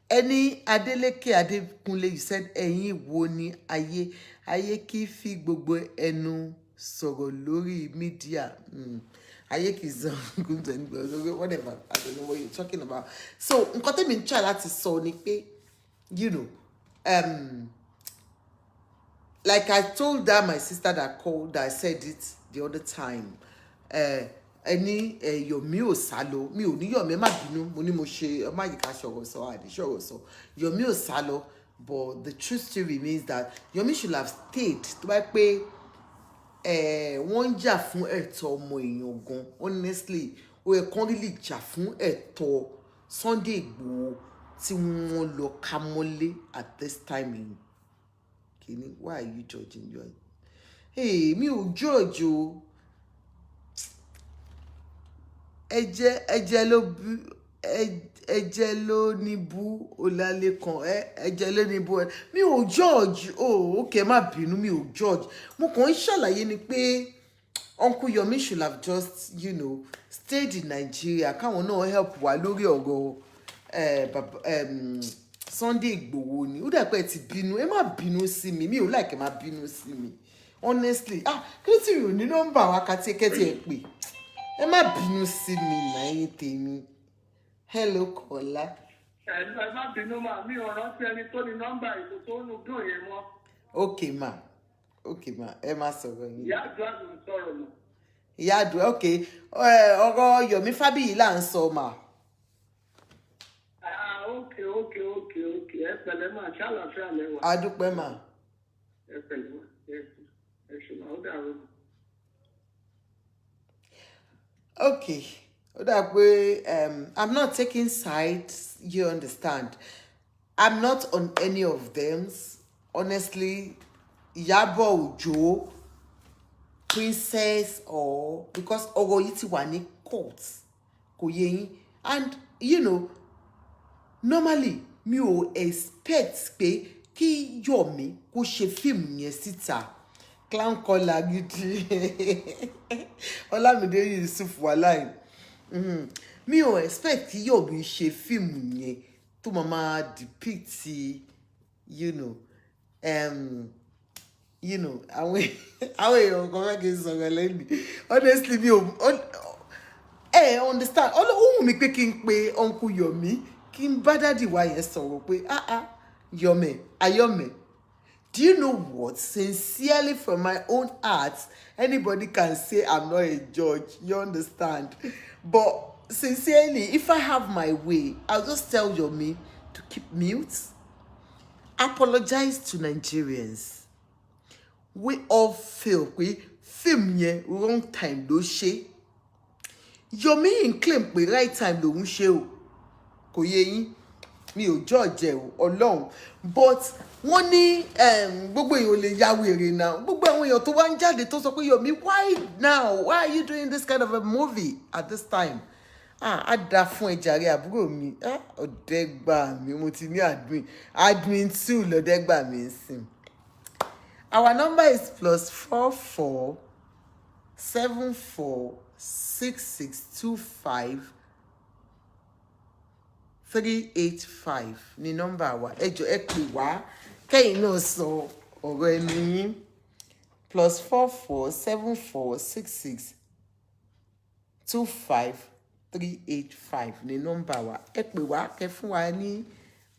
Ẹni Adeleke Adekunle, you said ẹ̀yin wo ni ayé kì í fi gbogbo ẹnu sọ̀rọ̀ lórí media. Ayé kì í sọ whatever, I don't know what you're talking about. So nǹkan tẹ́mi ń try láti sọ ni pé, like I told that my sister that called, that I said it the other time. Ẹni Yomi ò sálọ, mi ò ní Yomi, ẹ má bínú, mo ní mo ṣe ọmọ àyíká ṣọ̀rọ̀ sọ, àdé ṣọ̀rọ̀ sọ. Yomi ò sálọ, but the truth still remains that Yomi should have stayed. Tó bá pé wọ́n ń jà fún ẹ̀tọ́ ọmọ èèyàn gan, honestly, ó yẹ kán really jà fún ẹ̀tọ́ Sunday Igboho tí wọ́n lọ ká mọ́lé at this time in Kemi. Why are you judging your? Hey, mi ò judge o. Ẹ̀jẹ̀ ló bí ẹ̀jẹ̀ ló ní bú Ọlálékan ẹ̀jẹ̀ ló ní bú mi ò judge okay má bínú mi ò judge mo kàn ń ṣàlàyé ni pé Uncle Yomi should have just stayed in Nigeria káwọn náà help wa lórí ọ̀rọ̀ Sunday Igboho ni ó dà pé ẹ ti bínú ẹ má bínú sí mi ò like ẹ má bínú sí mi honestly kí ló ti rò ní nọ́mbà wa kàtíkẹ́tì ẹ pè ẹ má bínú sí mi náà tèmi. Hello Kọ́lá. Ẹ má bínú mà mí ò rántí ẹni tó ní nọ́mbà ìbò tó ń dùn yẹn mọ́. Okay ma ẹ má sọ̀rọ̀ yín. Ìyá àdúrà ló ń sọ̀rọ̀ mọ́. Ìyá àdúrà okay ọ̀rọ̀ Yomi Fabiyi là ń sọ mà. Okay. Ẹ pẹ̀lẹ́ mà ṣàlàfíà lẹ́wà. A dúpẹ́ mà. Ẹ pẹ̀lẹ́ mà ẹ ṣe mà ó dàrú. Okay. That way, I'm not taking sides, you understand. I'm not on any of them. Honestly, Iyabo Ojo, Princess, or because Ogoyiti wani court. And normally, me o expect pé kí Yomi kó ṣe film yẹn síta. Clown collar gidi. Olamide Yusuf walai. Mi ò expect kí Yomi ṣe fíìmù yẹn tó máa depict àwọn èèyàn kan fẹ́ kí n sọ̀rọ̀ lẹ́nu honestly mi ò understand ohun mi pé kí n pe Uncle Yomi kí n bá dádì wa yẹn sọ̀rọ̀ pé Yomi Ayome, do you know what? Sincerely from my own heart, anybody can say I'm not a judge, you understand? But sincerely, if I have my way, I'll just tell Yomi to keep mute. Apologize to Nigerians. We all feel we film ye wrong time do she. Yomi in claim we right time do un she o. Kò yé yín. Mi ò judge ẹ o Ọlọ́run, but wọ́n ní gbogbo èèyàn lè ya wèrè náà gbogbo àwọn èèyàn tó wá ń jáde tó sọ pé Yomi why now, why are you doing this kind of a movie at this time? Á dá fún ẹ jàre àbúrò mi ọ̀dẹ́gbà mi mo ti ní admin 2 lọ́dẹ́gbà mi sìn. Our number is +44 74 6625 385 ni nọ́mbà wa ẹjọ ẹ pè wá kẹ́yìn náà sọ ọ̀rọ̀ ẹnu yín +44 74 66 25 385 ni nọ́mbà wa ẹ pè wá kẹ́ fún wa ní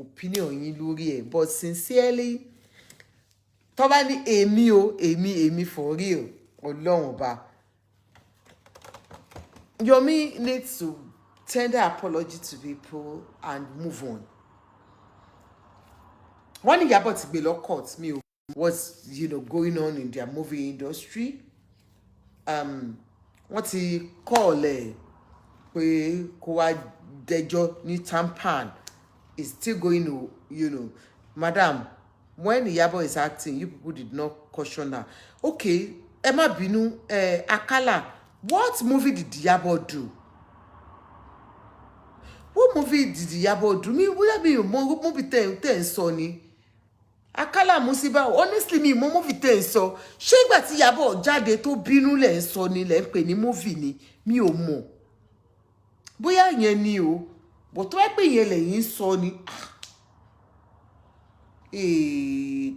opinion yín lórí ẹ̀ but sincerely tó bá ní èmi for real Ọlọ́run ọba Yomi needs to tender apology to people and move on. Wọ́n ní Ìyábọ̀ ti gbé lọ court mi o what's going on in their movie industry. Wọ́n ti call ẹ̀ pé kó wá dẹjọ́ ní Tampan is still going to madam when Ìyábọ̀ is acting you people did not caution her. Okay ẹ má bínú Akala, what movie did Ìyábọ̀ do? What movie did Ìyábọ̀ do? Mi bóyá mi ò mọ movie tẹ́ ń sọ ni. Akala Musiba, honestly mi mọ movie tẹ́ ń sọ. Ṣé ìgbà tí Ìyábọ̀ jáde tó bínú lẹ̀ ń sọ ni lẹ̀ ń pè ní movie ni? Mi ò mọ̀. Bóyá yẹn ni o. But tó bá pè yẹn lẹ̀yin sọ ni.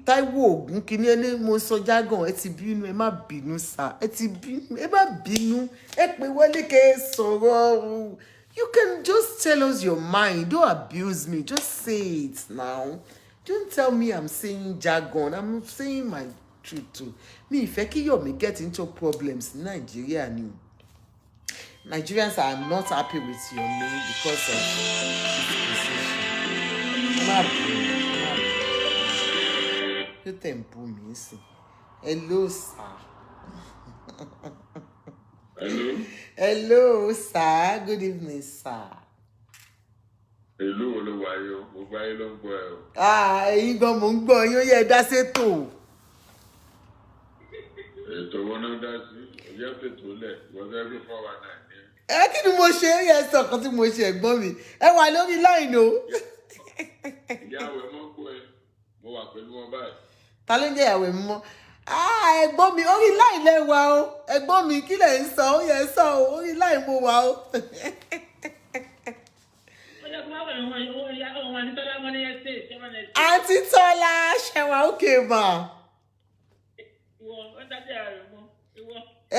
Táíwò Ògún kíní ẹni mo sọ jágàn ẹ ti bínú ẹ má bínú sá. Ẹ ti bínú ẹ má bínú. Ẹ pè wọlé kẹ́ sọ̀rọ̀. You can just tell us your mind. Don't abuse me. Just say it now. Don't tell me I'm saying jargon. I'm saying my truth too. Me, if Yomi get into problems in Nigeria, Nigerians are not happy with Yomi because of his position. You tempo me, see. Hello, sir. Hello. Hello, sir. Good evening, sir. Hello, Olunloyo. Mo bá yín ló ń gbọ́ ẹ o. Ẹ̀yin gan mo ń gbọ́ yín ó yẹ dá sétò. Ètò wọn náà dá sí. Ọjọ́ fètò lẹ̀, wọ́n fẹ́ gbé 419 ní. kí ni mo ṣe yẹ sọ kan tí mo ṣe ẹ̀gbọ́n mi ẹ wà lórí line o. ìyàwó ẹ mọ kó ẹ mo wà pẹ̀lú wọn báyìí. ta ló ń jẹ́ ìyàwó mi mọ́ ẹ̀gbọ́n mi orí line lẹ wà o ẹ̀gbọ́n mi kí lẹ ń sọ ó yẹ sọ o orí line mo wà o. àǹtí Tọ́lá ṣẹ̀wá òkè mà.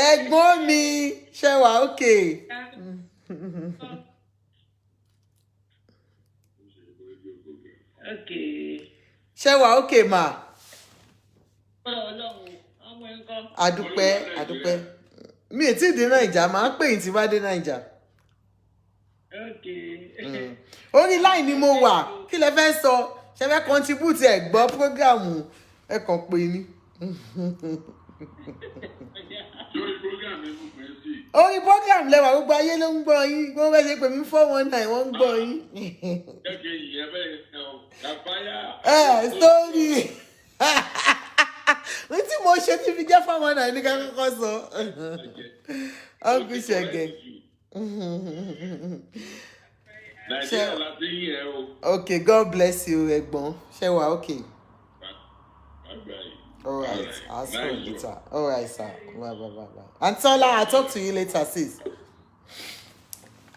ẹ̀gbọ́n mi ṣẹ̀wá òkè. ṣẹ̀wá òkè mà. àdúpẹ́ mi ò tí ì dé Naija máa ń pè yín tí bá dé Naija. orí láì ni mo wà kí lẹ fẹ́ sọ ṣe fẹ́ contribute ẹ̀ gbọ́ prógrámù ẹ kàn pé ní. orí prógrámù lẹ́wà gbogbo ayé ló ń gbọ́ yín gbogbo bẹ́ẹ̀ ṣe pè mí 419 wọ́n ń gbọ́ yín. sórí ní tí mo ṣe tí fi jẹ́ 419 ní ká kọ́kọ́ sọ ọ̀gbìn ṣẹ̀gẹ̀. Okay, God bless you, ẹ̀gbọ́n. Ṣé wà okay? All right, I'll see you later. All right, sir. Bye. Antola, I'll talk to you later, sis.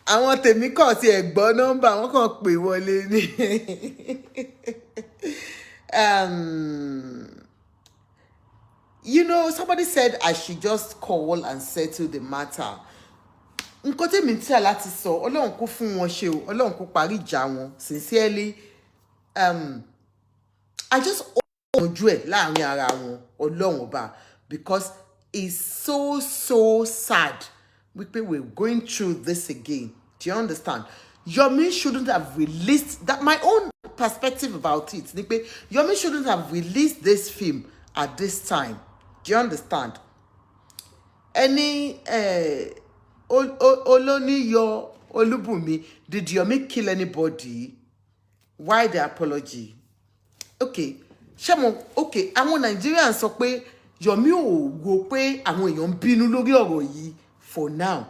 Àwọn tèmi kàn ti ẹ̀gbọ́n nọ́mbà wọn kàn pè wọlé ní. You know, somebody said I should just call and settle the matter. Nǹkan tí mi tí láti sọ Ọlọ́run kó fún wọn ṣe o Ọlọ́run kó parí ìjà wọn sincerely I just ojú ẹ̀ láàrin ara wọn Ọlọ́run ọba because it's so sad wípé we're going through this again. Do you understand? Yomi shouldn't have released that. My own perspective about it ni pé Yomi shouldn't have released this film at this time. Do you understand? Any Olunloyo, Olubumi, did Yomi kill anybody? Why the apology? Okay, Shemo, okay, àwọn Nigerians sọ pé Yomi ò go pé àwọn èèyàn bínú lórí ọ̀rọ̀ yìí for now.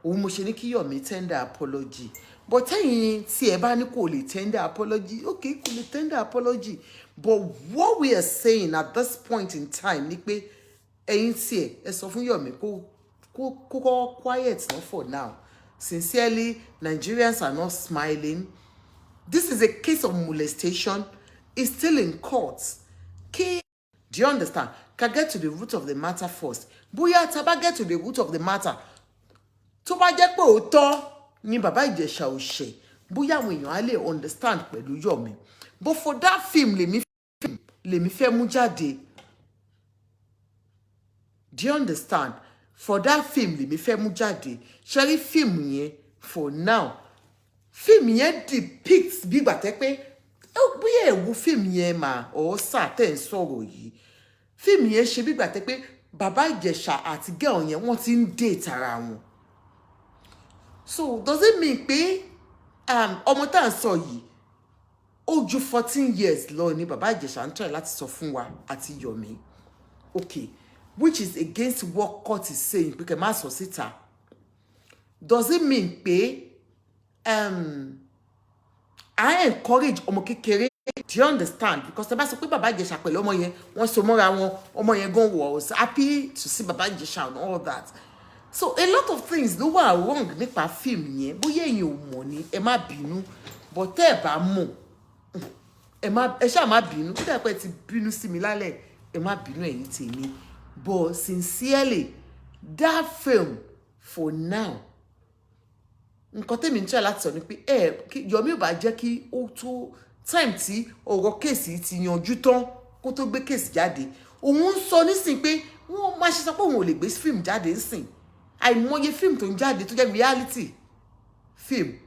Òun mo ṣe ní kí Yomi tender apology. But ẹ̀yin tí ẹ bá ní kò lè tender apology, okay, kò lè tender apology. But what we are saying at this point in time ni pé ẹ̀yin tí ẹ sọ fún Yomi kó quiet not for now. Sincerely, Nigerians are not smiling. This is a case of molestation. It's still in courts. Do you understand? Can get to the root of the matter first. Bóyá tá bá get to the root of the matter. Tó bá jẹ́ pé òótọ́ ni bàbá Ìjẹ̀ṣà ò ṣe. Bóyá àwọn èèyàn á lè understand pẹ̀lú Yomi. But for that film, lèmi fẹ́ mú jáde. Do you understand? For that film, lèmi fẹ́ mú jáde. Ṣẹ́rí film yẹn for now. Film yẹn depicts bí ìgbà tẹ́ pé bóyá ẹ wo film yẹn mà ọ́ sà tẹ́ ń sọ̀rọ̀ yìí. Film yẹn ṣe bí ìgbà tẹ́ pé bàbá Ìjẹ̀ṣà àti girl yẹn wọ́n ti ń date ara wọn. So does it mean pé ọmọ tá à ń sọ yìí ó ju 14 years lọ ni bàbá Ìjẹ̀ṣà ń try láti sọ fún wa àti Yomi? Okay, which is against what court is saying pé kẹ́ má sọ síta. Does it mean pé I encourage ọmọ kékeré? Do you understand? Because tẹ́ bá sọ pé bàbá Ìjẹ̀ṣà pẹ̀lú ọmọ yẹn wọ́n so mọ́ra wọn, ọmọ yẹn gan was happy to see bàbá Ìjẹ̀ṣà and all that. So a lot of things ló wà wrong nípa film yẹn. Bóyá ẹ̀yin ò mọ̀ ni ẹ má bínú, but tẹ́ ẹ bá mọ̀ ẹ ṣáà má bínú. Kí dàpẹ́ ti bínú sí mi lálẹ́ ẹ má bínú ẹ̀yin tèmi. But sincerely, that film for now, nǹkan tẹ́mi ń try láti sọ ni pé Yomi ò bá jẹ́ kí ó tó time tí ọ̀rọ̀ kéèsì ti yanjú tán kó tó gbé kéèsì jáde. Òun ń sọ nísìn pé wọ́n máa ṣe sọ pé òun ò lè gbé film jáde nísìn. Àìmọye film tó ń jáde tó jẹ́ reality film.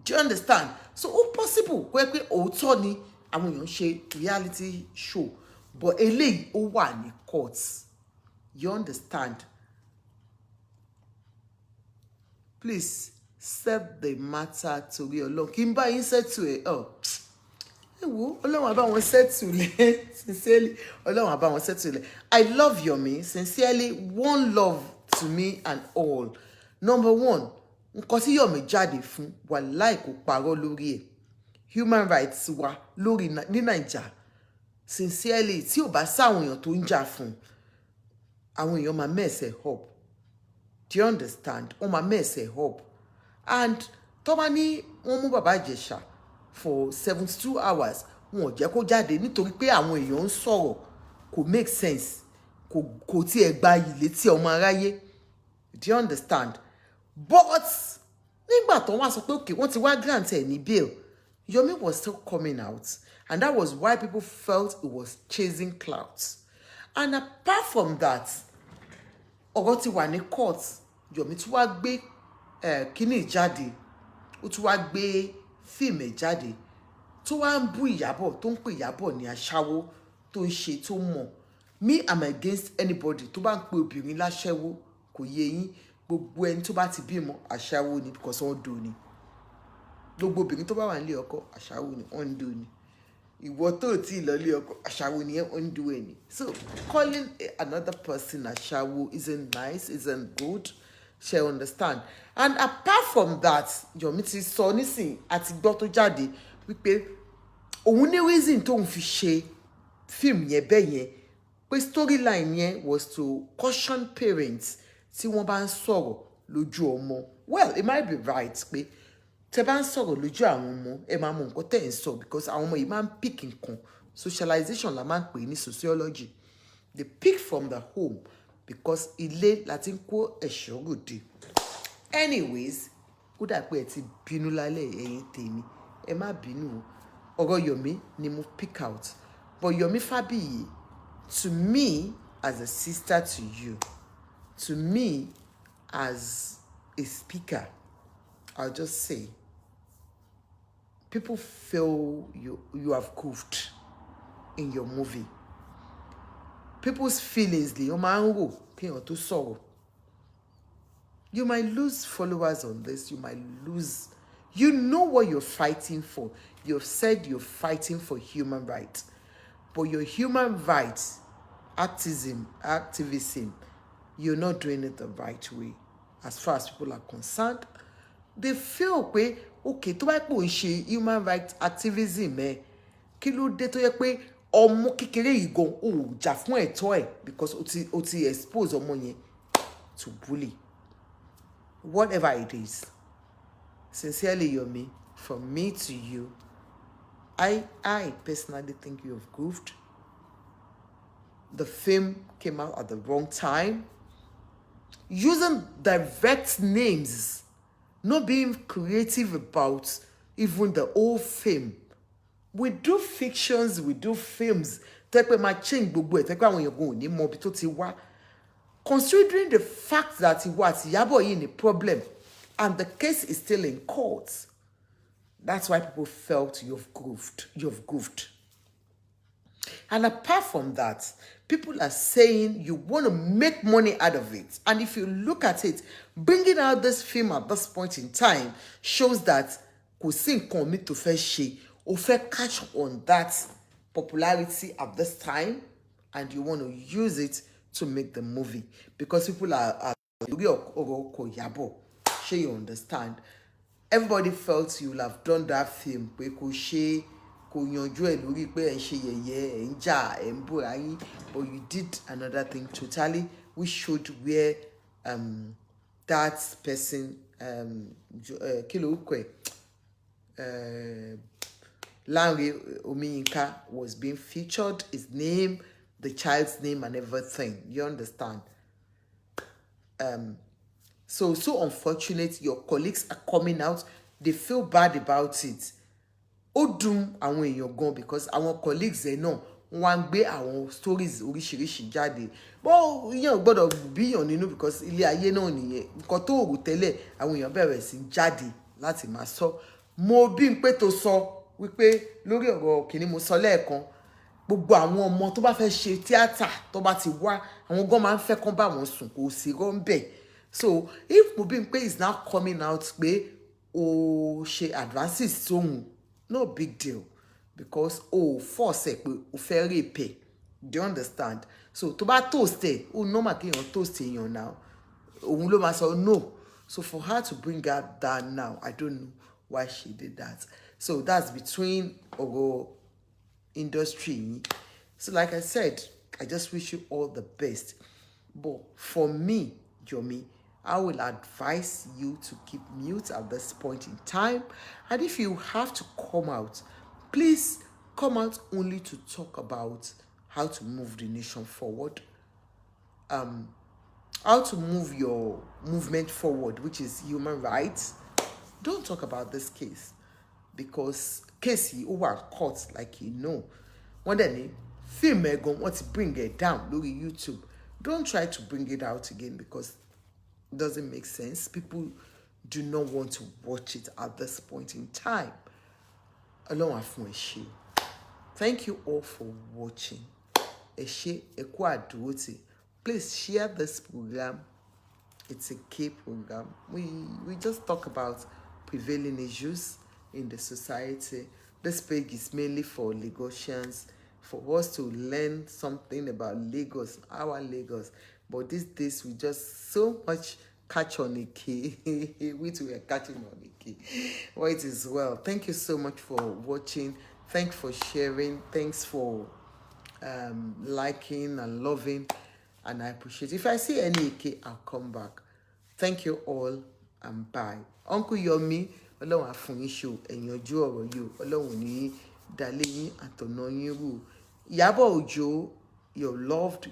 Do you understand? So ó possible kó yẹ pé òótọ́ ni àwọn èèyàn ṣe reality show, but eléyìí ó wà ní courts. You understand? Please set the matter torí Ọlọ́run. Kí n bá yín settle ẹ̀ ẹ wo Ọlọ́run á bá wọn settle lẹ̀ sincerely Ọlọ́run á bá wọn settle lẹ̀. I love Yomi sincerely, one love to me and all. Number one, nǹkan tí Yomi jáde fún wàláì kò parọ́ lórí ẹ̀. Human rights wa lórí ní Naija. Sincerely, tí ò bá sáwọn èèyàn tó ń jà fún, àwọn èèyàn máa mess it up. Do you understand? Wọ́n máa mess it up. And tó bá ní wọ́n mú Bàbá Ìjẹ̀ṣà for 72 hours, wọn ò jẹ́ kó jáde nítorí pé àwọn èèyàn ń sọ̀rọ̀ kò make sense. Kò tiẹ̀ gba ilé tí ọmọ aráyé. Do you understand? But nígbà tó wá sọ pé okay, wọ́n ti wá grant ẹ̀ ní bail, Yomi was still coming out, and that was why people felt it was chasing clouds. And apart from that, ọ̀rọ̀ ti wà ní court, Yomi tún wá gbé kíní jáde, ó tún wá gbé fíìmù ẹ̀ jáde, tó wá ń bú Ìyábọ̀, tó ń pè Ìyábọ̀ ní aṣáwó, tó ń ṣe tó mọ̀. Me, I'm against anybody tó bá ń pe obìnrin láṣẹ́wó, kò yé yín. Gbogbo ẹni tó bá ti bímọ aṣáwó ni because wọ́n dò ní. Gbogbo obìnrin tó bá wà nílé ọkọ aṣáwó ni, wọ́n dò ní. Ìwọ tó ti lọ lé ọkọ aṣáwó ni wọ́n dò ẹni. So calling another person aṣáwó isn't nice, isn't good. She understand. And apart from that, Yomi ti sọ nísìn àti gbọ́ tó jáde wípé òun ní reason tó ń fi ṣe fíìmù yẹn bẹ́ẹ̀ yẹn, pé storyline yẹn was to caution parents tí wọ́n bá ń sọ̀rọ̀ lójú ọmọ. Well, it might be right pé tẹ́ bá ń sọ̀rọ̀ lójú àwọn ọmọ, ẹ máa mọ nǹkan tẹ́ ń sọ because àwọn ọmọ yìí máa ń pick nǹkan. Socialization la máa ń pè ní sociology. They pick from the home because ilé la ti ń kó ẹ̀ṣọ́ ròde. Anyways, ó dà pé ẹ ti bínú lálẹ́ ẹ̀yin tèmi. Ẹ má bínú o. Ọ̀rọ̀ Yomi ni mo pick out. But Yomi Fabiyi, to me, as a sister to you, to me, as a speaker, I'll just say, people feel you have goofed in your movie. People's feelings, you might lose followers on this, you might lose. You know what you're fighting for. You've said you're fighting for human rights. But your human rights activism, you're not doing it the right way. As far as people are concerned, they feel okay, tó bá pò ń ṣe human rights activism, kí ló dé tó yẹ pé ọmọ kékeré yìí gan ò jà fún ẹ̀tọ́ ẹ̀ because ó ti expose ọmọ yẹn to bully. Whatever it is. Sincerely, Yomi, from me to you, I personally think you have goofed. The film came out at the wrong time. Using direct names, not being creative about even the old film. We do fictions, we do films. Considering the fact that he was Yabo in a problem and the case is still in court, that's why people felt you've goofed. And apart from that, people are saying you want to make money out of it. And if you look at it, bringing out this film at this point in time shows that Kusin commit to fair she or fair catch on that popularity at this time, and you want to use it to make the movie because people are you understand? Everybody felt you will have done that film but you did another thing totally, which showed where that person Larry Omiyinka was being featured, his name, the child's name and everything. You understand? So unfortunate, your colleagues are coming out, they feel bad about it. Odum àwọn èèyàn gan because our colleagues náà wọ́n gbé àwọn stories oríṣiríṣi jáde. But èèyàn gbọ́dọ̀ bíyàn nínú because ilé ayé náà nìyẹn. Nǹkan tó rò tẹ́lẹ̀ àwọn èèyàn bẹ̀rẹ̀ sí jáde láti máa sọ. Mo bí n pé tó sọ wípé lórí ọ̀rọ̀ kìíní mo sọ lẹ́ẹ̀kan gbogbo àwọn ọmọ tó bá fẹ́ ṣe tíátà tó bá ti wá àwọn gan máa ń fẹ́ kán bá wọn sùn kò sí rọ́ńbẹ̀. So if mo bí n pé is now coming out pé o ṣe advances sóhun, no big deal because force ẹ pé o fẹ́ rape. Do you understand? So tó bá toast ẹ o normal kéèyàn toast èèyàn now òun ló máa sọ no So for her to bring out that now, I don't know why she did that. So that's between Ogo industry. So like I said, I just wish you all the best. But for me, Yomi, I will advise you to keep mute at this point in time. And if you have to come out, please come out only to talk about how to move the nation forward. How to move your movement forward, which is human rights. Don't talk about this case because Casey over court, like you know. One day, film want to bring it down. Look at YouTube. Don't try to bring it out again because it doesn't make sense. People do not want to watch it at this point in time. Along with thank you all for watching. Please share this program. It's a key program. We just talk about prevailing issues in the society. This page is mainly for Lagosians, for us to learn something about Lagos, our Lagos. But these days we just so much catch on the key. We too are catching on the key. Well, it is well. Thank you so much for watching. Thanks for sharing. Thanks for liking and loving, and I appreciate it. If I see any AK, I'll come back. Thank you all and bye. Uncle Yomi, Ọlọ́run á fún yín ṣe ẹ̀yànjú ọ̀rọ̀ yìí, Ọlọ́run ní dalé yín àtọ̀nà yín rú. Ìyábọ̀ Òjó, you're loved.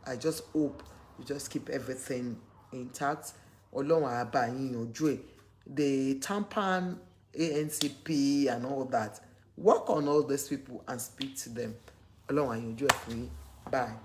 I just hope you just keep everything intact. Ọlọ́run á bá yín yanjú ẹ̀. The Tampan, ANCP and all that. Work on all these people and speak to them. Ọlọ́run á yanjú ẹ̀ fún yín. Bye.